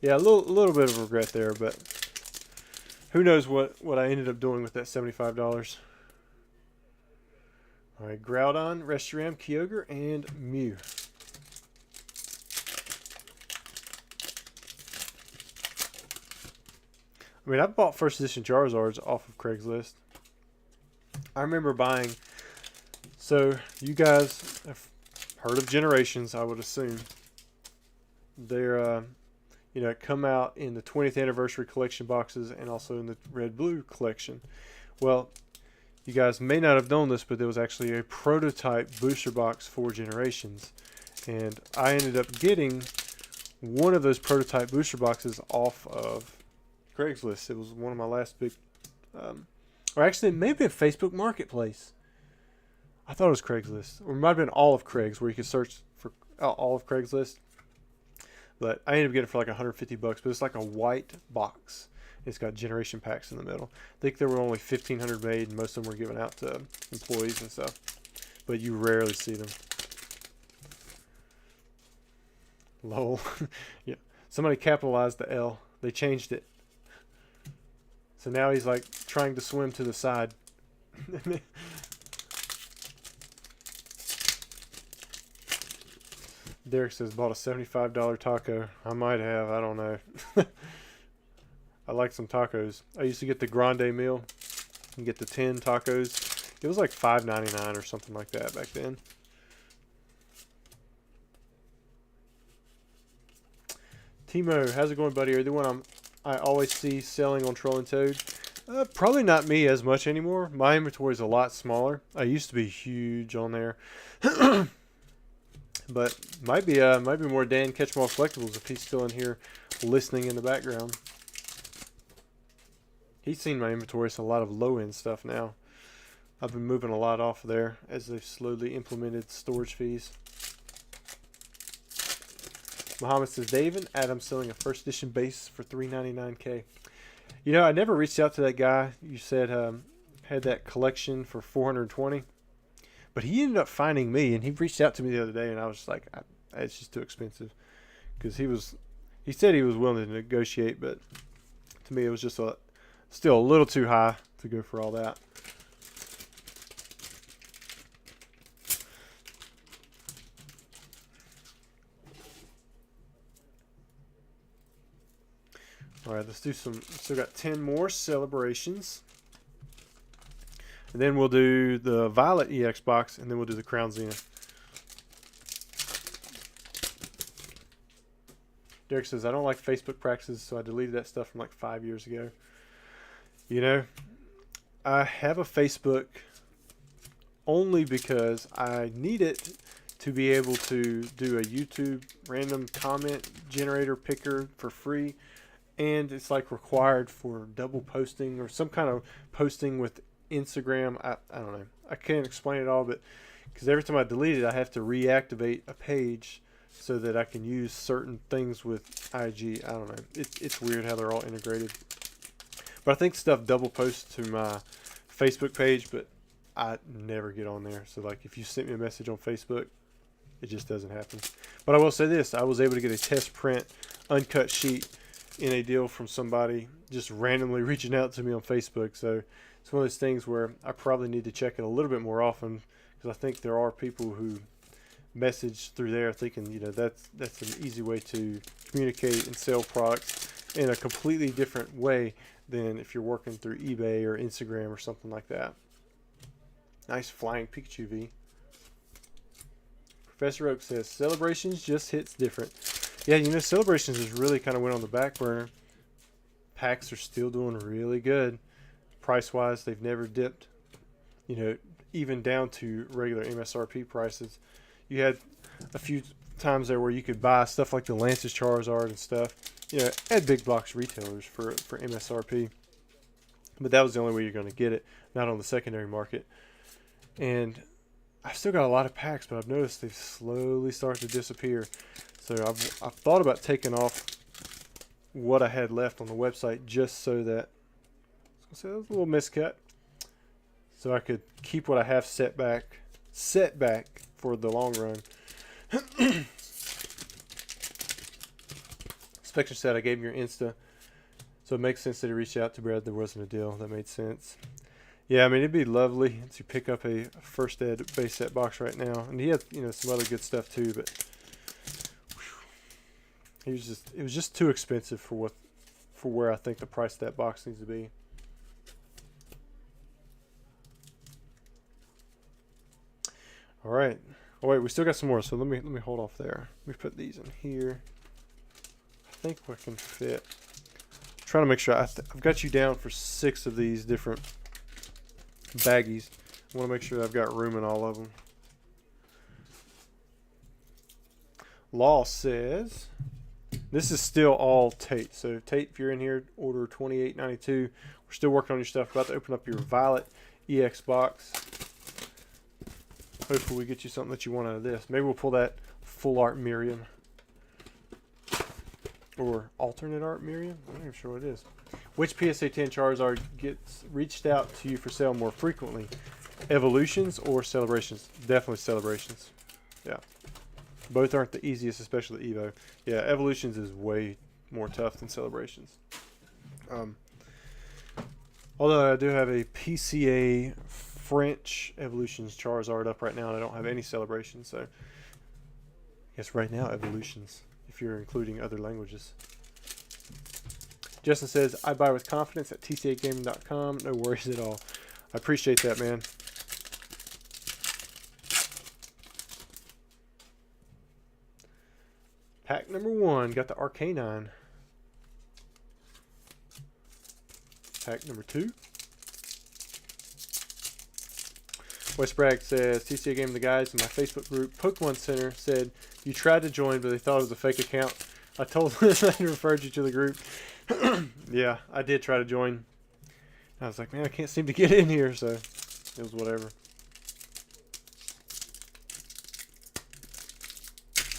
Yeah, a little bit of regret there, but who knows what I ended up doing with that $75. All right, Groudon, Reshiram, Kyogre, and Mew. I mean, I bought first edition Charizards off of Craigslist. I remember buying, so you guys have heard of Generations, I would assume. They're, you know, come out in the 20th anniversary collection boxes and also in the red blue collection. Well, you guys may not have known this, but there was actually a prototype booster box for Generations. And I ended up getting one of those prototype booster boxes off of Craigslist. It was one of my last big, or actually it may have been Facebook Marketplace. I thought it was Craigslist. Or it might have been all of Craig's, where you could search for all of Craigslist. But I ended up getting it for like $150, but it's like a white box. It's got generation packs in the middle. I think there were only 1,500 made, and most of them were given out to employees and stuff. But you rarely see them. Lol. Yeah. Somebody capitalized the L. They changed it. So now he's like trying to swim to the side. Derek says, bought a $75 taco. I might have. I don't know. I like some tacos. I used to get the grande meal and get the 10 tacos. It was like $5.99 or something like that back then. Timo, how's it going, buddy? Are you the one I always see selling on Troll and Toad? Probably not me as much anymore. My inventory is a lot smaller. I used to be huge on there. But might be more Dan Catch'em All Collectibles if he's still in here listening in the background. He's seen my inventory. It's a lot of low-end stuff now. I've been moving a lot off of there as they've slowly implemented storage fees. Muhammad says, David, Adam's selling a first edition base for $399K. You know, I never reached out to that guy. You said had that collection for $420. But he ended up finding me, and he reached out to me the other day, and I was just like, it's just too expensive. Because he said he was willing to negotiate, but to me it was just still a little too high to go for all that. All right, let's do some. Still got 10 more celebrations. And then we'll do the Violet EX box, and then we'll do the Crown Zenith. Derek says, I don't like Facebook practices, so I deleted that stuff from like 5 years ago. You know, I have a Facebook only because I need it to be able to do a YouTube random comment generator picker for free. And it's like required for double posting or some kind of posting with Instagram. I don't know. I can't explain it all, but because every time I delete it, I have to reactivate a page so that I can use certain things with IG. I don't know. It's weird how they're all integrated. But I think stuff double posts to my Facebook page, but I never get on there. So like if you sent me a message on Facebook, it just doesn't happen. But I will say this. I was able to get a test print uncut sheet in a deal from somebody just randomly reaching out to me on Facebook. So it's one of those things where I probably need to check it a little bit more often, because I think there are people who message through there thinking, you know, that's an easy way to communicate and sell products in a completely different way than if you're working through eBay or Instagram or something like that. Nice flying Pikachu V. Professor Oak says Celebrations just hits different. Yeah, you know, Celebrations has really kind of went on the back burner. Packs are still doing really good. Price-wise, they've never dipped, you know, even down to regular MSRP prices. You had a few times there where you could buy stuff like the Lance's Charizard and stuff, you know, at big box retailers for MSRP. But that was the only way you're going to get it, not on the secondary market. And I've still got a lot of packs, but I've noticed they've slowly started to disappear. So I've thought about taking off what I had left on the website just so that, so that was a little miscut, so I could keep what I have set back for the long run. Spectre said I gave him your Insta, so it makes sense that he reached out to Brad. There wasn't a deal. That made sense. Yeah, I mean, it'd be lovely to pick up a first ed base set box right now, and he had, you know, some other good stuff too, but it was just too expensive for where I think the price of that box needs to be. All right. Oh wait, we still got some more, so let me hold off there. Let me put these in here. I think we can fit. I'm trying to make sure I've got you down for 6 of these different baggies. I want to make sure I've got room in all of them. Law says this is still all Tate. So Tate, if you're in here, order 28.92. We're still working on your stuff. About to open up your Violet EX box. Hopefully we get you something that you want out of this. Maybe we'll pull that full art Miriam. Or alternate art Miriam? I'm not even sure what it is. Which PSA 10 Charizard gets reached out to you for sale more frequently? Evolutions or Celebrations? Definitely Celebrations. Yeah. Both aren't the easiest, especially Evo. Yeah, Evolutions is way more tough than Celebrations. Although I do have a PCA French Evolutions Charizard up right now, and I don't have any Celebrations, so I guess right now Evolutions, if you're including other languages. Justin says, I buy with confidence at TCAgaming.com. No worries at all. I appreciate that, man. Pack number 1, got the Arcanine. Pack number 2. Wes Bragg says, TCA Gaming, the guys in my Facebook group, Pokemon Center, said you tried to join, but they thought it was a fake account. I told them I referred you to the group. Yeah, I did try to join. I was like, man, I can't seem to get in here, so it was whatever.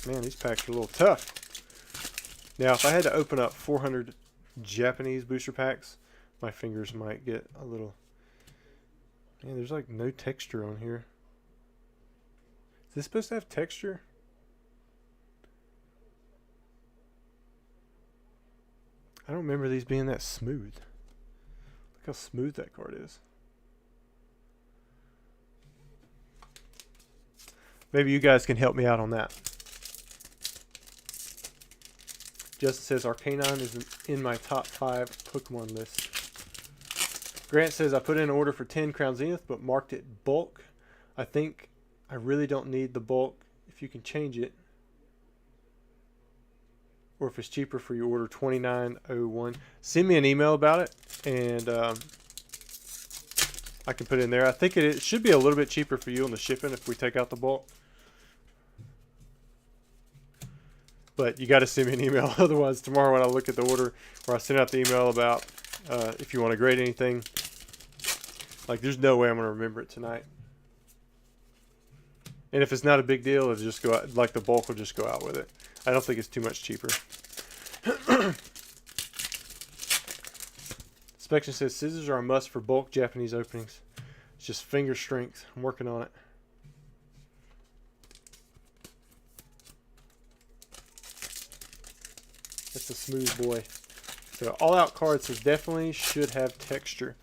Man, these packs are a little tough. Now, if I had to open up 400 Japanese booster packs, my fingers might get a little... Man, there's like no texture on here. Is this supposed to have texture? I don't remember these being that smooth. Look how smooth that card is. Maybe you guys can help me out on that. Justin says Arcanine is in my top 5 Pokemon list. Grant says I put in an order for 10 Crown Zenith, but marked it bulk. I think I really don't need the bulk. If you can change it, or if it's cheaper for you, order 29.01. Send me an email about it, and I can put in there. I think it should be a little bit cheaper for you on the shipping if we take out the bulk. But you got to send me an email. Otherwise, tomorrow when I look at the order, or I send out the email about if you want to grade anything, like there's no way I'm going to remember it tonight. And if it's not a big deal, it'll just go out, like the bulk will just go out with it. I don't think it's too much cheaper. Inspection says scissors are a must for bulk Japanese openings. It's just finger strength. I'm working on it. That's a smooth boy. So all out card says definitely should have texture.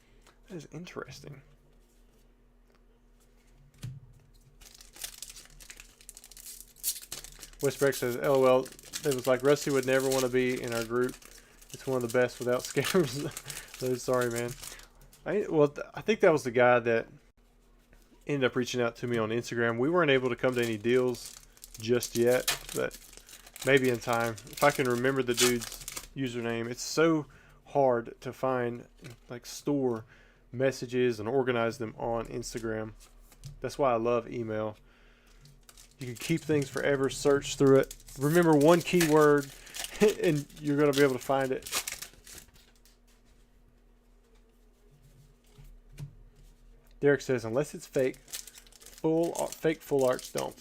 That is interesting. Westbreak says, LOL, it was like Rusty would never want to be in our group. It's one of the best without scammers. So sorry, man. I think that was the guy that ended up reaching out to me on Instagram. We weren't able to come to any deals just yet, but maybe in time. If I can remember the dude's username. It's so hard to find, like, store messages and organize them on Instagram. That's why I love email. You can keep things forever, search through it. Remember one keyword, and you're going to be able to find it. Derek says, unless it's fake, fake full arts don't.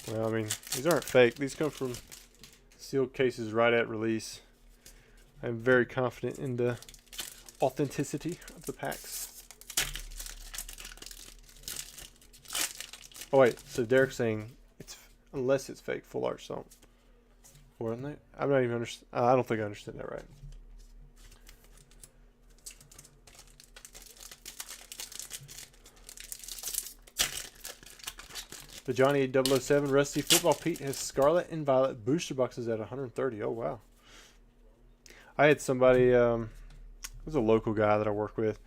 Well, I mean, these aren't fake. These come from sealed cases right at release. I'm very confident in the authenticity of the packs. Oh wait, so Derek's saying it's unless it's fake full arch don't. Or isn't it? I'm not even I don't think I understood that right. The Johnny 007 Rusty Football Pete has Scarlet and Violet booster boxes at 130. Oh wow. I had somebody, it was a local guy that I work with.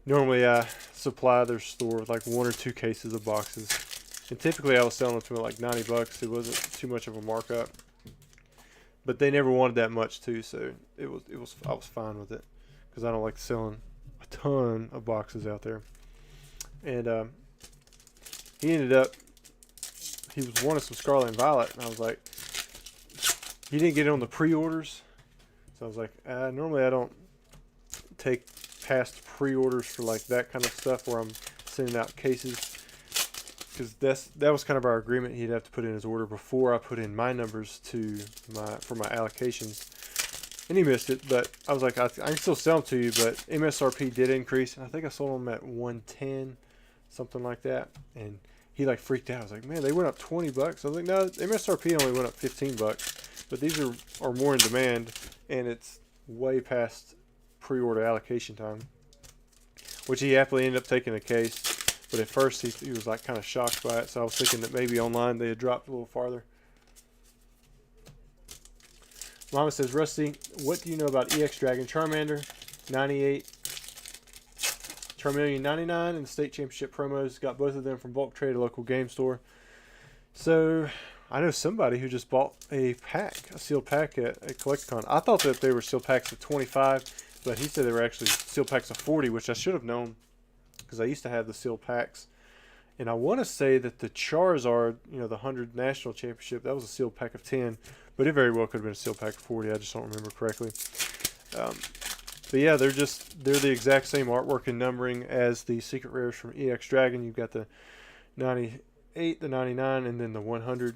Normally I supply their store with like 1 or 2 cases of boxes. And typically I was selling them to them like 90 bucks. It wasn't too much of a markup. But they never wanted that much too, so I was fine with it. Because I don't like selling a ton of boxes out there. And he ended up, he was wanting some Scarlet and Violet, and I was like, he didn't get it on the pre-orders. So I was like, normally I don't take past pre-orders for like that kind of stuff where I'm sending out cases, because that was kind of our agreement. He'd have to put in his order before I put in my numbers for my allocations, and he missed it. But I was like, I can still sell them to you, but MSRP did increase, and I think I sold them at 110, something like that. And he like freaked out. I was like, man, they went up 20 bucks. I was like, no, MSRP only went up 15 bucks, but these are more in demand, and it's way past pre-order allocation time, which he happily ended up taking a case. But at first he was like kind of shocked by it, so I was thinking that maybe online they had dropped a little farther. Mama says, Rusty, what do you know about EX Dragon Charmander 98, Charmeleon 99, and the state championship promos? Got both of them from bulk trade at a local game store. So I know somebody who just bought a sealed pack at Collecticon. I thought that they were sealed packs of 25, but he said they were actually sealed packs of 40, which I should have known because I used to have the sealed packs. And I want to say that the Charizard, the 100 National Championship, that was a sealed pack of 10, but it very well could have been a sealed pack of 40. I just don't remember correctly. But yeah, they're the exact same artwork and numbering as the Secret Rares from EX Dragon. You've got the 98, the 99, and then the 100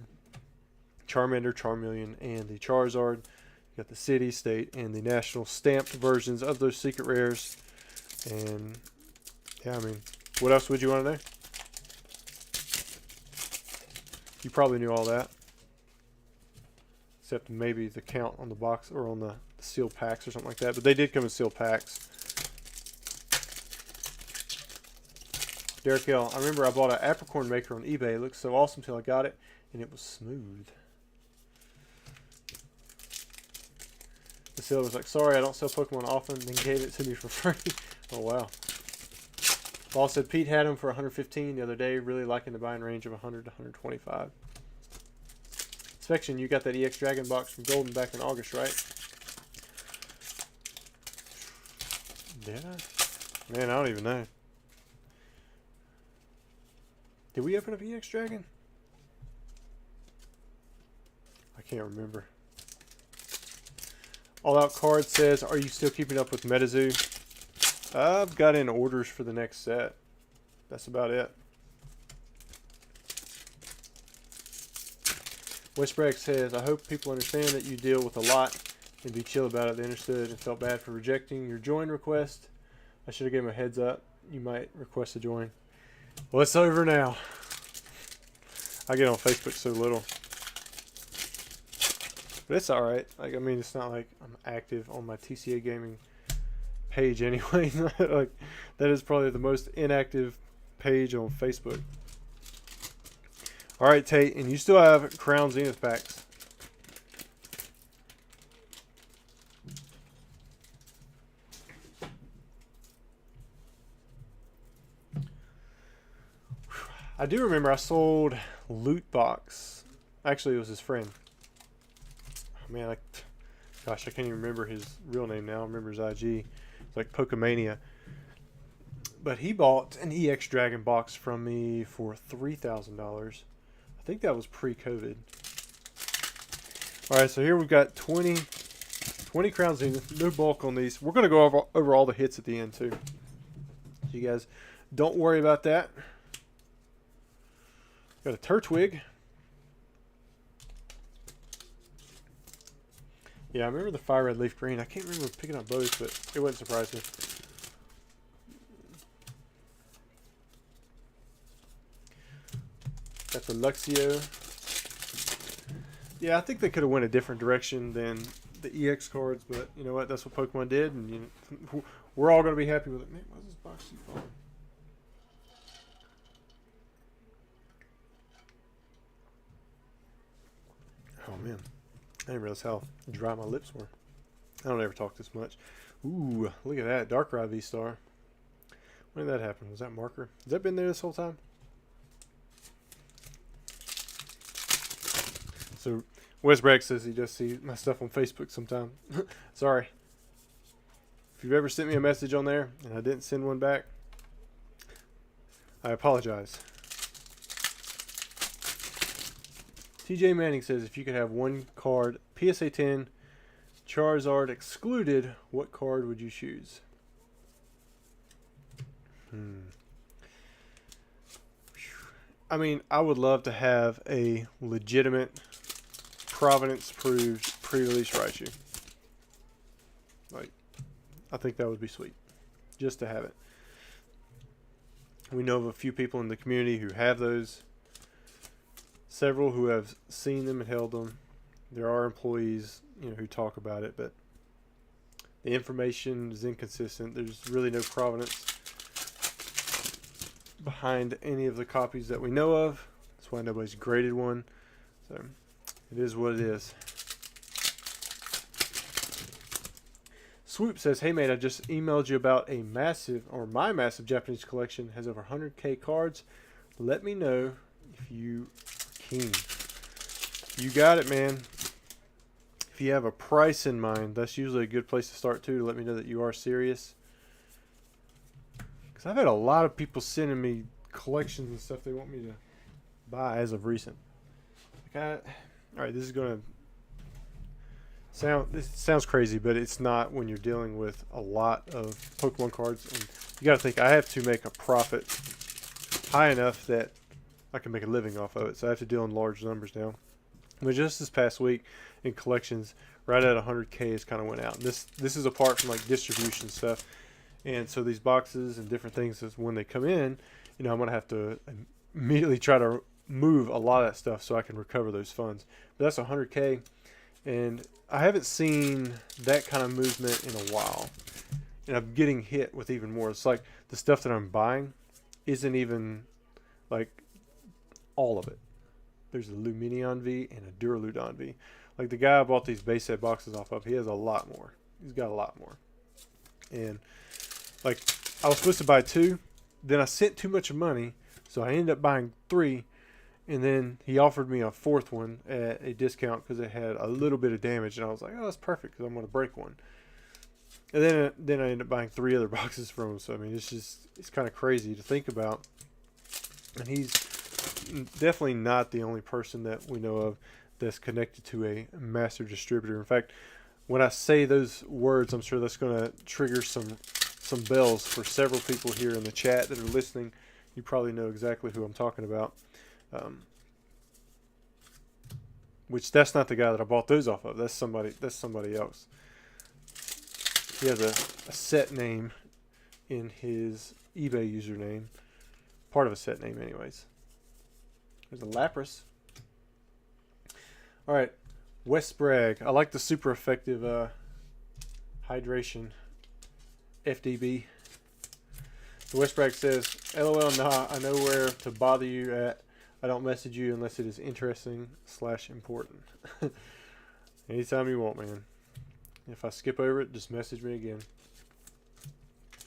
Charmander, Charmeleon, and the Charizard. You got the City, State, and the National stamped versions of those Secret Rares. And yeah, I mean, what else would you want to know? You probably knew all that, except maybe the count on the box or on the sealed packs or something like that. But they did come in sealed packs. Derek Hill, I remember I bought an apricorn maker on eBay. It looked so awesome until I got it, and it was smooth. The seller was like, sorry, I don't sell Pokemon often, and then gave it to me for free. Oh, wow. Paul said Pete had them for 115 the other day, really liking the buying range of 100 to 125. Inspection, you got that EX Dragon box from Golden back in August, right? Did I? Man, I don't even know. Did we open up EX Dragon? I can't remember. All Out Card says, are you still keeping up with MetaZoo? I've got in orders for the next set. That's about it. Westbreak says, I hope people understand that you deal with a lot and be chill about it. They understood and felt bad for rejecting your join request. I should have given them a heads up. You might request a join. Well, it's over now. I get on Facebook so little. But it's alright. Like, I mean, it's not like I'm active on my TCA gaming page anyway. Like, that is probably the most inactive page on Facebook. Alright, Tate, and you still have Crown Zenith packs. I do remember I sold Loot Box. Actually, it was his friend. Oh, man, gosh, I can't even remember his real name now. I remember his IG. It's like Pokemania. But he bought an EX Dragon box from me for $3,000. I think that was pre-COVID. Alright, so here we've got 20 Crown Zenith. No bulk on these. We're going to go over all the hits at the end, too. So you guys don't worry about that. Got a Turtwig. Yeah, I remember the Fire Red Leaf Green. I can't remember picking up both, but it wouldn't surprise me. Got the Luxio. Yeah, I think they could have went a different direction than the EX cards, but you know what? That's what Pokemon did, and you know, we're all going to be happy with it. Man, why is this box so far? Oh man, I didn't realize how dry my lips were. I don't ever talk this much. Ooh, look at that. Darkrai Vstar. When did that happen? Was that marker? Has that been there this whole time? So, Wes Bragg says he just sees my stuff on Facebook sometime. Sorry. If you've ever sent me a message on there and I didn't send one back, I apologize. TJ Manning says, if you could have one card, PSA 10, Charizard excluded, what card would you choose? I mean, I would love to have a legitimate Providence-approved pre-release Raichu. Like, I think that would be sweet, just to have it. We know of a few people in the community who have those. Several who have seen them and held them. There are employees, you know, who talk about it, but the information is inconsistent. There's really no provenance behind any of the copies that we know of. That's why nobody's graded one. So it is what it is. Swoop says, hey mate, I just emailed you about a massive, or my massive Japanese collection has over 100k cards. Let me know if you keen. You got it, man. If you have a price in mind, that's usually a good place to start too, to let me know that you are serious. Because I've had a lot of people sending me collections and stuff they want me to buy as of recent. Like alright, this is gonna this sounds crazy, but it's not when you're dealing with a lot of Pokemon cards. And you gotta think, I have to make a profit high enough that I can make a living off of it, so I have to deal in large numbers now. But just this past week in collections, right at 100k has kind of went out. And this is apart from like distribution stuff, and so these boxes and different things, is when they come in, you know, I'm gonna have to immediately try to move a lot of that stuff so I can recover those funds. But that's 100k, and I haven't seen that kind of movement in a while, and I'm getting hit with even more. It's like the stuff that I'm buying isn't even like all of it. There's a Luminion V and a Duraludon V. Like the guy I bought these base set boxes off of, he has a lot more. He's got a lot more. And like, I was supposed to buy 2, then I sent too much money, so I ended up buying 3, and then he offered me a 4th one at a discount because it had a little bit of damage, and I was like, oh, that's perfect because I'm going to break one. And then I ended up buying 3 other boxes from him. So I mean, it's kind of crazy to think about. And he's definitely not the only person that we know of that's connected to a master distributor. In fact, when I say those words, I'm sure that's going to trigger some bells for several people here in the chat that are listening. You probably know exactly who I'm talking about. Which that's not the guy that I bought those off of. That's somebody else. He has a set name in his eBay username. Part of a set name anyways. There's a Lapras. Alright. West Bragg. I like the super effective hydration FDB. The West Bragg says, LOL, nah, I know where to bother you at. I don't message you unless it is interesting / important. Anytime you want, man. If I skip over it, just message me again.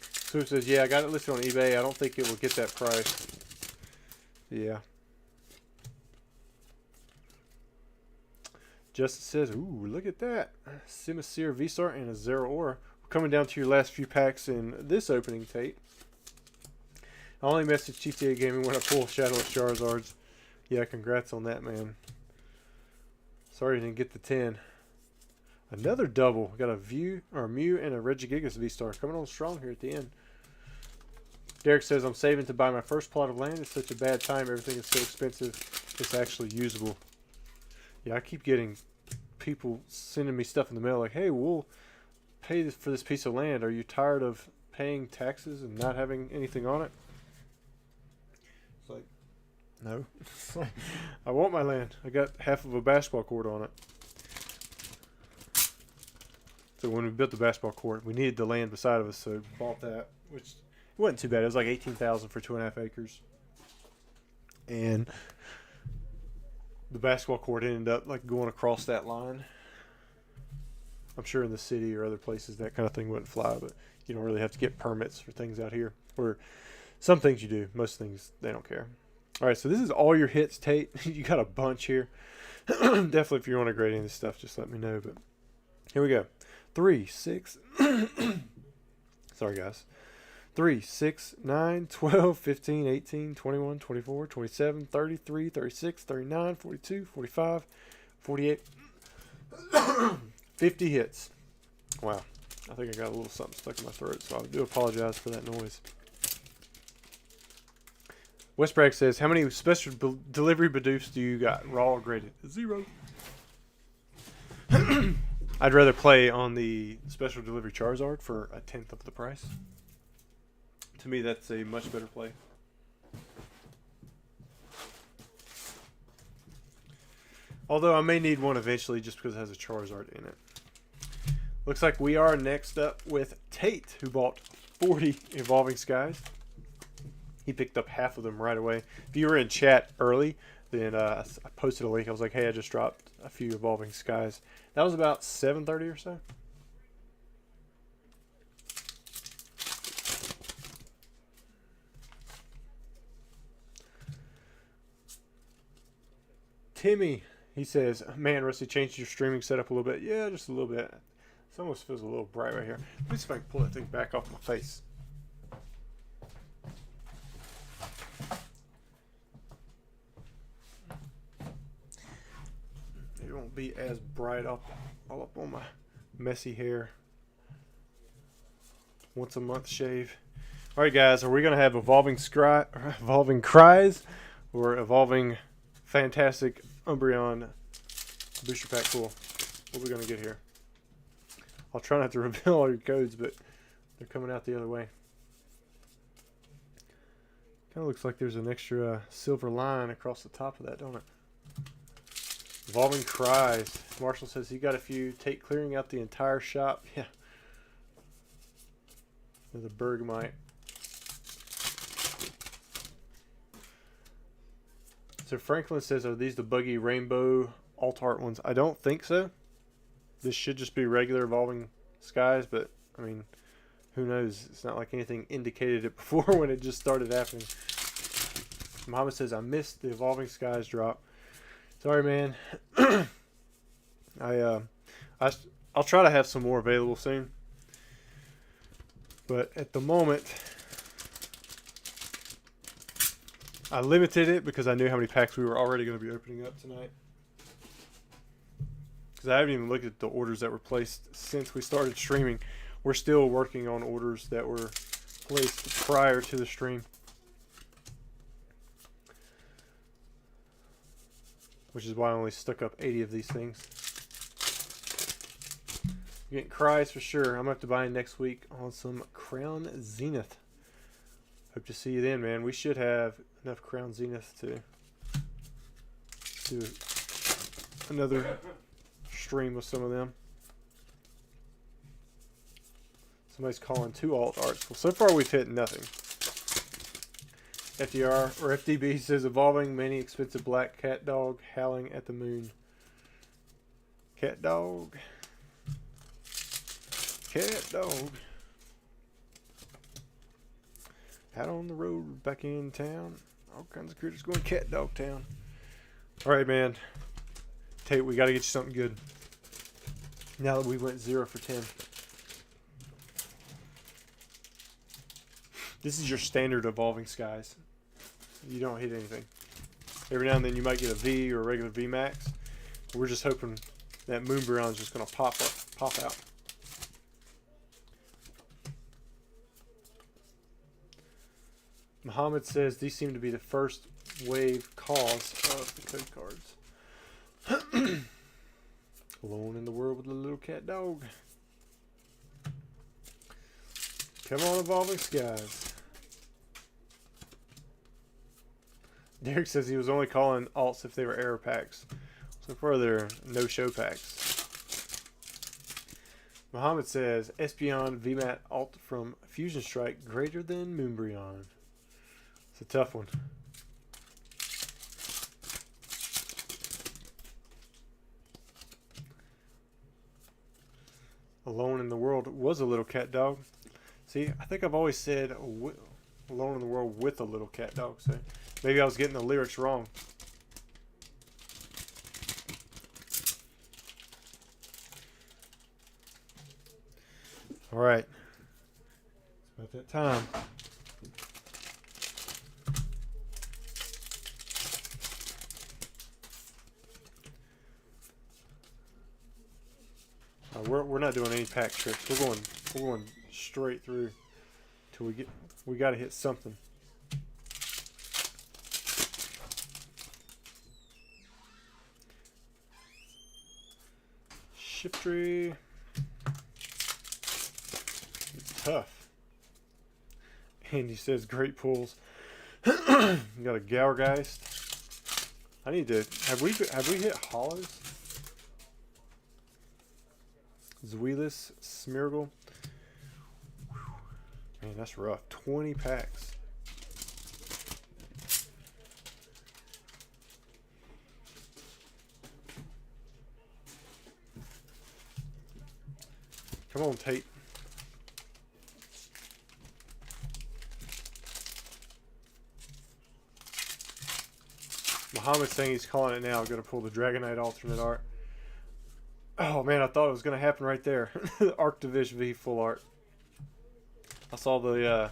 Sue says, yeah, I got it listed on eBay. I don't think it will get that price. Yeah. Justice says, ooh, look at that. Simisear Vstar and a Zero Aura. We're coming down to your last few packs in this opening tape. I only message TCA Gaming when I pull Shadowless Charizards. Yeah, congrats on that, man. Sorry you didn't get the 10. Another double. We got a Mew and a Regigigas Vstar coming on strong here at the end. Derek says, I'm saving to buy my first plot of land. It's such a bad time. Everything is so expensive. It's actually usable. Yeah, I keep getting people sending me stuff in the mail like, hey, we'll pay for this piece of land. Are you tired of paying taxes and not having anything on it? It's like, no. I want my land. I got half of a basketball court on it. So when we built the basketball court, we needed the land beside of us, so bought that, which wasn't too bad. It was like $18,000 for 2.5 acres. And the basketball court ended up like going across that line. I'm sure in the city or other places that kind of thing wouldn't fly, but you don't really have to get permits for things out here. Or some things you do. Most things, they don't care. All right, so this is all your hits, Tate. You got a bunch here. Definitely if you want to grade any of this stuff, just let me know. But here we go. 3, 6. Sorry, guys. 3, 6, 9, 12, 15, 18, 21, 24, 27, 33, 36, 39, 42, 45, 48, 50 hits. Wow. I think I got a little something stuck in my throat, so I do apologize for that noise. Westbragg says, how many special delivery Bidoofs do you got? Raw or graded? 0. I'd rather play on the special delivery Charizard for 1/10 of the price. To me, that's a much better play. Although I may need one eventually just because it has a Charizard in it. Looks like we are next up with Tate, who bought 40 Evolving Skies. He picked up half of them right away. If you were in chat early, then I posted a link. I was like, hey, I just dropped a few Evolving Skies. That was about 7:30 or so. Timmy, he says, man, Rusty, changed your streaming setup a little bit. Yeah, just a little bit. It almost feels a little bright right here. Let me see if I can pull that thing back off my face. It won't be as bright all up on my messy hair. Once a month shave. All right, guys, are we going to have evolving cries or evolving fantastic Umbreon booster pack pull? What are we going to get here? I'll try not to reveal all your codes, but they're coming out the other way. Kind of looks like there's an extra silver line across the top of that, don't it? Evolving Cries. Marshall says he got a few. Tate clearing out the entire shop. Yeah. There's a Bergmite. So Franklin says, are these the buggy rainbow alt art ones? I don't think so. This should just be regular Evolving Skies, but I mean, who knows? It's not like anything indicated it before when it just started happening. Muhammad says, I missed the Evolving Skies drop. Sorry, man. I'll try to have some more available soon. But at the moment, I limited it because I knew how many packs we were already going to be opening up tonight. Because I haven't even looked at the orders that were placed since we started streaming. We're still working on orders that were placed prior to the stream. Which is why I only stuck up 80 of these things. You're getting cries for sure. I'm going to have to buy next week on some Crown Zenith. Hope to see you then, man. We should have enough Crown Zenith to do another stream with some of them. Somebody's calling 2 alt arts. Well, so far we've hit nothing. FDR or FDB says evolving many expensive black cat dog howling at the moon. Cat dog. Cat dog. Out on the road, back in town. All kinds of critters going cat dog town. Alright, man. Tate, we got to get you something good. Now that we went 0 for 10. This is your standard evolving skies. You don't hit anything. Every now and then you might get a V or a regular V max. We're just hoping that Moonbreon is just going to pop out. Muhammad says these seem to be the first wave cause of the code cards. Alone in the world with a little cat dog. Come on, evolving skies. Derek says he was only calling alts if they were error packs. So far, they're no show packs. Muhammad says Espeon VMAT alt from Fusion Strike greater than Moonbreon. It's a tough one. Alone in the World was a little cat dog. See, I think I've always said Alone in the World with a little cat dog. So maybe I was getting the lyrics wrong. All right. It's about that time. We're not doing any pack tricks. We're going straight through till we got to hit something. Shiftry. It's tough. Andy says great pulls. You got a Gourgeist. I need to have we hit hollows? Zweilous, Smeargle. Man, that's rough. 20 packs. Come on, Tate. Muhammad's saying he's calling it now. Going to pull the Dragonite alternate art. Oh man, I thought it was going to happen right there. Arctivish V full art. I saw the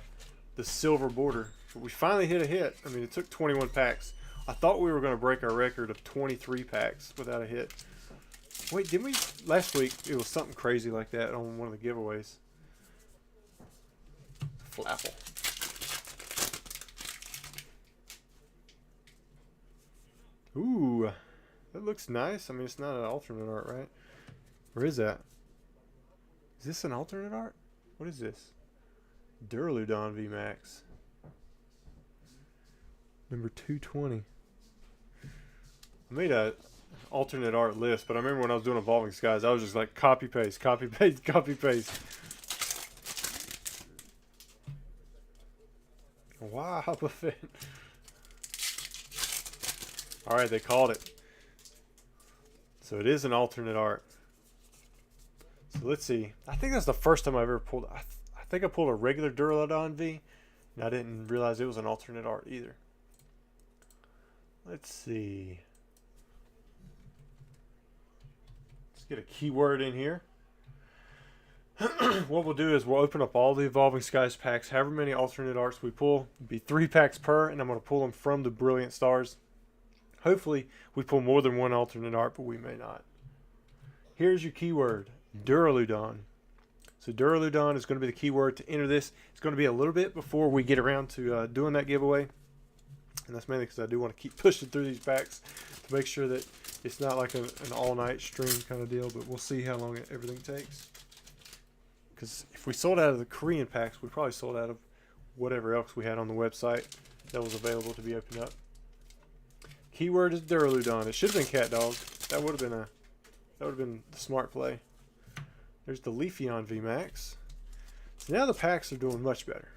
silver border. But we finally hit a hit. I mean, it took 21 packs. I thought we were going to break our record of 23 packs without a hit. Wait, didn't we? Last week, it was something crazy like that on one of the giveaways. Flapple. Ooh, that looks nice. I mean, it's not an alternate art, right? Where is that? Is this an alternate art? What is this? Duraludon VMAX. Number 220. I made a alternate art list, but I remember when I was doing Evolving Skies, I was just like copy paste, copy paste, copy paste. Wow, Buffett. All right, they called it. So it is an alternate art. So let's see. I think that's the first time I've ever pulled. I think I pulled a regular Duraludon V, and I didn't realize it was an alternate art either. Let's see. Let's get a keyword in here. What we'll do is we'll open up all the Evolving Skies packs, however many alternate arts we pull. It'll be 3 packs per, and I'm going to pull them from the Brilliant Stars. Hopefully, we pull more than one alternate art, but we may not. Here's your keyword, Duraludon. So Duraludon is going to be the keyword to enter this. It's going to be a little bit before we get around to doing that giveaway. And that's mainly because I do want to keep pushing through these packs to make sure that it's not like an all-night stream kind of deal, but we'll see how long everything takes. Because if we sold out of the Korean packs, we probably sold out of whatever else we had on the website that was available to be opened up. Keyword is Duraludon. It should have been Cat Dog. That would have been the smart play. There's the Leafeon VMAX. So now the packs are doing much better.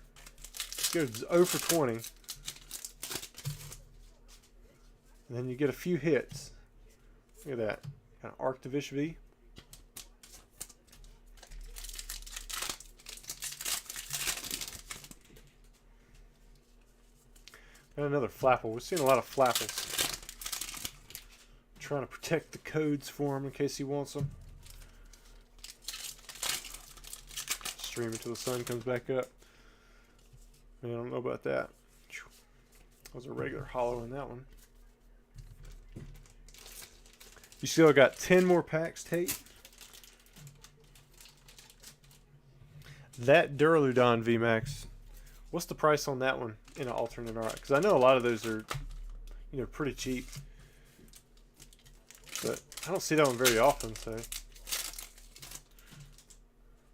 Let's go 0 for 20. And then you get a few hits. Look at that. Kind of Arctivish V. And another Flapple. We're seeing a lot of Flapples. Trying to protect the codes for him in case he wants them. Stream until the sun comes back up. Man, I don't know about that. That was a regular hollow in that one. You still got 10 more packs, Tate. That Duraludon VMAX. What's the price on that one in an alternate art? Because I know a lot of those are, you know, pretty cheap. But I don't see that one very often, so.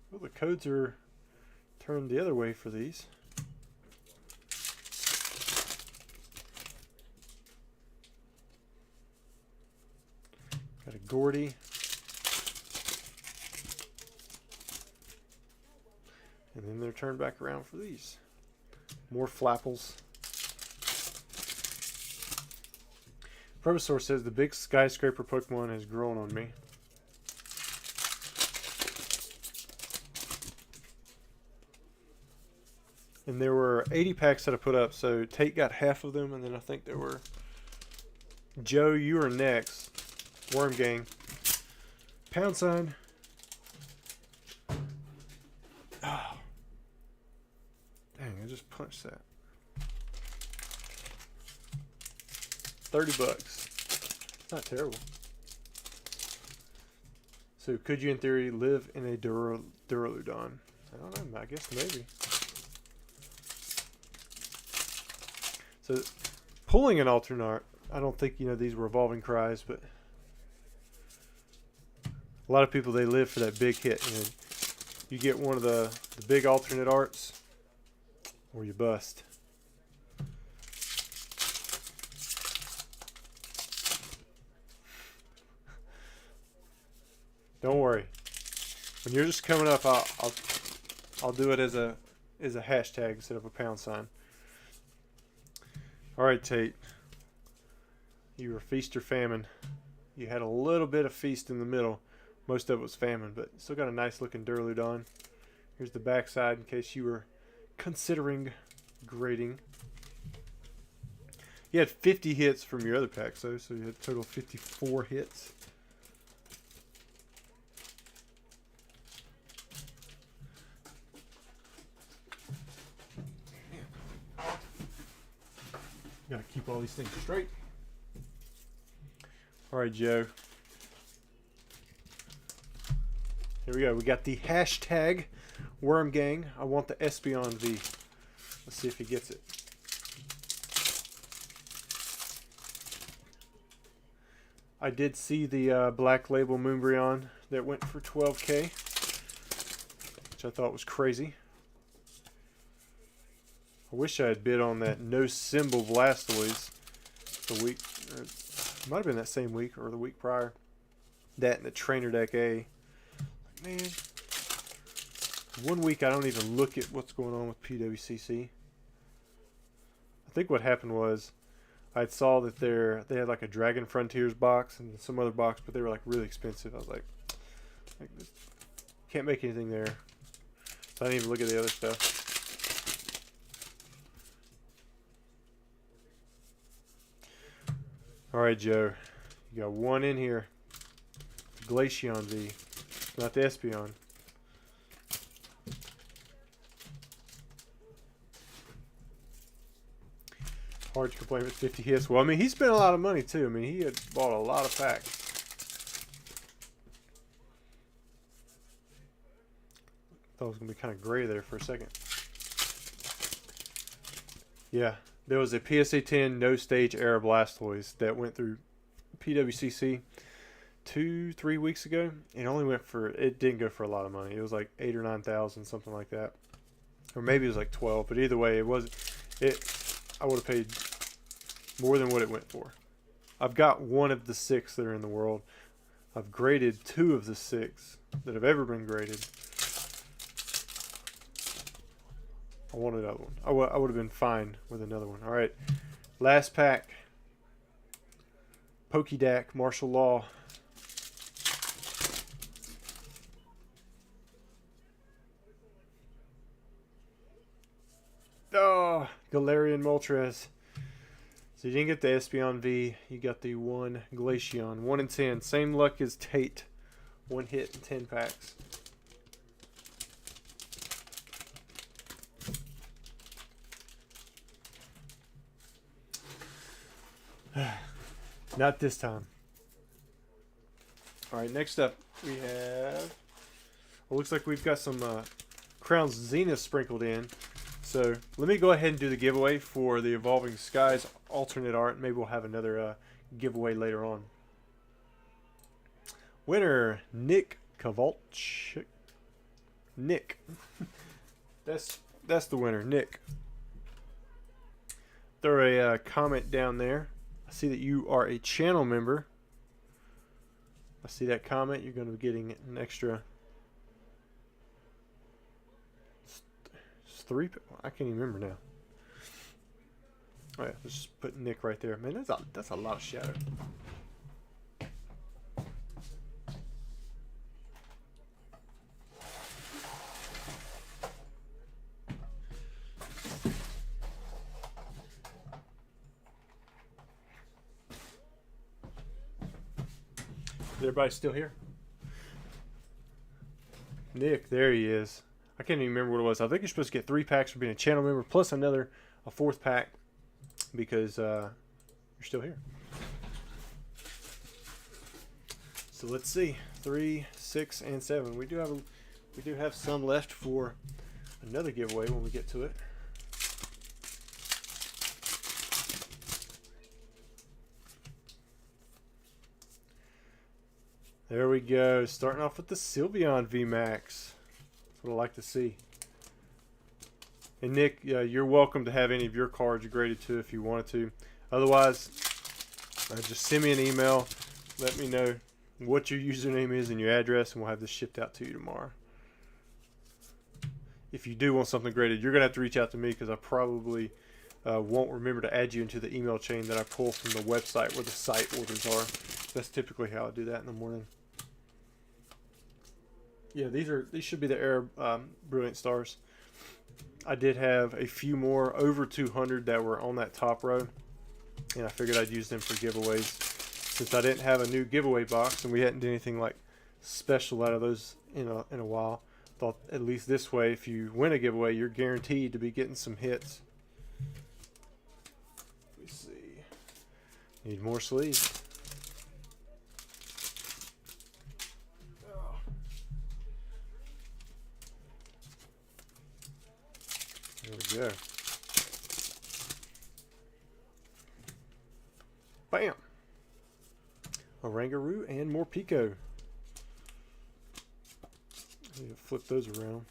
Well, the codes are turned the other way for these. Got a Gordy. And then they're turned back around for these. More Flapples. Professor says the big skyscraper Pokemon has grown on me. And there were 80 packs that I put up, so Tate got half of them, and then I think there were... Joe, you are next. Worm Gang. Pound sign. Oh. Dang, I just punched that. 30 bucks. It's not terrible. So could you in theory live in a Duraludon? I don't know, I guess maybe. So pulling an alternate art, I don't think, you know, these were evolving cries, but a lot of people, they live for that big hit. You know, you get one of the big alternate arts or you bust. Don't worry. When you're just coming up, I'll do it as a hashtag instead of a pound sign. All right, Tate. You were feast or famine. You had a little bit of feast in the middle. Most of it was famine, but still got a nice looking Duraludon. Here's the backside in case you were considering grading. You had 50 hits from your other packs, though, so you had a total of 54 hits. Gotta keep all these things straight. Alright, Joe. Here we go. We got the hashtag Worm Gang. I want the Espeon V. Let's see if he gets it. I did see the Black Label Moonbreon that went for 12K, which I thought was crazy. I wish I had bid on that No Symbol Blastoise the week, or it might have been that same week or the week prior. That and the Trainer Deck A. Man, one week I don't even look at what's going on with PWCC. I think what happened was I saw that they had like a Dragon Frontiers box and some other box, but they were like really expensive. I was like can't make anything there. So I didn't even look at the other stuff. Alright, Joe. You got one in here. Glaceon V. Not the Espeon. Hard to complain with 50 hits. Well, I mean, he spent a lot of money too. I mean, he had bought a lot of packs. Thought it was gonna be kind of gray there for a second. Yeah, there was a PSA 10 no stage era Blastoise that went through PWCC 2-3 weeks ago. It only went for, it didn't go for a lot of money. It was like 8,000 or 9,000, something like that, or maybe it was like 12. But either way, it was I would have paid more than what it went for. I've got one of the 6 that are in the world. I've graded 2 of the 6 that have ever been graded. I want another one. I would have been fine with another one. All right, last pack. Pokédeck, Martial Law. Oh, Galarian Moltres. So you didn't get the Espeon V. You got the one Glaceon. 1 in 10. Same luck as Tate. 1 hit in 10 packs. Not this time. All right, next up we have. Well, looks like we've got some Crown Zenith sprinkled in. So let me go ahead and do the giveaway for the Evolving Skies alternate art. Maybe we'll have another giveaway later on. Winner, Nick Kowalczyk. Nick. That's the winner, Nick. Throw a comment down there. I see that you are a channel member. I see that comment. You're going to be getting an extra 3. I can't even remember now. All right, let's just put Nick right there. Man, that's a lot of shadow. Is everybody still here? Nick, there he is. I can't even remember what it was. I think you're supposed to get 3 packs for being a channel member, plus a 4th pack because you're still here. So let's see, 3, 6, and 7. We do have some left for another giveaway when we get to it. There we go. Starting off with the Sylveon VMAX. That's what I like to see. And Nick, you're welcome to have any of your cards graded too if you wanted to. Otherwise, just send me an email. Let me know what your username is and your address, and we'll have this shipped out to you tomorrow. If you do want something graded, you're going to have to reach out to me because I probably won't remember to add you into the email chain that I pull from the website where the site orders are. That's typically how I do that in the morning. Yeah, these should be the Air Brilliant Stars. I did have a few more over 200 that were on that top row, and I figured I'd use them for giveaways since I didn't have a new giveaway box and we hadn't done anything like special out of those in a while. Thought at least this way, if you win a giveaway, you're guaranteed to be getting some hits. Let me see. Need more sleeves. There we go. Bam! A Rangaroo and more Pico. Need to flip those around.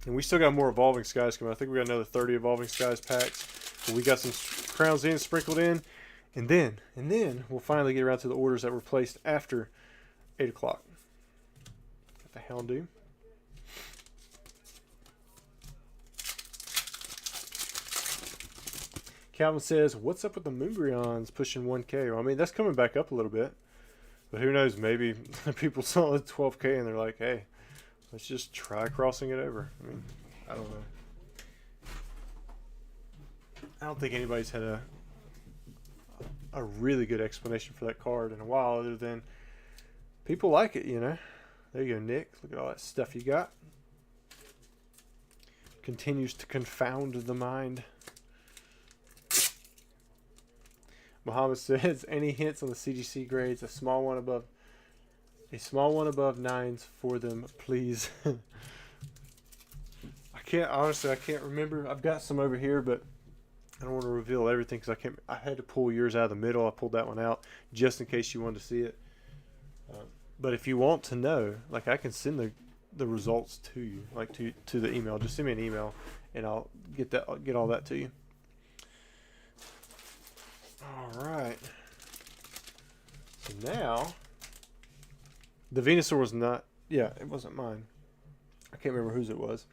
And we still got more Evolving Skies coming. I think we got another 30 Evolving Skies packs. But we got some Crown Zenith sprinkled in. And then we'll finally get around to the orders that were placed after 8 o'clock. Got the Houndoom. Calvin says, what's up with the Moonbreons pushing 1K? Well, I mean, that's coming back up a little bit. But who knows, maybe people saw it 12K and they're like, hey, let's just try crossing it over. I mean, I don't know. I don't think anybody's had a really good explanation for that card in a while other than people like it, you know. There you go, Nick. Look at all that stuff you got. Continues to confound the mind. Muhammad says, any hints on the CGC grades? A small one above 9s for them, please. I can't remember. I've got some over here, but I don't want to reveal everything because I had to pull yours out of the middle. I pulled that one out just in case you wanted to see it. But if you want to know, like, I can send the results to you, like to the email. Just send me an email and I'll get all that to you. All right. So now, the Venusaur was not. Yeah, it wasn't mine. I can't remember whose it was.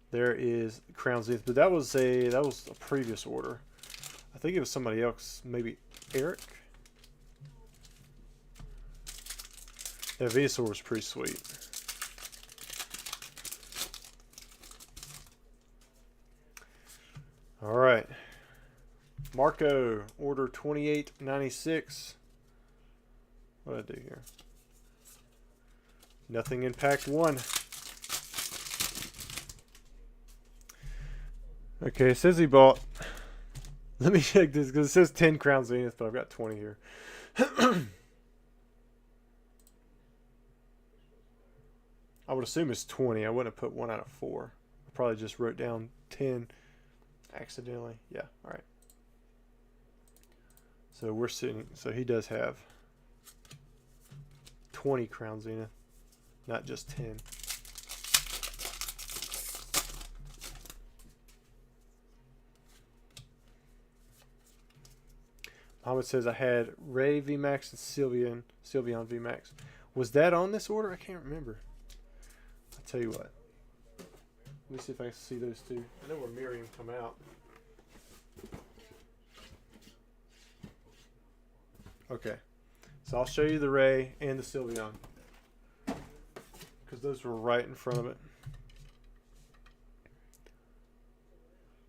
There is Crown Zenith, but that was a previous order. I think it was somebody else, maybe Eric. Yeah, Vstar was pretty sweet. All right, Marco, order 2896. What did I do here? Nothing in pack 1. Okay, it says he bought. Let me check this because it says 10 Crown Zenith, but I've got 20 here. I would assume it's 20. I wouldn't have put 1 out of 4. I probably just wrote down 10 accidentally. Yeah, all right. So we're sitting. So he does have 20 Crown Zenith, not just 10. Muhammad says I had Ray VMAX and Sylveon VMAX. Was that on this order? I can't remember. I'll tell you what. Let me see if I can see those two. I know where Miriam come out. Okay. So I'll show you the Ray and the Sylveon, because those were right in front of it.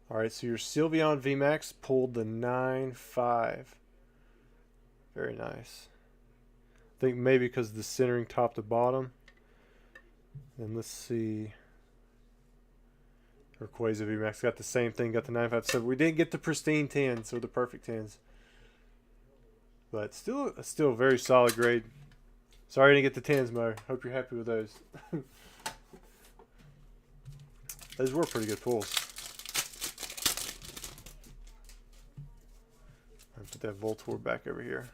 Alright, so your Sylveon VMAX pulled the 9.5. Very nice. I think maybe because of the centering top to bottom. And let's see. Rayquaza VMAX got the same thing, got the 9.5. So we didn't get the pristine 10s or the perfect 10s. But still a very solid grade. Sorry I didn't get the 10s, Mo. Hope you're happy with those. Those were pretty good pulls. I'll put that Voltorb back over here.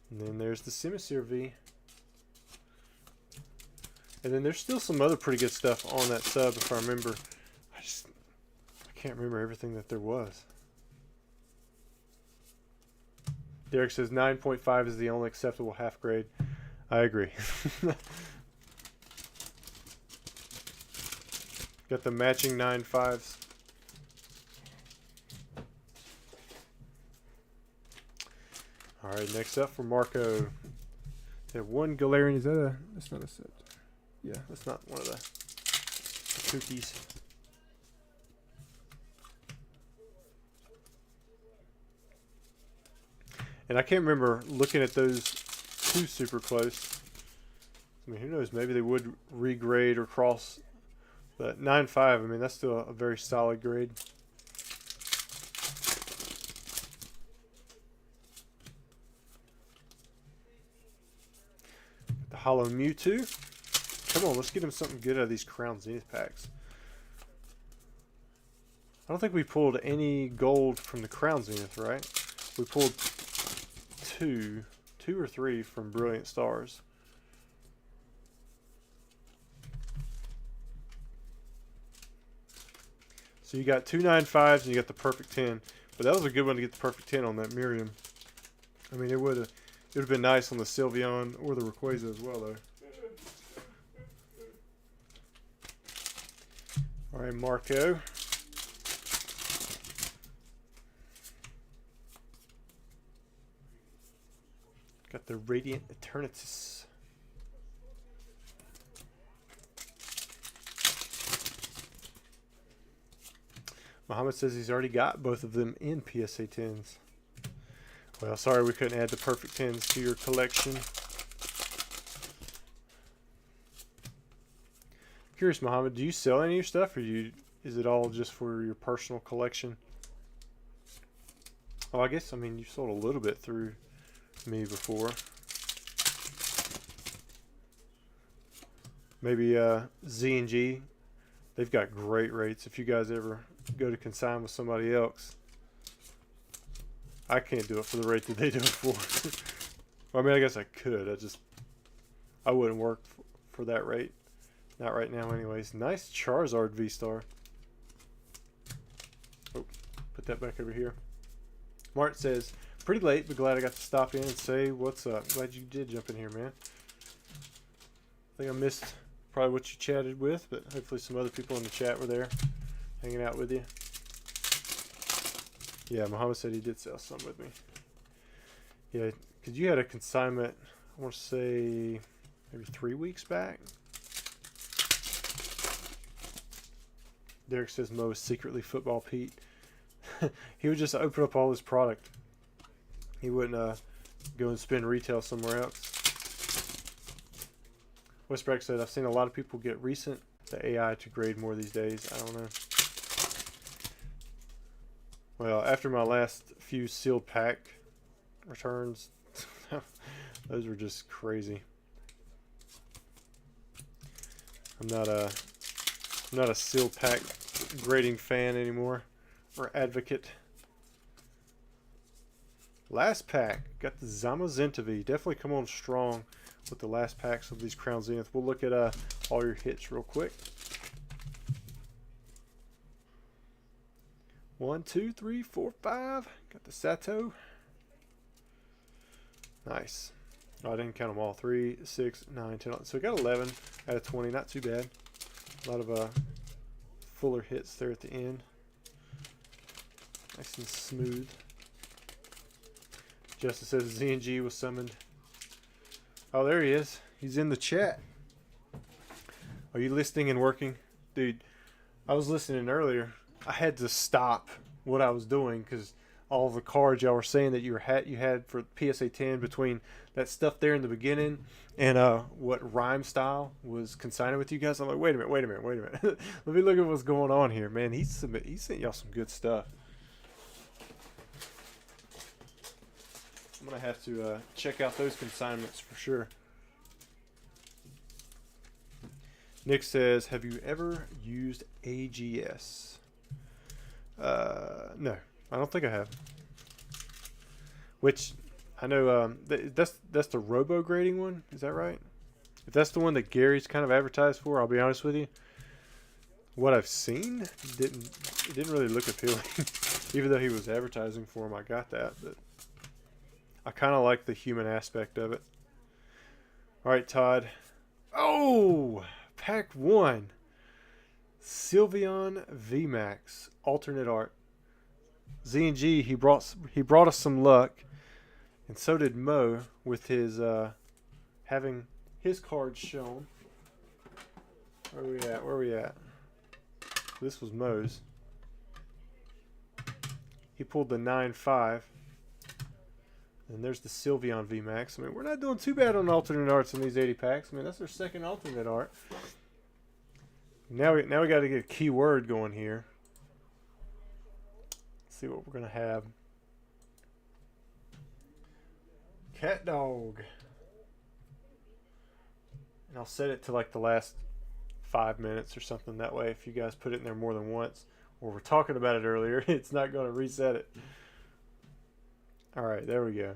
And then there's the Simisear V. And then there's still some other pretty good stuff on that sub, if I remember. I can't remember everything that there was. Derek says 9.5 is the only acceptable half grade. I agree. Got the matching 9.5s. Alright, next up for Marco. They have one Galarian. Is that a... That's not a set. Yeah, that's not one of the cookies. And I can't remember looking at those too super close. I mean, who knows? Maybe they would regrade or cross. But 9.5, I mean, that's still a very solid grade. The Hollow Mewtwo. Come on, let's get him something good out of these Crown Zenith packs. I don't think we pulled any gold from the Crown Zenith, right? We pulled two or three from Brilliant Stars. So you got 2 9.5s and you got the perfect 10. But that was a good one to get the perfect 10 on that Miriam. I mean, it would have been nice on the Sylveon or the Rayquaza as well, though. All right, Marco. Got the Radiant Eternatus. Muhammad says he's already got both of them in PSA 10s. Well, sorry we couldn't add the perfect 10s to your collection. Curious, Muhammad, do you sell any of your stuff, or do you is it all just for your personal collection? Oh, I guess, I mean, you sold a little bit through me before. Maybe Z&G. They've got great rates. If you guys ever go to consign with somebody else, I can't do it for the rate that they do it for. Well, I mean, I guess I could. I wouldn't work for that rate. Not right now anyways. Nice Charizard Vstar. Oh, put that back over here. Mart says, pretty late, but glad I got to stop in and say what's up. Glad you did jump in here, man. I think I missed probably what you chatted with, but hopefully some other people in the chat were there hanging out with you. Yeah, Muhammad said he did sell some with me. Yeah, because you had a consignment, I want to say maybe 3 weeks back. Derek says Mo is secretly Football Pete. He would just open up all his product. He wouldn't go and spend retail somewhere else. Westbrook said, I've seen a lot of people get recent the AI to grade more these days. I don't know. Well, after my last few sealed pack returns, those were just crazy. I'm not a sealed pack grading fan anymore, or advocate. Last pack, got the Zamazentavi. Definitely come on strong with the last packs of these Crown Zenith. We'll look at all your hits real quick. 1, 2, 3, 4, 5. Got the Sato. Nice. Oh, I didn't count them all. 3, 6, 9, 10. So we got 11 out of 20. Not too bad. A lot of fuller hits there at the end. Nice and smooth. Justin says Z&G was summoned. Oh, there he is. He's in the chat. Are you listening and working? Dude, I was listening earlier. I had to stop what I was doing because all the cards y'all were saying that you had for PSA 10 between that stuff there in the beginning and what Rhyme Style was consigning with you guys. I'm like, wait a minute. Let me look at what's going on here, man. He sent y'all some good stuff. I'm going to have to check out those consignments for sure. Nick says, have you ever used AGS? No, I don't think I have. Which, I know that's the robo grading one. Is that right? If that's the one that Gary's kind of advertised for, I'll be honest with you. What I've seen didn't really look appealing. Even though he was advertising for him, I got that. But I kind of like the human aspect of it. All right, Todd. Oh, pack 1. Sylveon VMAX alternate art. Z&G, he brought us some luck, and so did Mo with his having his cards shown. Where we at? This was Mo's. He pulled the 9-5. And there's the Sylveon VMAX. I mean, we're not doing too bad on alternate arts in these 80 packs. I mean, that's our second alternate art. Now we got to get a keyword going here. Let's see what we're gonna have. Cat Dog. And I'll set it to like the last 5 minutes or something. That way, if you guys put it in there more than once, or we're talking about it earlier, it's not going to reset it. All right, there we go.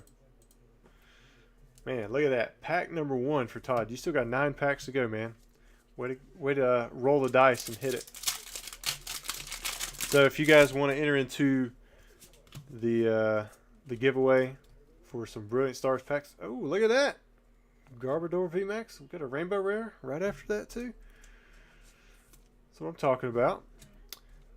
Man, look at that. Pack number 1 for Todd. You still got 9 packs to go, man. Way to roll the dice and hit it. So if you guys want to enter into the giveaway for some Brilliant Stars packs. Oh, look at that. Garbodor VMAX. We've got a Rainbow Rare right after that, too. That's what I'm talking about.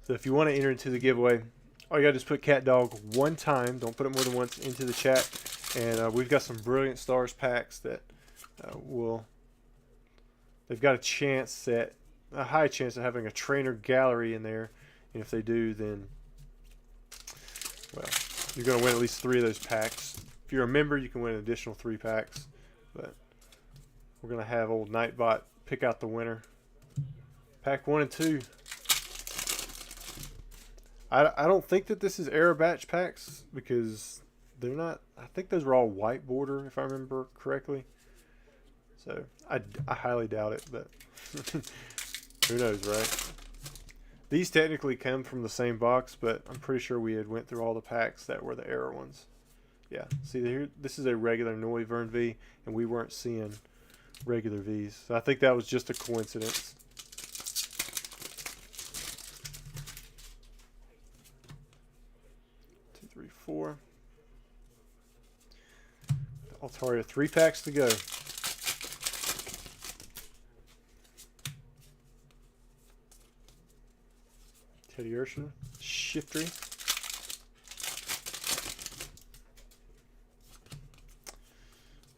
So if you want to enter into the giveaway, all you got to do is put Cat Dog 1 time. Don't put it more than once into the chat. And we've got some Brilliant Stars packs that they've got a high chance of having a trainer gallery in there. And if they do, then, well, you're going to win at least 3 of those packs. If you're a member, you can win an additional 3 packs. But we're going to have old Nightbot pick out the winner. Pack 1 and 2. I don't think that this is error batch packs because they're not. I think those were all white border if I remember correctly. So I highly doubt it, but who knows, right? These technically come from the same box, but I'm pretty sure we had went through all the packs that were the error ones. Yeah, see here, this is a regular Noi Vern V, and we weren't seeing regular Vs. So I think that was just a coincidence. Two, three, four. Altaria, 3 packs to go. Teddy Urshel, Shiftry.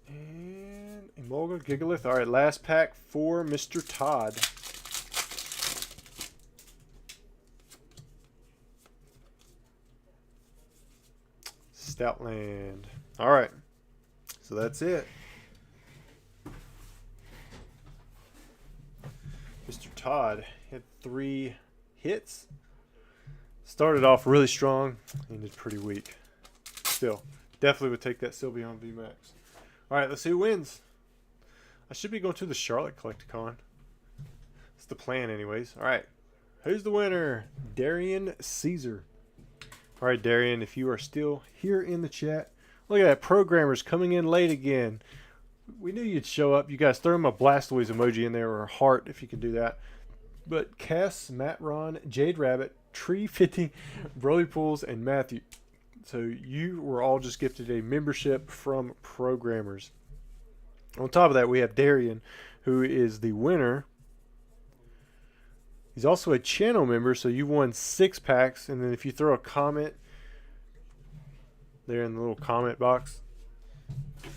And Emolga, Gigalith. All right, last pack for Mr. Todd. Stoutland. All right, so that's it. Mr. Todd had 3 hits. Started off really strong, ended pretty weak. Still, definitely would take that Sylveon VMAX. Alright, let's see who wins. I should be going to the Charlotte Collecticon. That's the plan anyways. Alright, who's the winner? Darian Caesar. Alright, Darian, if you are still here in the chat. Look at that, programmers coming in late again. We knew you'd show up. You guys throw him a Blastoise emoji in there or a heart if you can do that. But Cass, Matt Ron, Jade Rabbit, Tree 50, Broly Pools, and Matthew. So you were all just gifted a membership from programmers. On top of that, we have Darian, who is the winner. He's also a channel member, so you won 6 packs. And then if you throw a comment there in the little comment box,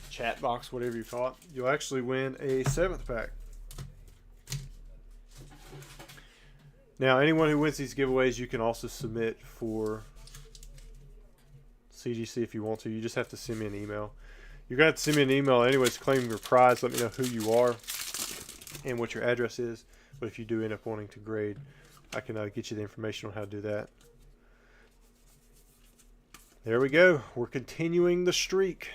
chat box, whatever you call it, you'll actually win a 7th pack. Now, anyone who wins these giveaways, you can also submit for CGC if you want to. You just have to send me an email. You're going to have to send me an email anyways, claim your prize. Let me know who you are and what your address is. But if you do end up wanting to grade, I can get you the information on how to do that. There we go. We're continuing the streak.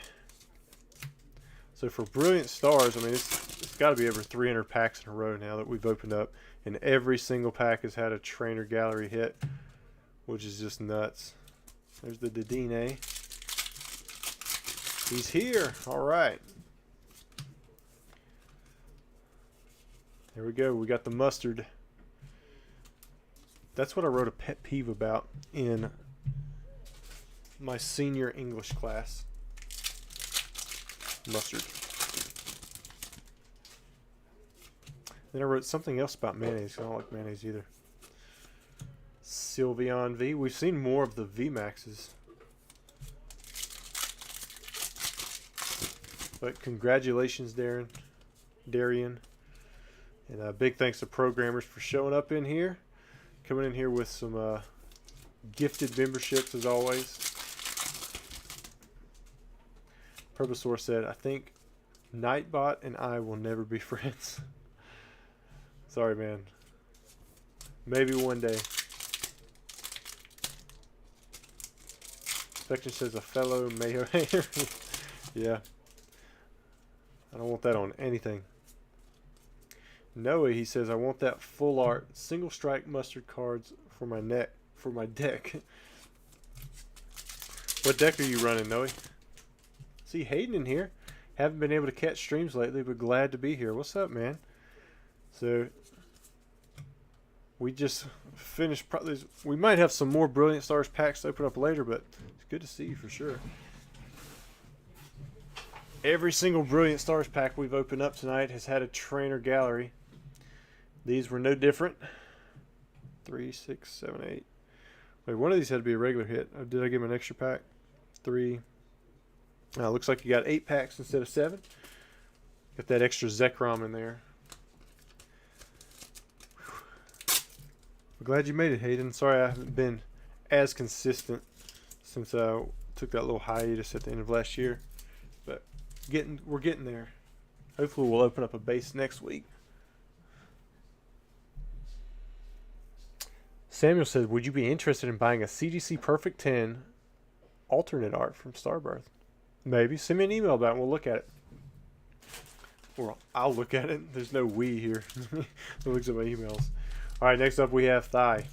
So for Brilliant Stars, I mean, it's got to be over 300 packs in a row now that we've opened up. And every single pack has had a trainer gallery hit, which is just nuts. There's the Dedenne. He's here. All right. There we go. We got the mustard. That's what I wrote a pet peeve about in my senior English class. Mustard. Then I wrote something else about mayonnaise. I don't like mayonnaise either. Sylveon V. We've seen more of the VMAXs. But congratulations, Darian. And a big thanks to programmers for showing up in here. Coming in here with some gifted memberships as always. Purposaur said, I think Nightbot and I will never be friends. Sorry, man. Maybe one day. Spectrum says a fellow Mayo hater. Yeah. I don't want that on anything. Noah, he says, I want that full art single strike mustard cards for my deck. What deck are you running, Noah? See Hayden in here. Haven't been able to catch streams lately, but glad to be here. What's up, man? So we just finished. We might have some more Brilliant Stars packs to open up later, but it's good to see you for sure. Every single Brilliant Stars pack we've opened up tonight has had a trainer gallery. These were no different. 3, 6, 7, 8. Wait, one of these had to be a regular hit. Oh, did I give him an extra pack? 3. Looks like you got 8 packs instead of 7. Got that extra Zekrom in there. I'm glad you made it, Hayden. Sorry I haven't been as consistent since I took that little hiatus at the end of last year. But we're getting there. Hopefully we'll open up a base next week. Samuel said, would you be interested in buying a CGC Perfect 10 alternate art from Starbirth? Maybe. Send me an email about it and we'll look at it. Or I'll look at it. There's no we here. Who looks at my emails? Alright, next up we have Thigh.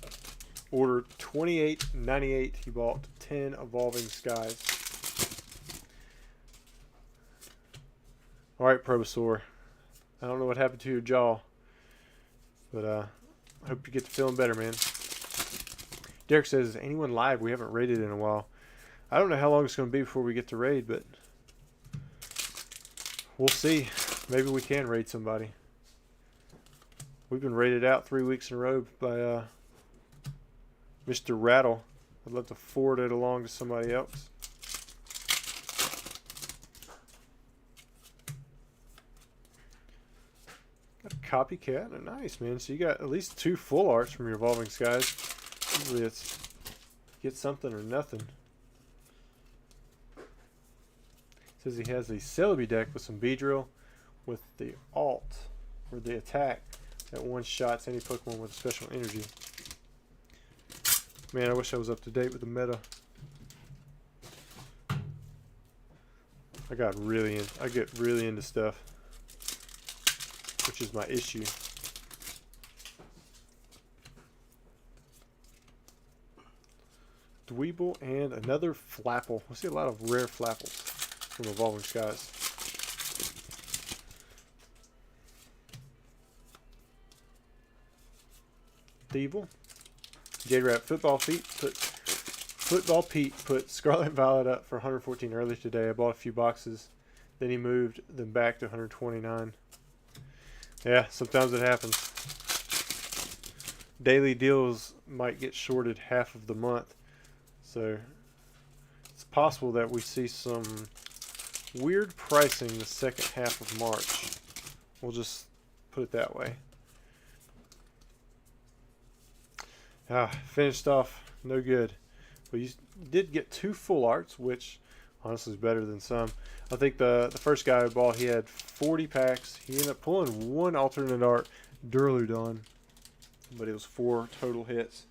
Order $28.98. He bought 10 Evolving Skies. Alright, Probosaur. I don't know what happened to your jaw. But I hope you get to feeling better, man. Derek says, is anyone live? We haven't raided in a while. I don't know how long it's going to be before we get to raid, but we'll see. Maybe we can raid somebody. We've been raided out 3 weeks in a row by Mr. Rattle. I'd love to forward it along to somebody else. Got a copycat. Nice, man. So you got at least 2 full arts from your Evolving Skies. Usually it's get something or nothing. Says he has the Celebi deck with some Beedrill with the alt or the attack that one-shots any Pokemon with a special energy. Man, I wish I was up to date with the meta. I get really into stuff, which is my issue. Dweeble and another Flapple. I see a lot of rare Flapples from Evolving Skies. Thievul. Jade Rat Football Pete put Scarlet and Violet up for 114 earlier today. I bought a few boxes. Then he moved them back to 129. Yeah, sometimes it happens. Daily deals might get shorted half of the month. So it's possible that we see some weird pricing the second half of March. We'll just put it that way. Finished off no good. But you did get 2 full arts, which honestly is better than some. I think the first guy I bought, he had 40 packs. He ended up pulling 1 alternate art Duraludon, but it was 4 total hits.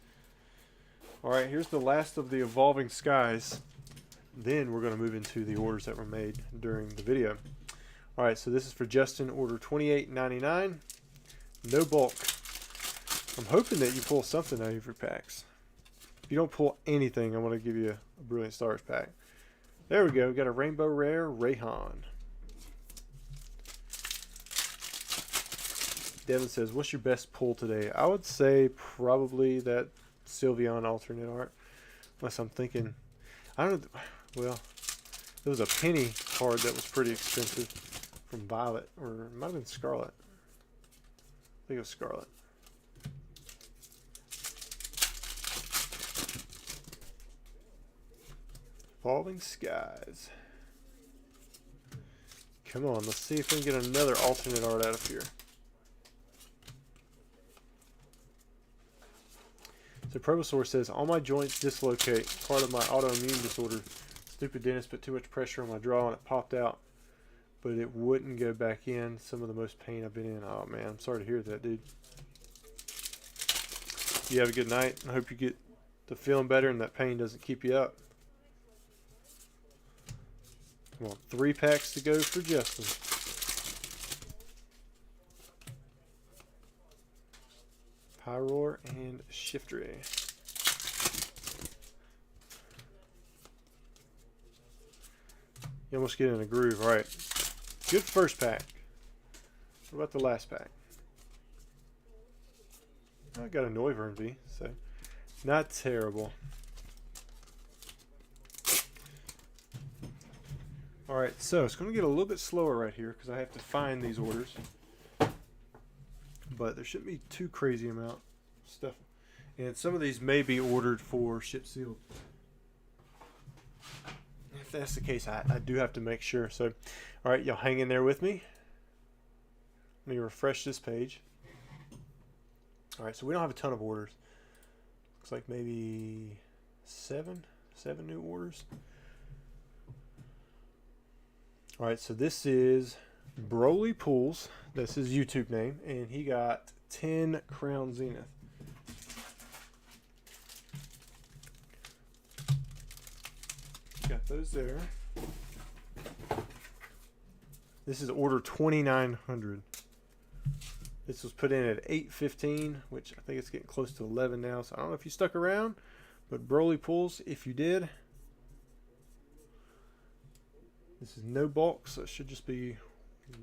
Alright, here's the last of the Evolving Skies. Then we're going to move into the orders that were made during the video. Alright, so this is for Justin, order $28.99. No bulk. I'm hoping that you pull something out of your packs. If you don't pull anything, I'm going to give you a Brilliant Stars pack. There we go. We got a Rainbow Rare Rayhan. Devin says, what's your best pull today? I would say probably that Sylveon alternate art. Unless I'm thinking, I don't know. Well, there was a penny card that was pretty expensive from Violet, or it might have been Scarlet. I think it was Scarlet. Evolving Skies. Come on, let's see if we can get another alternate art out of here. So Probosaur says, all my joints dislocate. Part of my autoimmune disorder. Stupid dentist put too much pressure on my jaw and it popped out. But it wouldn't go back in. Some of the most pain I've been in. Oh man, I'm sorry to hear that, dude. You have a good night. I hope you get to feeling better and that pain doesn't keep you up. Come on, 3 packs to go for Justin. Pyroar and Shiftry. You almost get in a groove. All right. Good first pack. What about the last pack? I got a Noivern V, so not terrible. All right, so it's going to get a little bit slower right here because I have to find these orders. But there shouldn't be too crazy amount of stuff. And some of these may be ordered for ship sealed. If that's the case, I do have to make sure. So, all right, y'all hang in there with me. Let me refresh this page. All right, so we don't have a ton of orders. Looks like maybe seven new orders. All right, so this is Broly Pools. That's his YouTube name, and he got 10 Crown Zenith. Got those there. This is order 2900. This was put in at 8:15, which I think it's getting close to 11 now. So I don't know if you stuck around, but Broly pulls if you did. This is no bulk, so it should just be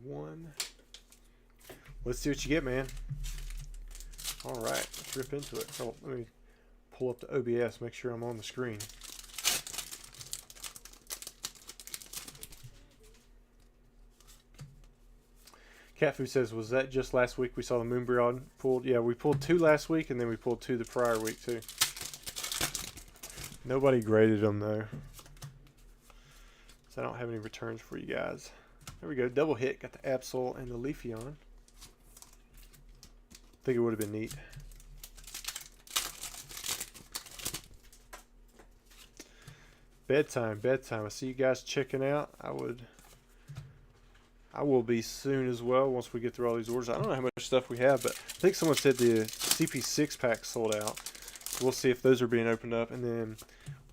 one. Let's see what you get, man. All right, let's rip into it. Oh, let me pull up the OBS, make sure I'm on the screen. Cat Food says, was that just last week we saw the Moonbreon pulled? Yeah, we pulled 2 last week, and then we pulled 2 the prior week, too. Nobody graded them, though. So I don't have any returns for you guys. There we go. Double hit. Got the Absol and the Leafeon. I think it would have been neat. Bedtime. I see you guys checking out. I will be soon as well once we get through all these orders. I don't know how much stuff we have, but I think someone said the CP6 pack sold out. So we'll see if those are being opened up. And then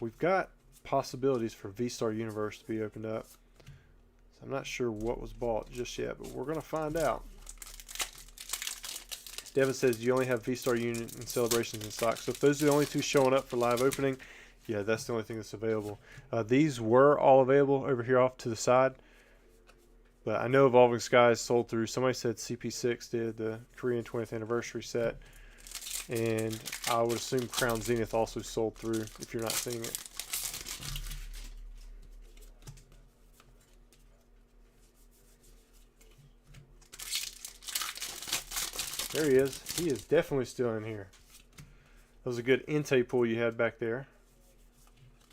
we've got possibilities for Vstar Universe to be opened up. So I'm not sure what was bought just yet, but we're going to find out. Devin says you only have Vstar Unit and Celebrations in stock. So if those are the only 2 showing up for live opening, yeah, that's the only thing that's available. These were all available over here off to the side. But I know Evolving Skies sold through. Somebody said CP6 did, the Korean 20th anniversary set. And I would assume Crown Zenith also sold through if you're not seeing it. There he is. He is definitely still in here. That was a good Entei pull you had back there.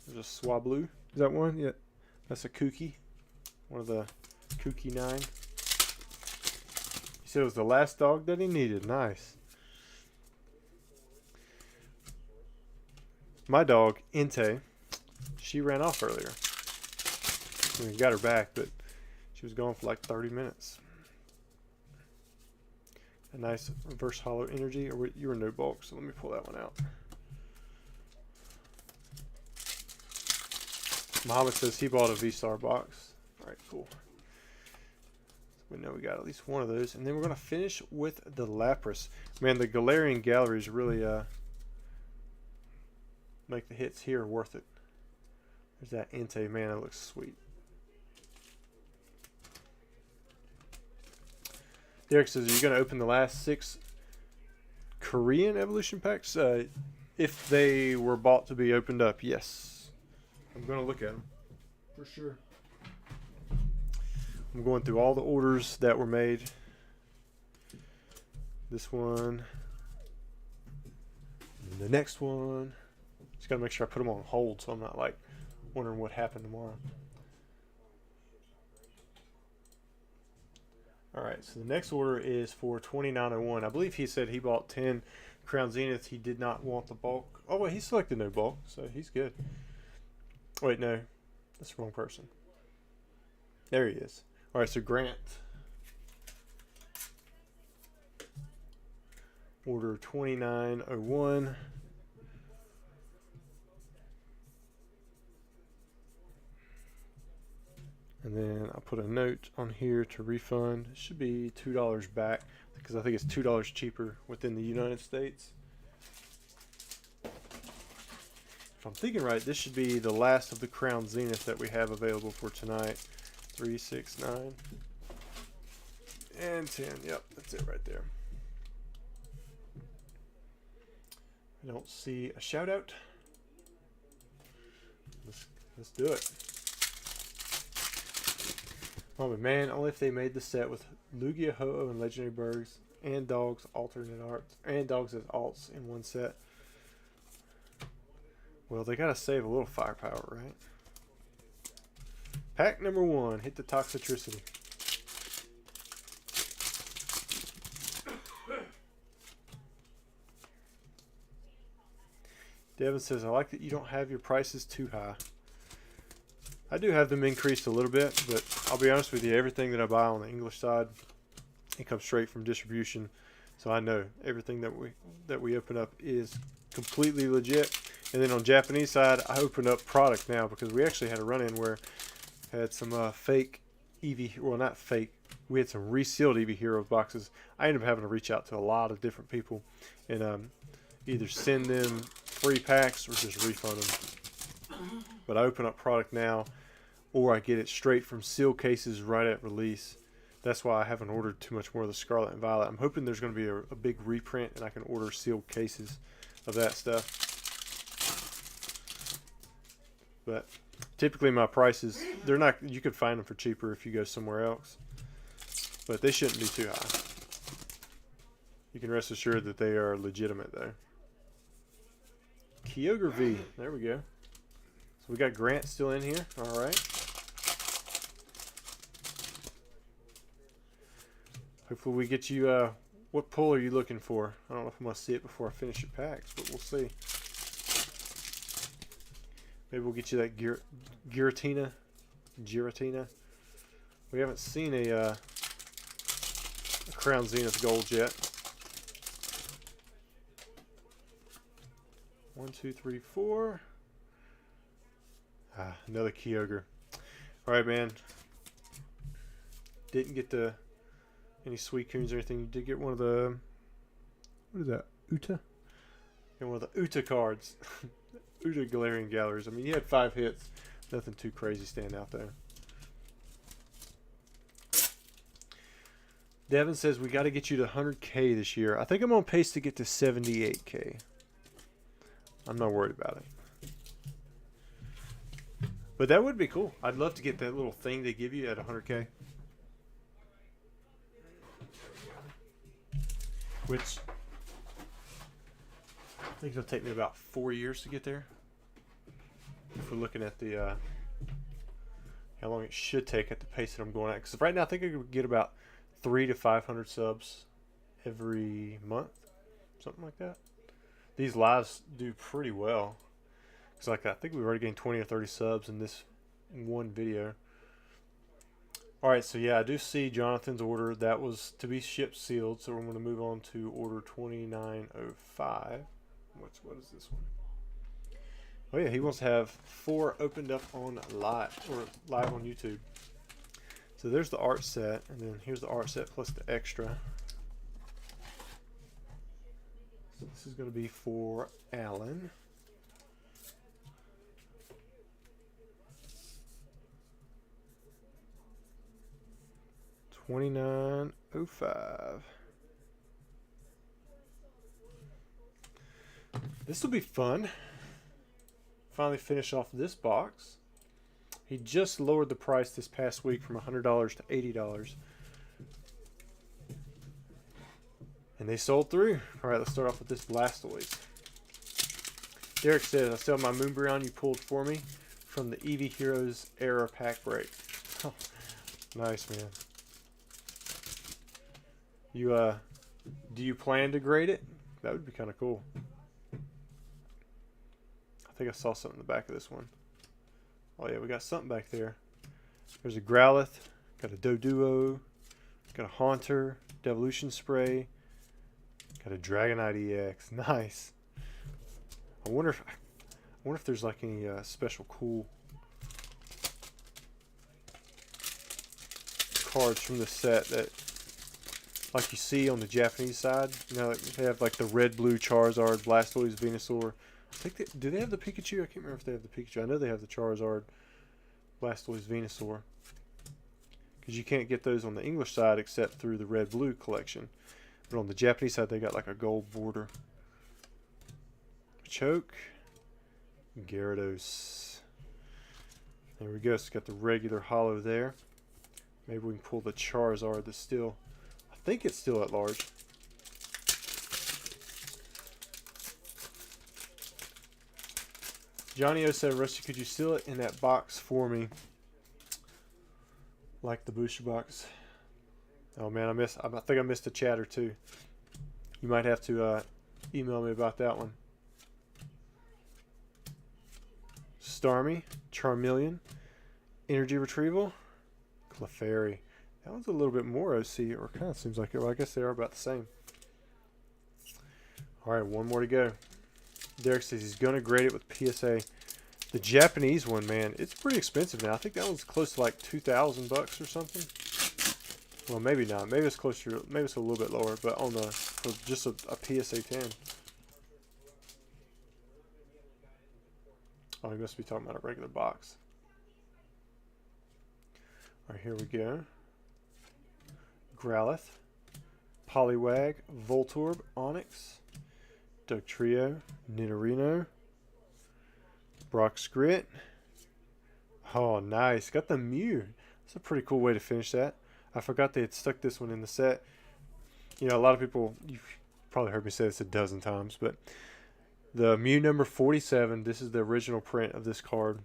There's a Swablu. Is that one? Yeah. That's a Kooky. One of the Kooky 9. He said it was the last dog that he needed. Nice. My dog, Entei, she ran off earlier. I mean, got her back, but she was gone for like 30 minutes. A nice reverse hollow energy. Or you were no bulk, so let me pull that one out. Muhammad says he bought a Vstar box. All right, cool. We know we got at least one of those. And then we're going to finish with the Lapras. Man, the Galarian galleries really make the hits here worth it. There's that Entei. Man, that looks sweet. Derek says, are you going to open the last 6 Korean evolution packs? If they were bought to be opened up, yes. I'm going to look at them. For sure. I'm going through all the orders that were made. This one. And the next one. Just got to make sure I put them on hold so I'm not like wondering what happened tomorrow. Alright, so the next order is for 2901. I believe he said he bought 10 Crown Zeniths. He did not want the bulk. Oh, wait, he selected no bulk, so he's good. Wait, no. That's the wrong person. There he is. Alright, so Grant. Order 2901. And then I'll put a note on here to refund. It should be $2 back because I think it's $2 cheaper within the United States. If I'm thinking right, this should be the last of the Crown Zenith that we have available for tonight. 3, 6, 9, and 10. Yep, that's it right there. I don't see a shout out. Let's do it. Oh man, only if they made the set with Lugia, Ho-Oh, and Legendary Birds, and dogs alternate arts, and dogs as alts in one set. Well, they gotta save a little firepower, right? Pack number 1, hit the Toxicity. Devin says, I like that you don't have your prices too high. I do have them increased a little bit, but I'll be honest with you, everything that I buy on the English side, it comes straight from distribution. So I know everything that we open up is completely legit. And then on Japanese side, I opened up product now because we actually had a run-in where I had some fake Eevee, well, not fake, we had some resealed Eevee Heroes boxes. I ended up having to reach out to a lot of different people and either send them free packs or just refund them. But I open up product now, or I get it straight from sealed cases right at release. That's why I haven't ordered too much more of the Scarlet and Violet. I'm hoping there's going to be a big reprint and I can order sealed cases of that stuff. But typically my prices, they're not, you could find them for cheaper if you go somewhere else. But they shouldn't be too high. You can rest assured that they are legitimate though. Kyogre V, there we go. So we got Grant still in here, alright. Hopefully we get you, what pull are you looking for? I don't know if I'm going to see it before I finish your packs, but we'll see. Maybe we'll get you that Giratina. We haven't seen a Crown Zenith Gold yet. 1, 2, 3, 4. Ah, another Kyogre. Alright, man. Didn't get any Suicunes or anything. You did get one of the, what is that, Uta? And one of the Uta cards. Uta Galarian Galleries. I mean, you had 5 hits. Nothing too crazy stand out there. Devin says we got to get you to 100K this year. I think I'm on pace to get to 78K. I'm not worried about it. But that would be cool. I'd love to get that little thing they give you at 100K. Which I think it'll take me about 4 years to get there. If we're looking at the how long it should take at the pace that I'm going at. Because right now I think I could get about 300 to 500 subs every month, something like that. These lives do pretty well. Because like I think we've already gained 20 or 30 subs in this one video. Alright, so yeah, I do see Jonathan's order. That was to be shipped sealed, so we're going to move on to order 2905. What is this one? Oh yeah, he wants to have 4 opened up on live on YouTube. So there's the art set, and then here's the art set plus the extra. So this is going to be for Alan. $29.05. This will be fun. Finally finish off this box. He just lowered the price this past week from $100 to $80. And they sold through. Alright, let's start off with this Blastoise. Derek says, I still have my Moonbreon you pulled for me from the Eevee Heroes Era pack break. Oh, nice, man. You do you plan to grade it? That would be kind of cool. I think I saw something in the back of this one. Oh yeah, we got something back there. There's a Growlithe, got a Doduo, got a Haunter, Devolution Spray, got a Dragonite EX. Nice. I wonder if there's like any special cool cards from the set that, like you see on the Japanese side. You know, they have like the red, blue Charizard, Blastoise, Venusaur. I think do they have the Pikachu? I can't remember if they have the Pikachu. I know they have the Charizard, Blastoise, Venusaur. Because you can't get those on the English side except through the red, blue collection. But on the Japanese side, they got like a gold border. Choke. Gyarados. There we go. So it's got the regular holo there. Maybe we can pull the Charizard that's still, I think it's still at large. Johnny O said, Rusty, could you seal it in that box for me? Like the booster box. Oh man, I think I missed a chat or two. You might have to email me about that one. Starmie, Charmeleon, Energy Retrieval, Clefairy. That one's a little bit more OC, or kind of seems like it. Well, I guess they are about the same. Alright, one more to go. Derek says he's going to grade it with PSA. The Japanese one, man, it's pretty expensive now. I think that one's close to like 2,000 bucks or something. Well, maybe not. Maybe it's closer. Maybe it's a little bit lower. But on the for just a PSA 10. Oh, he must be talking about a regular box. All right, here we go. Growlithe, Poliwag, Voltorb, Onix, Dugtrio, Nidorino, Brock's Grit. Oh, nice. Got the Mew. That's a pretty cool way to finish that. I forgot they had stuck this one in the set. You know, a lot of people, you've probably heard me say this a dozen times, but the Mew number 47, this is the original print of this card.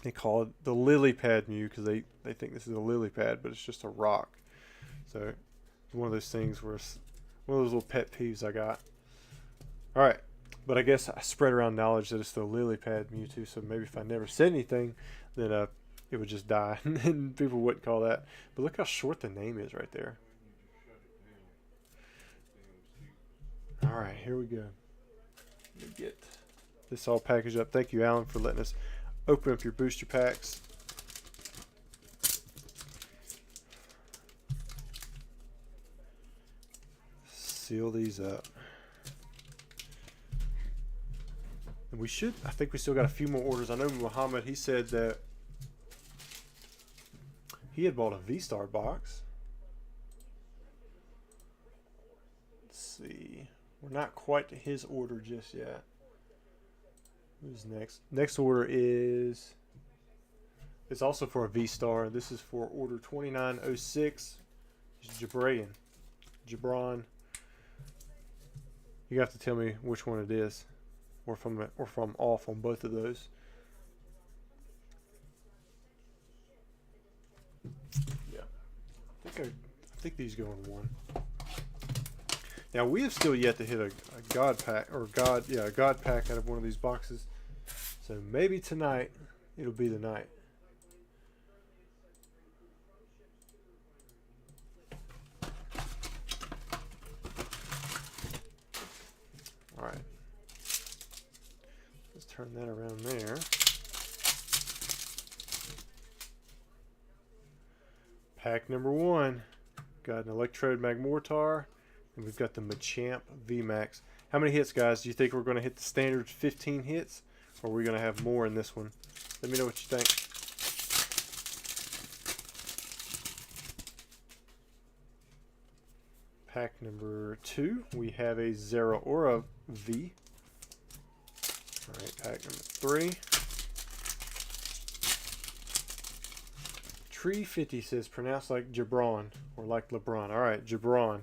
They call it the Lily Pad Mew because they think this is a lily pad, but it's just a rock. So it's one of those things where it's one of those little pet peeves I got. All right, but I guess I spread around knowledge that it's the Lily Pad Mewtwo, so maybe if I never said anything, then it would just die, and people wouldn't call that. But look how short the name is right there. All right, here we go. Let me get this all packaged up. Thank you, Alan, for letting us open up your booster packs. Seal these up. And we should, I think we still got a few more orders. I know Muhammad, he said that he had bought a Vstar box. Let's see. We're not quite to his order just yet. Who's next? Next order is, it's also for a Vstar. This is for order 2906. It's Jabron. You have to tell me which one it is, or if I'm off on both of those. Yeah, I think these go in one. Now we have still yet to hit a God pack a God pack out of one of these boxes. So maybe tonight it'll be the night. All right, let's turn that around there. Pack number 1, got an Electrode Magmortar. And we've got the Machamp VMAX. How many hits, guys? Do you think we're going to hit the standard 15 hits? Or are we going to have more in this one? Let me know what you think. Pack number 2, we have a Zeraora V. Alright, pack number 3. Tree 50 says pronounced like Jabron or like LeBron. Alright, Jabron.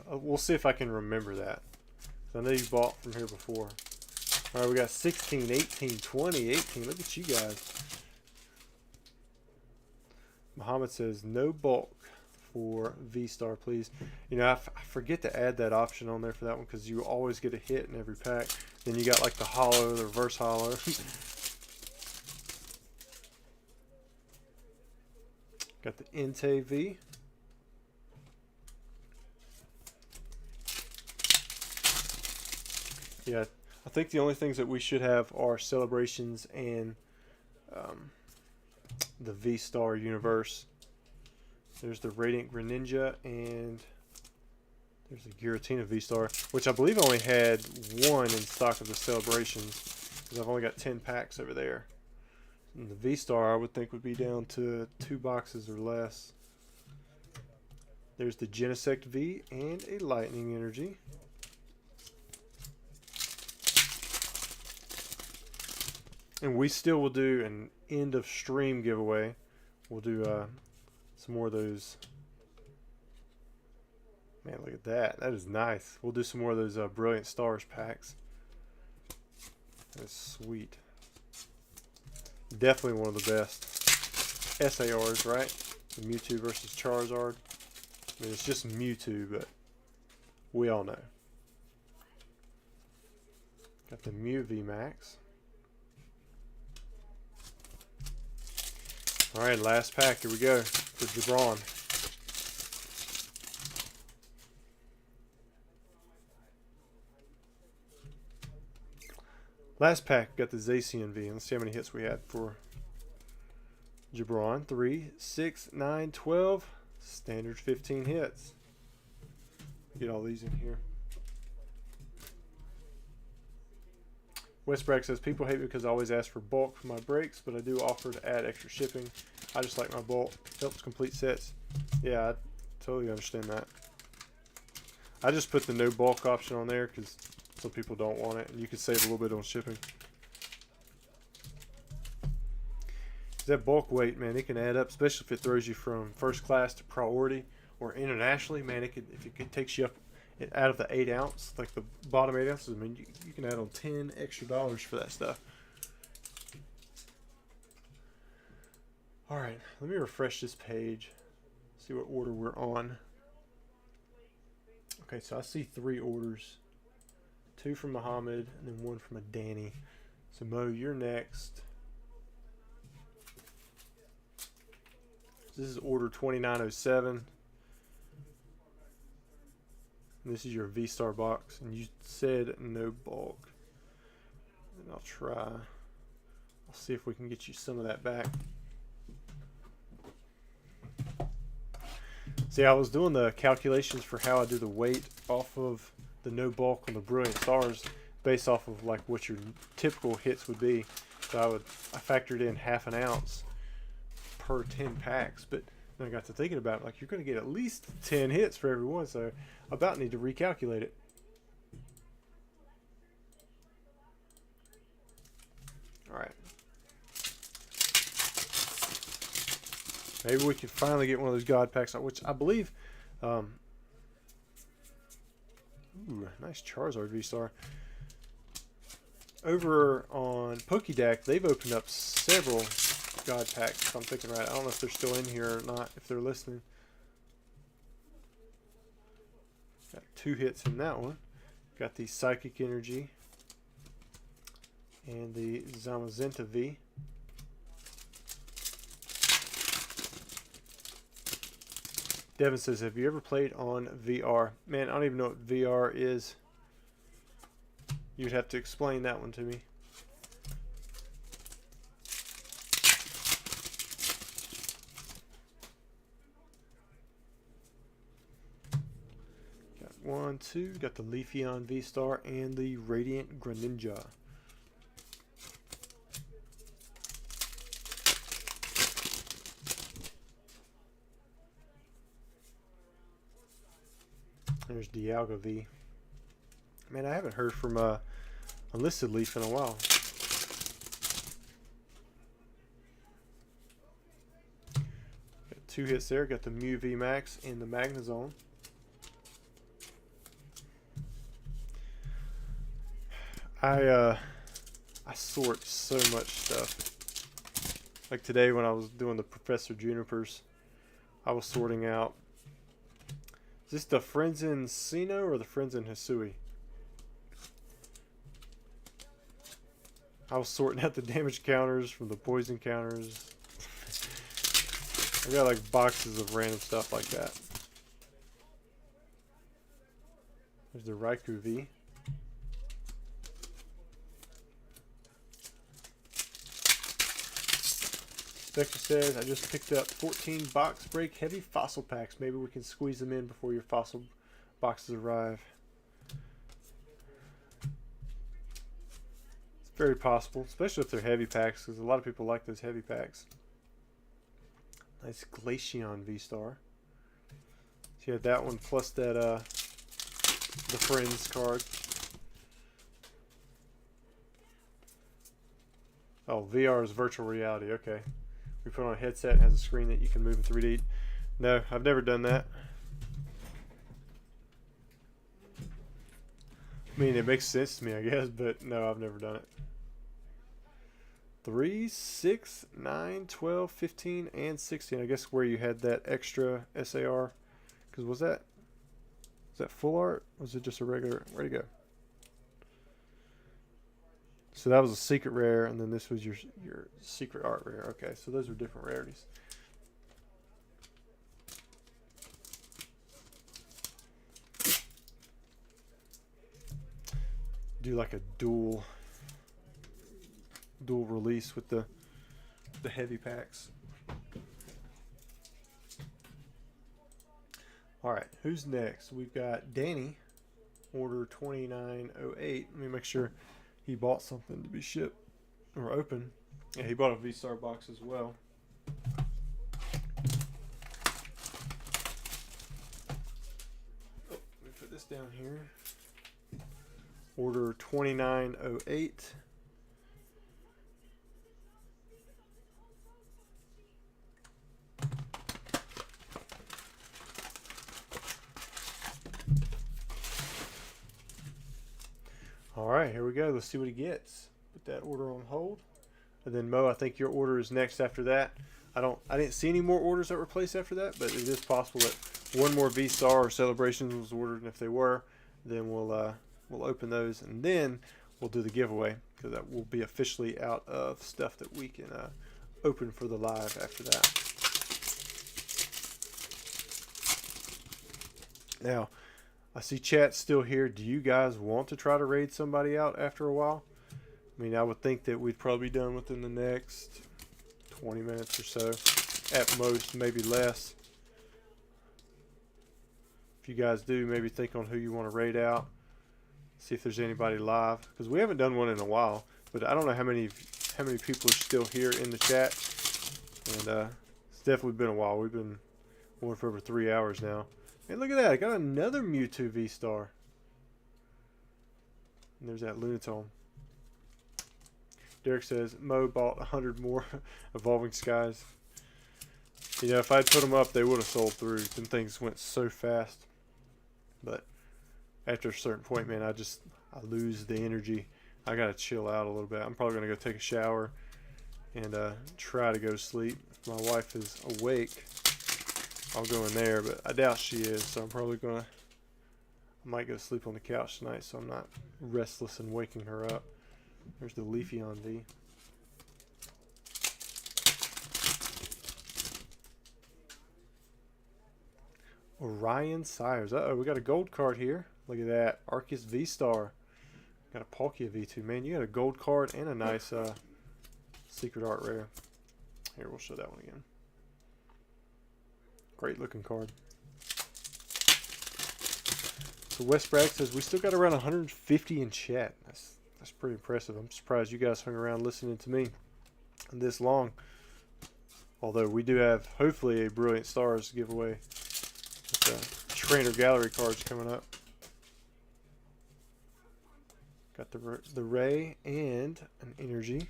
We'll see if I can remember that. I know you bought from here before. All right, we got 16, 18, 20, 18. Look at you guys. Muhammad says no bulk for Vstar, please. You know, I forget to add that option on there for that one because you always get a hit in every pack. Then you got like the hollow, the reverse hollow. Got the Entei V. Yeah, I think the only things that we should have are Celebrations and the Vstar universe. There's the Radiant Greninja and there's the Giratina Vstar, which I believe only had 1 in stock of the Celebrations because I've only got 10 packs over there. And the Vstar I would think would be down to 2 boxes or less. There's the Genesect V and a Lightning Energy. And we still will do an end of stream giveaway. We'll do some more of those. Man, look at that. That is nice. We'll do some more of those Brilliant Stars packs. That's sweet. Definitely one of the best SARs, right? The Mewtwo versus Charizard. I mean, it's just Mewtwo, but we all know. Got the Mew VMAX. Alright, last pack. Here we go for Jabron. Last pack got the ZCNV. Let's see how many hits we had for Jabron. 3, 6, 9, 12. Standard 15 hits. Get all these in here. Westbrack says, people hate me because I always ask for bulk for my breaks, but I do offer to add extra shipping. I just like my bulk. Helps complete sets. Yeah, I totally understand that. I just put the no bulk option on there because some people don't want it, and you can save a little bit on shipping. That bulk weight, man, it can add up, especially if it throws you from first class to priority or internationally. Man, it could, if it takes you up out of the 8 ounce, like the bottom 8 ounces, I mean, you can add on $10 extra for that stuff. All right, let me refresh this page, see what order we're on. Okay, so I see 3 orders, 2 from Muhammad and then 1 from a Danny. So Mo, you're next. This is order 2907. And this is your Vstar box, and you said no bulk. And I'll try. I'll see if we can get you some of that back. See, I was doing the calculations for how I do the weight off of the no bulk on the Brilliant Stars based off of like what your typical hits would be. So I factored in ½ an ounce per 10 packs, but then I got to thinking about it, like you're going to get at least 10 hits for every one, so I about need to recalculate it. All right. Maybe we can finally get one of those God packs, which I believe. Ooh, nice Charizard Vstar. Over on PokéDac, they've opened up several God packs, if I'm thinking right. I don't know if they're still in here or not, if they're listening. Got 2 hits in that one. Got the Psychic Energy and the Zamazenta V. Devin says, have you ever played on VR? Man, I don't even know what VR is. You'd have to explain that one to me. Got 1, 2. Got the Leafeon Vstar and the Radiant Greninja. There's Dialga V. Man, I haven't heard from Unlisted Leaf in a while. Got 2 hits there. Got the Mew V Max and the Magnezone. I sort so much stuff. Like today when I was doing the Professor Junipers, I was sorting out. Is this the Friends in Sinnoh or the Friends in Hisui? I was sorting out the damage counters from the poison counters. I got like boxes of random stuff like that. There's the Raikou V. Vector says, I just picked up 14 box break heavy fossil packs. Maybe we can squeeze them in before your fossil boxes arrive. It's very possible, especially if they're heavy packs, because a lot of people like those heavy packs. Nice Glaceon Vstar. So you had that one plus that the Friends card. Oh, VR is virtual reality. Okay. We put on a headset, it has a screen that you can move in 3D. No, I've never done that. I mean, it makes sense to me, I guess, but no, I've never done it. 3, 6, 9, 12, 15, and 16. I guess where you had that extra SAR. Because was that full art? Or was it just a regular? Where'd it go? So that was a secret rare, and then this was your secret art rare. Okay, so those are different rarities. Do like a dual dual release with the heavy packs. All right, who's next? We've got Danny, order 2908. Let me make sure he bought something to be shipped or open. Yeah, he bought a Vstar box as well. Oh, let me put this down here. Order 2908. All right, here we go. Let's see what he gets. Put that order on hold. And then Mo, I think your order is next after that. I didn't see any more orders that were placed after that, but it is possible that one more Vstar or Celebrations was ordered, and if they were, then we'll open those, and then we'll do the giveaway, because that will be officially out of stuff that we can open for the live after that. Now, I see chat still here. Do you guys want to try to raid somebody out after a while? I mean, I would think that we'd probably be done within the next 20 minutes or so. At most, maybe less. If you guys do, maybe think on who you want to raid out. See if there's anybody live. Because we haven't done one in a while. But I don't know how many people are still here in the chat. And it's definitely been a while. We've been going for over 3 hours now. Hey, look at that. I got another Mewtwo Vstar. And there's that Lunatone. Derek says, Mo bought 100 more Evolving Skies. You know, if I'd put them up, they would have sold through. Them things went so fast. But after a certain point, man, I lose the energy. I got to chill out a little bit. I'm probably going to go take a shower and try to go to sleep. If my wife is awake, I'll go in there, but I doubt she is, so I'm probably I might go to sleep on the couch tonight so I'm not restless and waking her up. There's the Leafeon V. Orion Sires. Uh-oh, we got a gold card here. Look at that. Arceus Vstar. Got a Palkia V2. Man, you got a gold card and a nice secret art rare. Here, we'll show that one again. Great looking card. So Wes Bragg says we still got around 150 in chat. That's pretty impressive. I'm surprised you guys hung around listening to me this long. Although we do have hopefully a Brilliant Stars giveaway with trainer gallery cards coming up. Got the Ray and an Energy.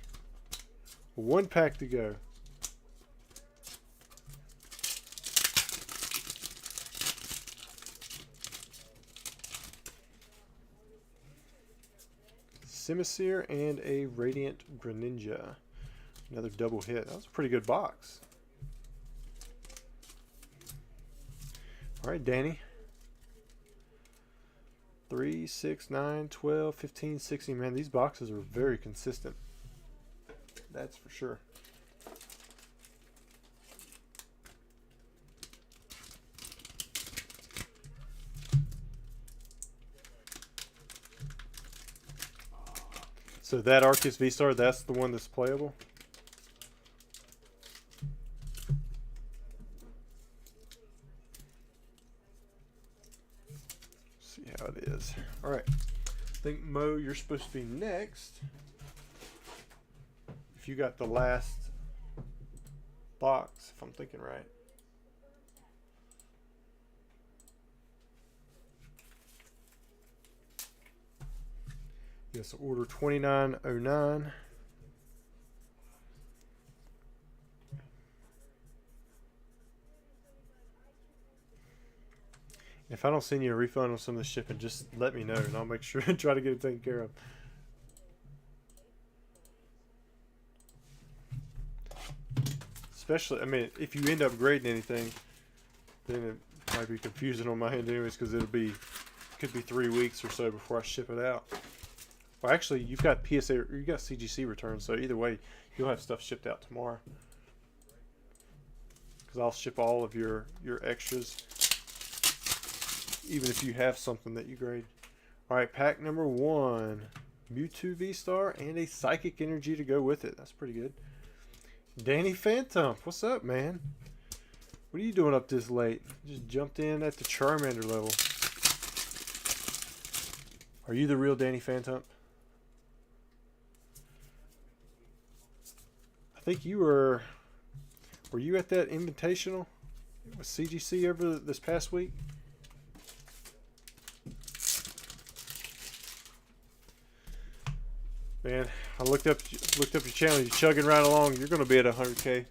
One pack to go. Simisear and a Radiant Greninja. Another double hit. That was a pretty good box. Alright, Danny. 3, 6, 9, 12, 15, 16. Man, these boxes are very consistent. That's for sure. So that Arceus Vstar, that's the one that's playable? See how it is. Alright. I think, Mo, you're supposed to be next. If you got the last box, if I'm thinking right. Yes, order 2909. If I don't send you a refund on some of the shipping, just let me know and I'll make sure and try to get it taken care of. Especially, I mean, if you end up grading anything, then it might be confusing on my end anyways, because could be 3 weeks or so before I ship it out. Well, actually, you've got PSA, or you got CGC returns, so either way, you'll have stuff shipped out tomorrow. Because I'll ship all of your extras, even if you have something that you grade. All right, pack number 1. Mewtwo Vstar, and a Psychic Energy to go with it. That's pretty good. Danny Phantom, what's up, man? What are you doing up this late? Just jumped in at the Charmander level. Are you the real Danny Phantom? I think you were you at that invitational with CGC over this past week? Man, I looked up your channel. You're chugging right along. You're going to be at 100K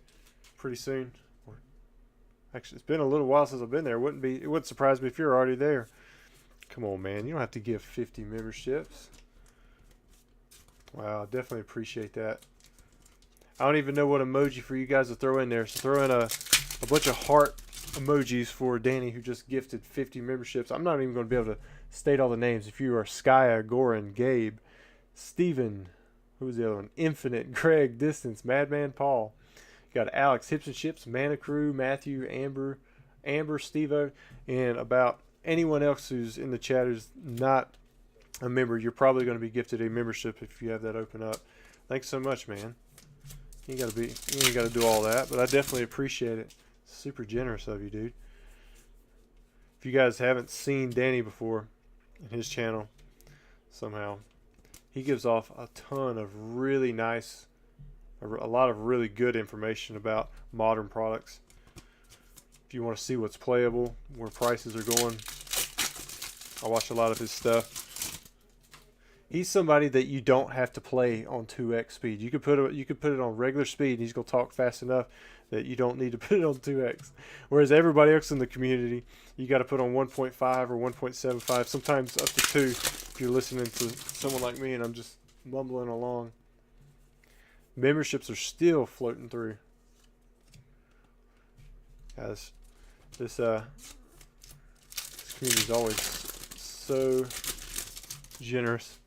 pretty soon. Actually, it's been a little while since I've been there. It wouldn't surprise me if you're already there. Come on, man. You don't have to give 50 memberships. Wow, I definitely appreciate that. I don't even know what emoji for you guys to throw in there. So throw in a bunch of heart emojis for Danny, who just gifted 50 memberships. I'm not even going to be able to state all the names. If you are Skya, Goran, Gabe, Steven, who's the other one? Infinite, Greg, Distance, Madman Paul. You got Alex, Hips and Chips, Mana Crew, Matthew, Amber, Stevo, and about anyone else who's in the chat who's not a member. You're probably going to be gifted a membership if you have that open up. Thanks so much, man. You ain't got to do all that, but I definitely appreciate it. Super generous of you, dude. If you guys haven't seen Danny before in his channel, somehow, he gives off a ton of really nice, a lot of really good information about modern products. If you want to see what's playable, where prices are going, I watch a lot of his stuff. He's somebody that you don't have to play on 2x speed. You could put it on regular speed, and he's gonna talk fast enough that you don't need to put it on 2x. Whereas everybody else in the community, you got to put on 1.5 or 1.75, sometimes up to 2. If you're listening to someone like me and I'm just mumbling along. Memberships are still floating through. Guys, this community is always so generous.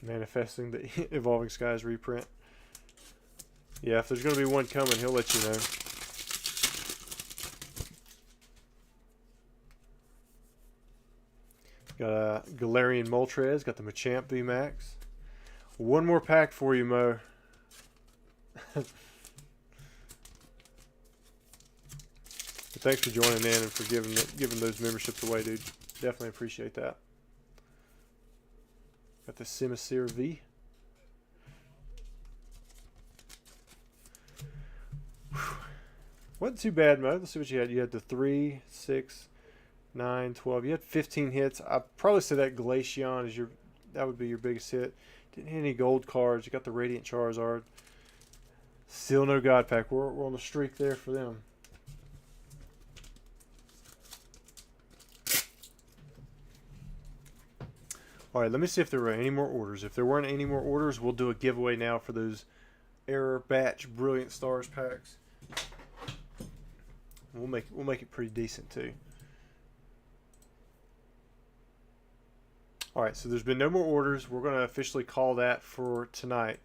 Manifesting the Evolving Skies reprint. Yeah, if there's going to be one coming, he'll let you know. Got a Galarian Moltres. Got the Machamp VMAX. One more pack for you, Mo. Thanks for joining in and for giving those memberships away, dude. Definitely appreciate that. Got the Simisear V. Whew. Wasn't too bad, Mo. Let's see what you had. You had the 3, 6, 9, 12. You had 15 hits. I'd probably say that Glaceon is that would be your biggest hit. Didn't hit any gold cards. You got the Radiant Charizard. Still no God Pack. We're on the streak there for them. All right, let me see if there were any more orders. If there weren't any more orders, we'll do a giveaway now for those Error Batch Brilliant Stars packs. We'll make it pretty decent too. All right, so there's been no more orders. We're going to officially call that for tonight.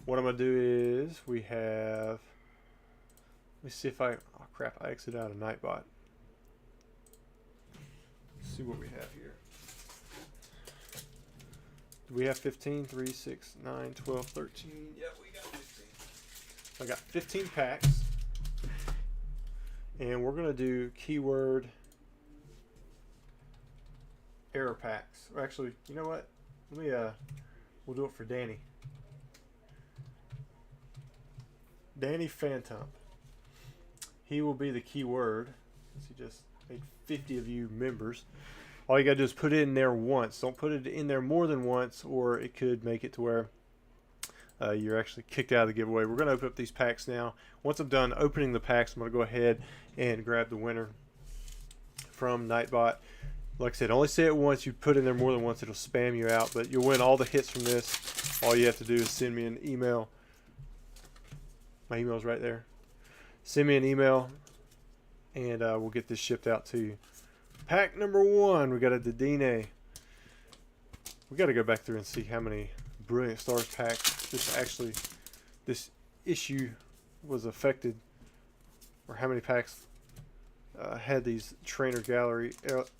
What I'm going to do is we have. Let me see if I. Oh crap! I exited out of Nightbot. Let's see what we have here. Do we have 15? 3, 6, 9, 12, 13. Yep, we got 15. I got 15 packs. And we're going to do keyword error packs. Or actually, you know what? Let me we'll do it for Danny. Danny Phantom. He will be the keyword. Since he just made 50 of you members. All you got to do is put it in there once. Don't put it in there more than once, or it could make it to where you're actually kicked out of the giveaway. We're going to open up these packs now. Once I'm done opening the packs, I'm going to go ahead and grab the winner from Nightbot. Like I said, only say it once. You put in there more than once, it'll spam you out. But you'll win all the hits from this. All you have to do is send me an email. My email's right there. Send me an email, and we'll get this shipped out to you. Pack number 1, we got a Dedenne. We got to go back through and see how many Brilliant Stars packs this issue was affected, or how many packs had these trainer gallery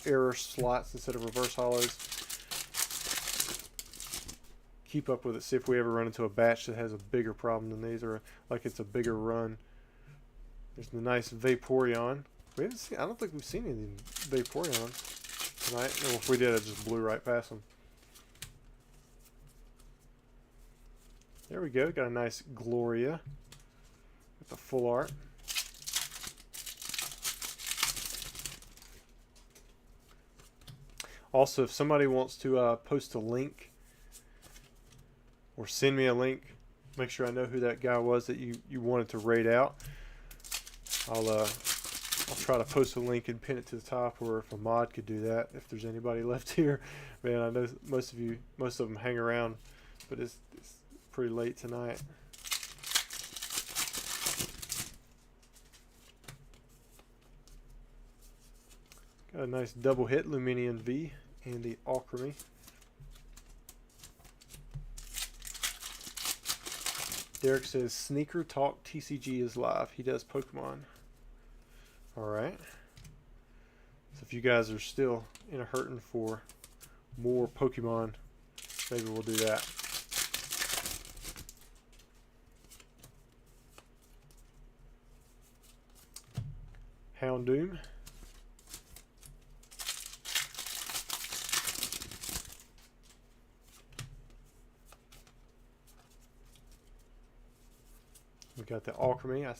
error slots instead of reverse hollows. Keep up with it. See if we ever run into a batch that has a bigger problem than these, or like it's a bigger run. There's the nice Vaporeon. We haven't seen, I don't think we've seen any Vaporeons tonight. Well, if we did, I just blew right past them. There we go. Got a nice Gloria with the full art. Also, if somebody wants to post a link or send me a link, make sure I know who that guy was that you wanted to raid out. I'll try to post a link and pin it to the top, or if a mod could do that, if there's anybody left here. Man, I know most of them hang around, but it's pretty late tonight. Got a nice double hit Luminian V and the Alchemy. Derek says Sneaker Talk TCG is live. He does Pokemon. Alright. So if you guys are still in a hurting for more Pokemon, maybe we'll do that. Houndoom. We got the Alchemy. I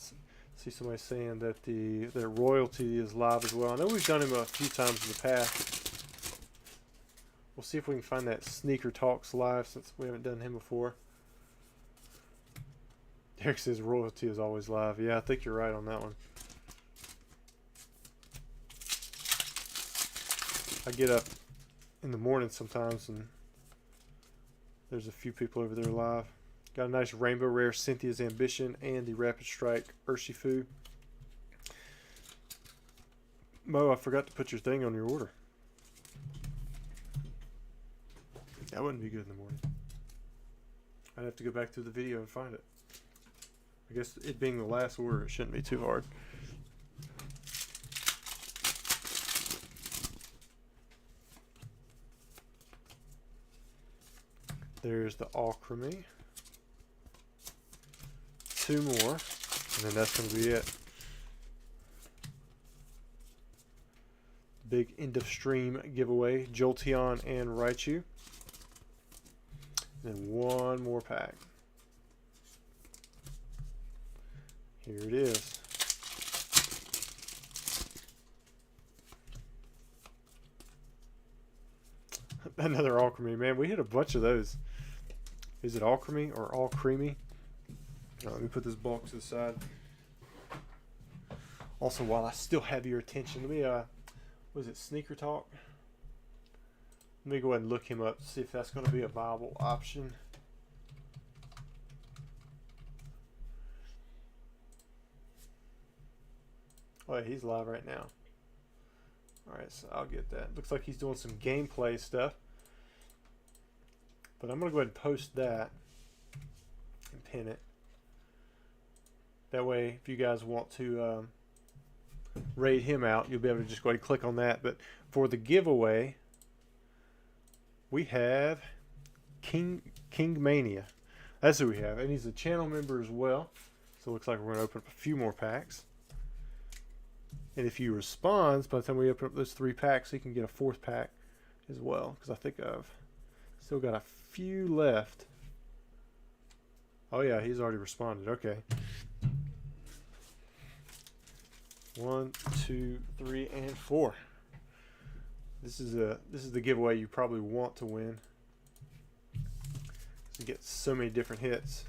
see somebody saying that their royalty is live as well. I know we've done him a few times in the past. We'll see if we can find that Sneaker Talks live, since we haven't done him before. Derek says royalty is always live. Yeah, I think you're right on that one. I get up in the morning sometimes and there's a few people over there live. Got a nice Rainbow Rare Cynthia's Ambition and the Rapid Strike Urshifu. Mo, I forgot to put your thing on your order. That wouldn't be good in the morning. I'd have to go back through the video and find it. I guess it being the last order, it shouldn't be too hard. There's the Alchemy. 2 more, and then that's going to be it. Big end of stream giveaway, Jolteon and Raichu. And then 1 more pack. Here it is. Another Alchemy, man. We hit a bunch of those. Is it Alchemy or All Creamy? Let me put this bulk to the side. Also, while I still have your attention, let me, was it Sneaker Talk? Let me go ahead and look him up, see if that's going to be a viable option. Oh, yeah, he's live right now. Alright, so I'll get that. Looks like he's doing some gameplay stuff. But I'm going to go ahead and post that and pin it. That way, if you guys want to raid him out, you'll be able to just go ahead and click on that. But for the giveaway, we have King Mania. That's who we have. And he's a channel member as well. So it looks like we're going to open up a few more packs. And if he responds, by the time we open up those 3 packs, he can get a 4th pack as well. Because I think I've still got a few left. Oh yeah, he's already responded. Okay. 1, 2, 3, and 4. This is the giveaway you probably want to win. You get so many different hits.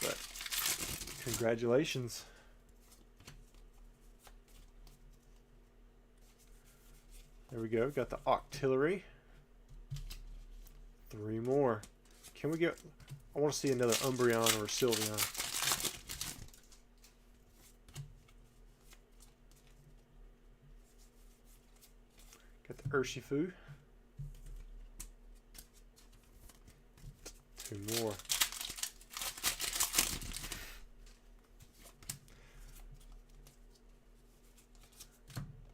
But congratulations. There we go. Got the Octillery. 3 more. Can we get... I want to see another Umbreon or a Sylveon. Got the Urshifu. 2 more.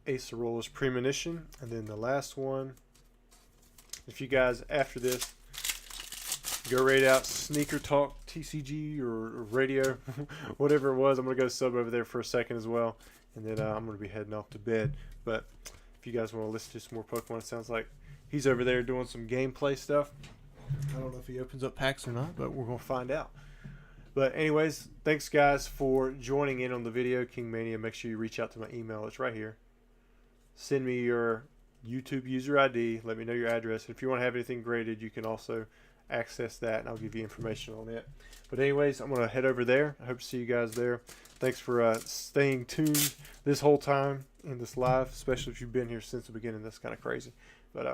Acerolla's Premonition. And then the last one, if you guys, after this, go rate out Sneaker Talk TCG or radio, whatever it was, I'm going to go sub over there for a second as well. And then I'm going to be heading off to bed. But if you guys want to listen to some more Pokemon, it sounds like he's over there doing some gameplay stuff. I don't know if he opens up packs or not, but we're going to find out. But anyways, thanks guys for joining in on the video, King Mania. Make sure you reach out to my email. It's right here. Send me your YouTube user ID. Let me know your address. And if you want to have anything graded, you can also access that, and I'll give you information on it. But anyways, I'm going to head over there. I hope to see you guys there. Thanks for staying tuned this whole time in this live, especially if you've been here since the beginning. That's kind of crazy. But